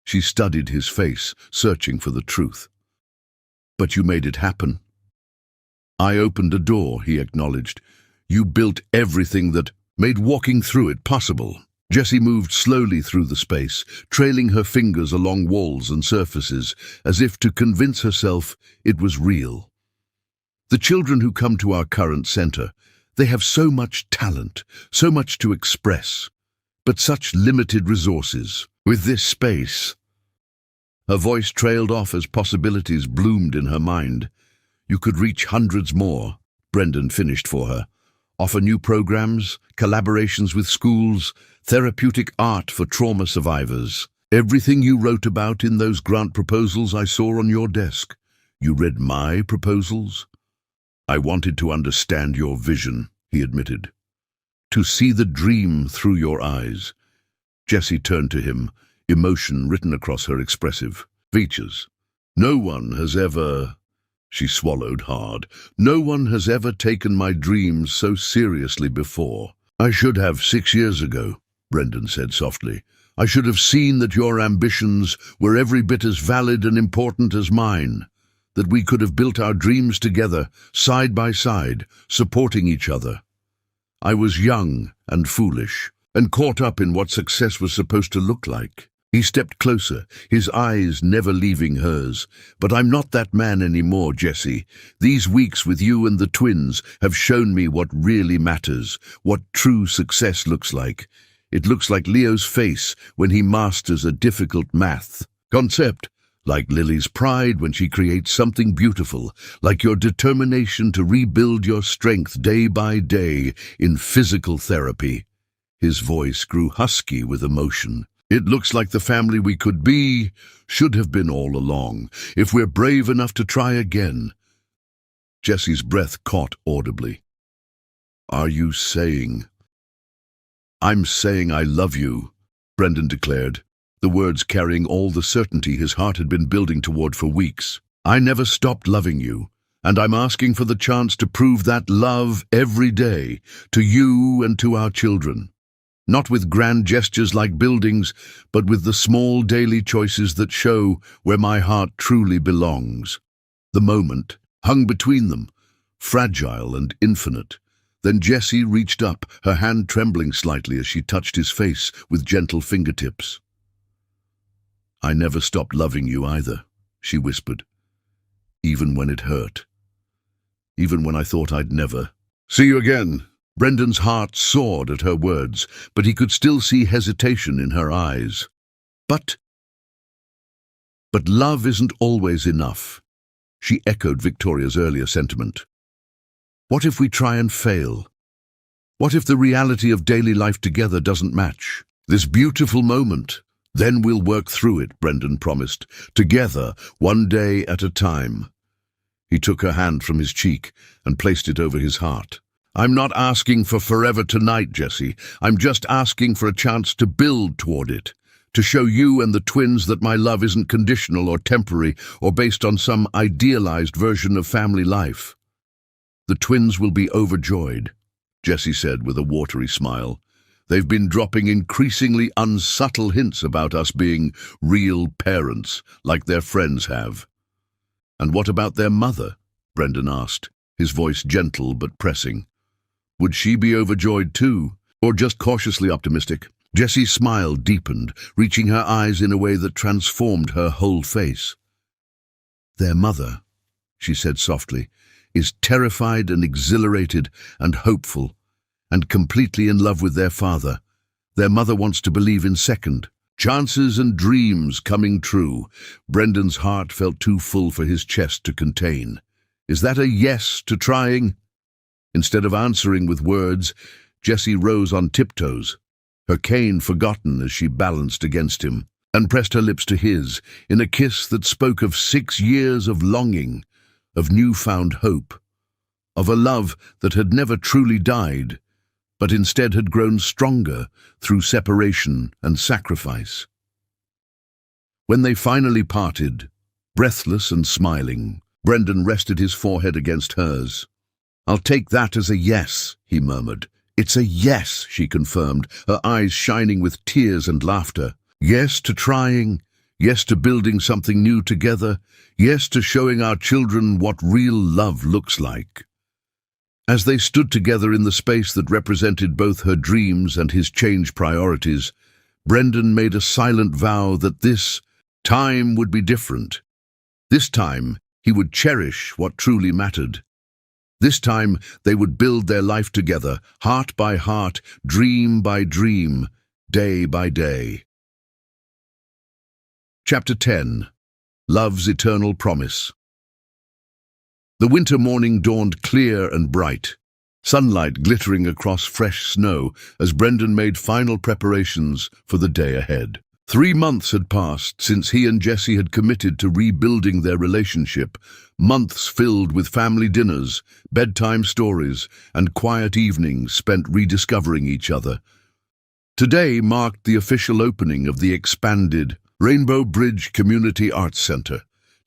She studied his face, searching for the truth. But you made it happen. I opened a door, he acknowledged. You built everything that made walking through it possible. Jessie moved slowly through the space, trailing her fingers along walls and surfaces, as if to convince herself it was real. The children who come to our current center, they have so much talent, so much to express, but such limited resources. With this space, her voice trailed off as possibilities bloomed in her mind. You could reach hundreds more, Brendan finished for her. offer new programs, collaborations with schools, therapeutic art for trauma survivors. Everything you wrote about in those grant proposals I saw on your desk. You read my proposals? I wanted to understand your vision, he admitted. To see the dream through your eyes. Jessie turned to him, emotion written across her expressive features. No one has ever... She swallowed hard. No one has ever taken my dreams so seriously before. I should have 6 years ago, Brendan said softly. I should have seen that your ambitions were every bit as valid and important as mine, that we could have built our dreams together, side by side, supporting each other. I was young and foolish, and caught up in what success was supposed to look like. He stepped closer, his eyes never leaving hers. But I'm not that man anymore, Jessie. These weeks with you and the twins have shown me what really matters, what true success looks like. It looks like Leo's face when he masters a difficult math concept, like Lily's pride when she creates something beautiful, like your determination to rebuild your strength day by day in physical therapy. His voice grew husky with emotion. It looks like the family we could be, should have been all along, if we're brave enough to try again. Jessie's breath caught audibly. Are you saying... I'm saying I love you, Brendan declared, the words carrying all the certainty his heart had been building toward for weeks. I never stopped loving you, and I'm asking for the chance to prove that love every day, to you and to our children. Not with grand gestures like buildings, but with the small daily choices that show where my heart truly belongs. The moment hung between them, fragile and infinite. Then Jessie reached up, her hand trembling slightly as she touched his face with gentle fingertips. I never stopped loving you either, she whispered. Even when it hurt. Even when I thought I'd never. See you again. Brendan's heart soared at her words, but he could still see hesitation in her eyes. But love isn't always enough. She echoed Victoria's earlier sentiment. What if we try and fail? What if the reality of daily life together doesn't match? This beautiful moment, then we'll work through it, Brendan promised, together, one day at a time. He took her hand from his cheek and placed it over his heart. I'm not asking for forever tonight, Jessie. I'm just asking for a chance to build toward it, to show you and the twins that my love isn't conditional or temporary or based on some idealized version of family life. The twins will be overjoyed, Jessie said with a watery smile. They've been dropping increasingly unsubtle hints about us being real parents, like their friends have. And what about their mother? Brendan asked, his voice gentle but pressing. Would she be overjoyed too, or just cautiously optimistic? Jessie's smile deepened, reaching her eyes in a way that transformed her whole face. Their mother, she said softly, is terrified and exhilarated and hopeful, and completely in love with their father. Their mother wants to believe in second chances and dreams coming true. Brendan's heart felt too full for his chest to contain. Is that a yes to trying? Instead of answering with words, Jessie rose on tiptoes, her cane forgotten as she balanced against him, and pressed her lips to his in a kiss that spoke of 6 years of longing, of newfound hope, of a love that had never truly died, but instead had grown stronger through separation and sacrifice. When they finally parted, breathless and smiling, Brendan rested his forehead against hers. I'll take that as a yes, he murmured. It's a yes, she confirmed, her eyes shining with tears and laughter. Yes to trying, yes to building something new together, yes to showing our children what real love looks like. As they stood together in the space that represented both her dreams and his changed priorities, Brendan made a silent vow that this time would be different. This time, he would cherish what truly mattered. This time, they would build their life together, heart by heart, dream by dream, day by day. Chapter 10. Love's Eternal Promise. The winter morning dawned clear and bright. sunlight glittering across fresh snow as Brendan made final preparations for the day ahead. 3 months had passed since he and Jessie had committed to rebuilding their relationship, months filled with family dinners, bedtime stories, and quiet evenings spent rediscovering each other. Today marked the official opening of the expanded Rainbow Bridge Community Arts Center,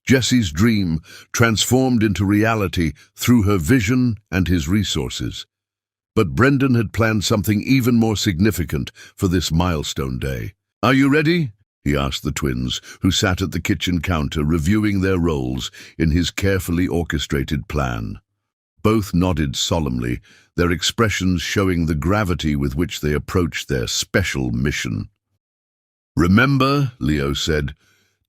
Jessie's dream transformed into reality through her vision and his resources. But Brendan had planned something even more significant for this milestone day. "Are you ready?" he asked the twins, who sat at the kitchen counter reviewing their roles in his carefully orchestrated plan. Both nodded solemnly, their expressions showing the gravity with which they approached their special mission. "Remember," Leo said,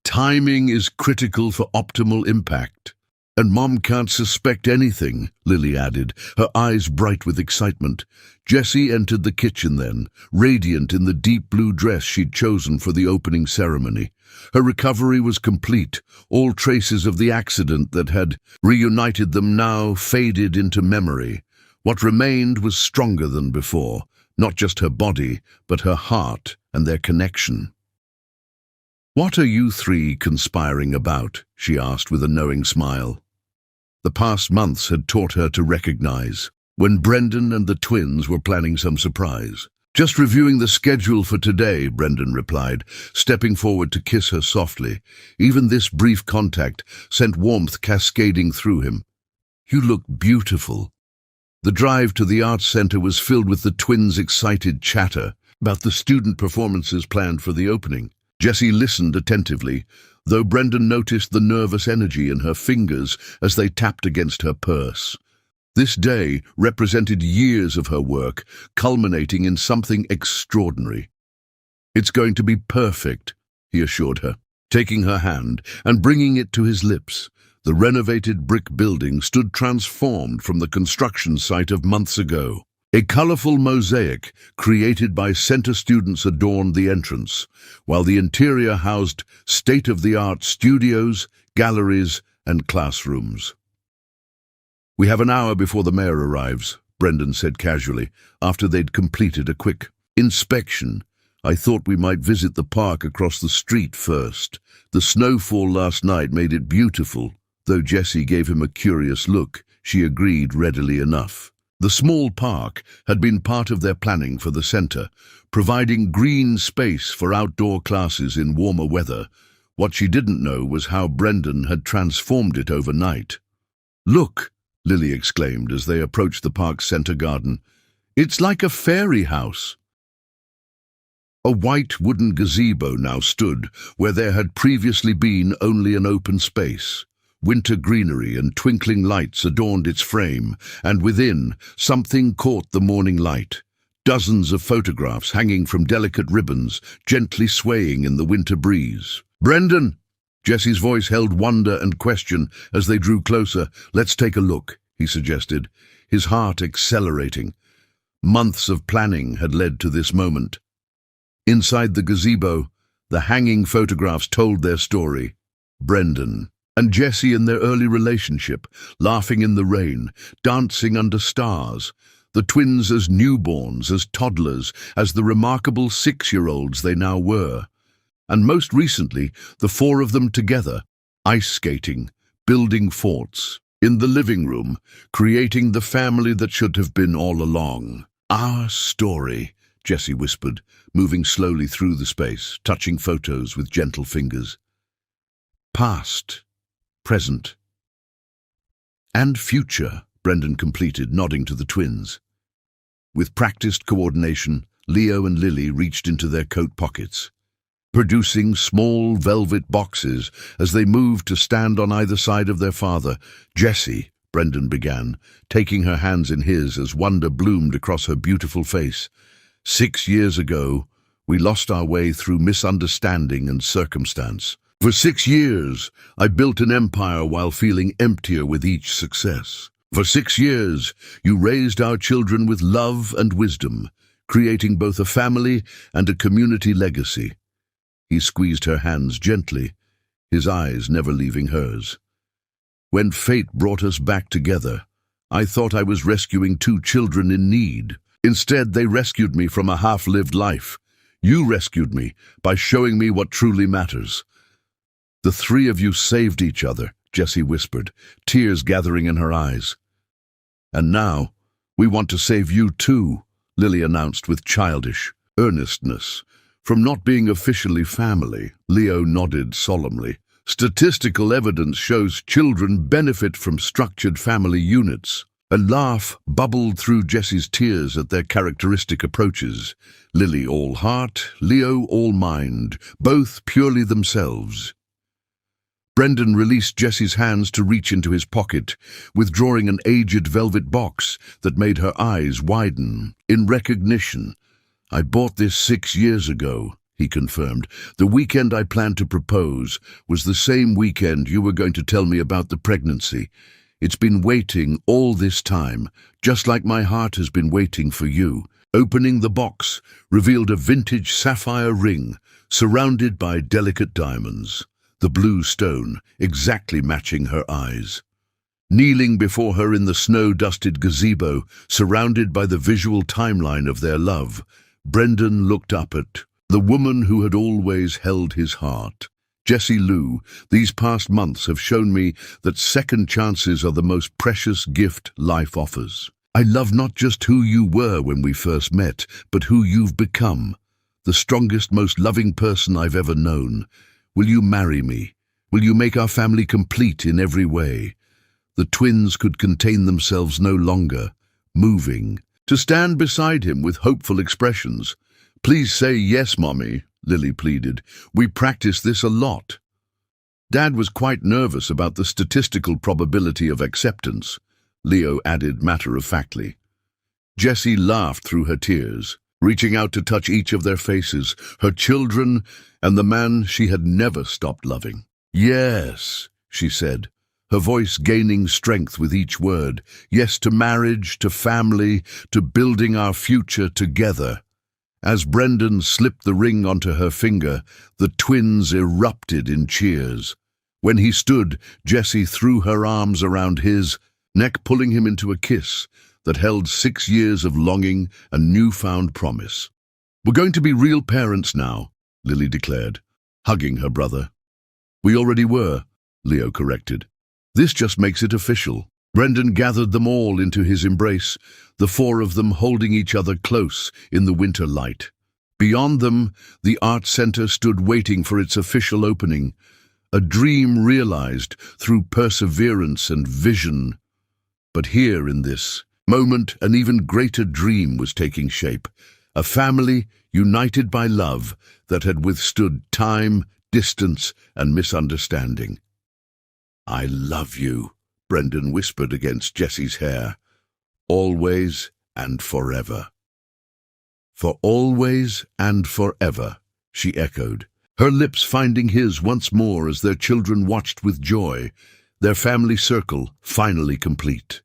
"timing is critical for optimal impact." "And Mom can't suspect anything," Lily added, her eyes bright with excitement. Jessie entered the kitchen then, radiant in the deep blue dress she'd chosen for the opening ceremony. Her recovery was complete. All traces of the accident that had reunited them now faded into memory. What remained was stronger than before, not just her body, but her heart and their connection. "What are you three conspiring about?" she asked with a knowing smile. The past months had taught her to recognize when Brendan and the twins were planning some surprise. "Just reviewing the schedule for today," Brendan replied, stepping forward to kiss her softly. Even this brief contact sent warmth cascading through him. "You look beautiful." The drive to the arts center was filled with the twins' excited chatter about the student performances planned for the opening. Jessie listened attentively, though Brendan noticed the nervous energy in her fingers as they tapped against her purse. This day represented years of her work, culminating in something extraordinary. "It's going to be perfect," he assured her, taking her hand and bringing it to his lips. The renovated brick building stood transformed from the construction site of months ago. A colorful mosaic created by center students adorned the entrance, while the interior housed state-of-the-art studios, galleries, and classrooms. "We have an hour before the mayor arrives," Brendan said casually, after they'd completed a quick inspection. "I thought we might visit the park across the street first. The snowfall last night made it beautiful." Though Jessie gave him a curious look, she agreed readily enough. The small park had been part of their planning for the center, providing green space for outdoor classes in warmer weather. What she didn't know was how Brendan had transformed it overnight. "Look!" Lily exclaimed as they approached the park's center garden. "It's like a fairy house." A white wooden gazebo now stood where there had previously been only an open space. Winter greenery and twinkling lights adorned its frame, and within, something caught the morning light. Dozens of photographs hanging from delicate ribbons, gently swaying in the winter breeze. "Brendan!" Jessie's voice held wonder and question as they drew closer. "Let's take a look," he suggested, his heart accelerating. Months of planning had led to this moment. Inside the gazebo, the hanging photographs told their story. Brendan and Jessie in their early relationship, laughing in the rain, dancing under stars. The twins as newborns, as toddlers, as the remarkable 6-year-olds they now were. And most recently, the 4 of them together, ice skating, building forts, in the living room, creating the family that should have been all along. "Our story," Jessie whispered, moving slowly through the space, touching photos with gentle fingers. "Past, present, and future," Brendan completed, nodding to the twins. With practiced coordination, Leo and Lily reached into their coat pockets, producing small velvet boxes as they moved to stand on either side of their father. "Jessie," Brendan began, taking her hands in his as wonder bloomed across her beautiful face. "6 years ago, we lost our way through misunderstanding and circumstance. For 6 years, I built an empire while feeling emptier with each success. For 6 years, you raised our children with love and wisdom, creating both a family and a community legacy." He squeezed her hands gently, his eyes never leaving hers. "When fate brought us back together, I thought I was rescuing two children in need. Instead, they rescued me from a half-lived life. You rescued me by showing me what truly matters. The three of you saved each other, Jessie whispered, tears gathering in her eyes. And now, we want to save you too, Lily announced with childish earnestness. From not being officially family, Leo nodded solemnly. Statistical evidence shows children benefit from structured family units. A laugh bubbled through Jessie's tears at their characteristic approaches. Lily all heart, Leo all mind, both purely themselves. Brendan released Jessie's hands to reach into his pocket, withdrawing an aged velvet box that made her eyes widen. In recognition, I bought this 6 years ago, he confirmed. The weekend I planned to propose was the same weekend you were going to tell me about the pregnancy. It's been waiting all this time, just like my heart has been waiting for you. Opening the box revealed a vintage sapphire ring surrounded by delicate diamonds, the blue stone exactly matching her eyes. Kneeling before her in the snow-dusted gazebo, surrounded by the visual timeline of their love, Brendan looked up at the woman who had always held his heart. Jessie Lou, these past months have shown me that second chances are the most precious gift life offers. I love not just who you were when we first met, but who you've become. The strongest, most loving person I've ever known. Will you marry me? Will you make our family complete in every way? The twins could contain themselves no longer, moving, to stand beside him with hopeful expressions. Please say yes, Mommy, Lily pleaded. We practice this a lot. Dad was quite nervous about the statistical probability of acceptance, Leo added matter-of-factly. Jessie laughed through her tears, reaching out to touch each of their faces, her children and the man she had never stopped loving. Yes, she said, her voice gaining strength with each word. Yes to marriage, to family, to building our future together. As Brendan slipped the ring onto her finger, the twins erupted in cheers. When he stood, Jessie threw her arms around his neck, pulling him into a kiss that held 6 years of longing and newfound promise. We're going to be real parents now, Lily declared, hugging her brother. We already were, Leo corrected. This just makes it official. Brendan gathered them all into his embrace, the four of them holding each other close in the winter light. Beyond them, the art center stood waiting for its official opening, a dream realized through perseverance and vision. But here in this moment, an even greater dream was taking shape, a family united by love that had withstood time, distance, and misunderstanding. I love you, Brendan whispered against Jessie's hair. Always and forever. For always and forever, she echoed, her lips finding his once more as their children watched with joy, their family circle finally complete.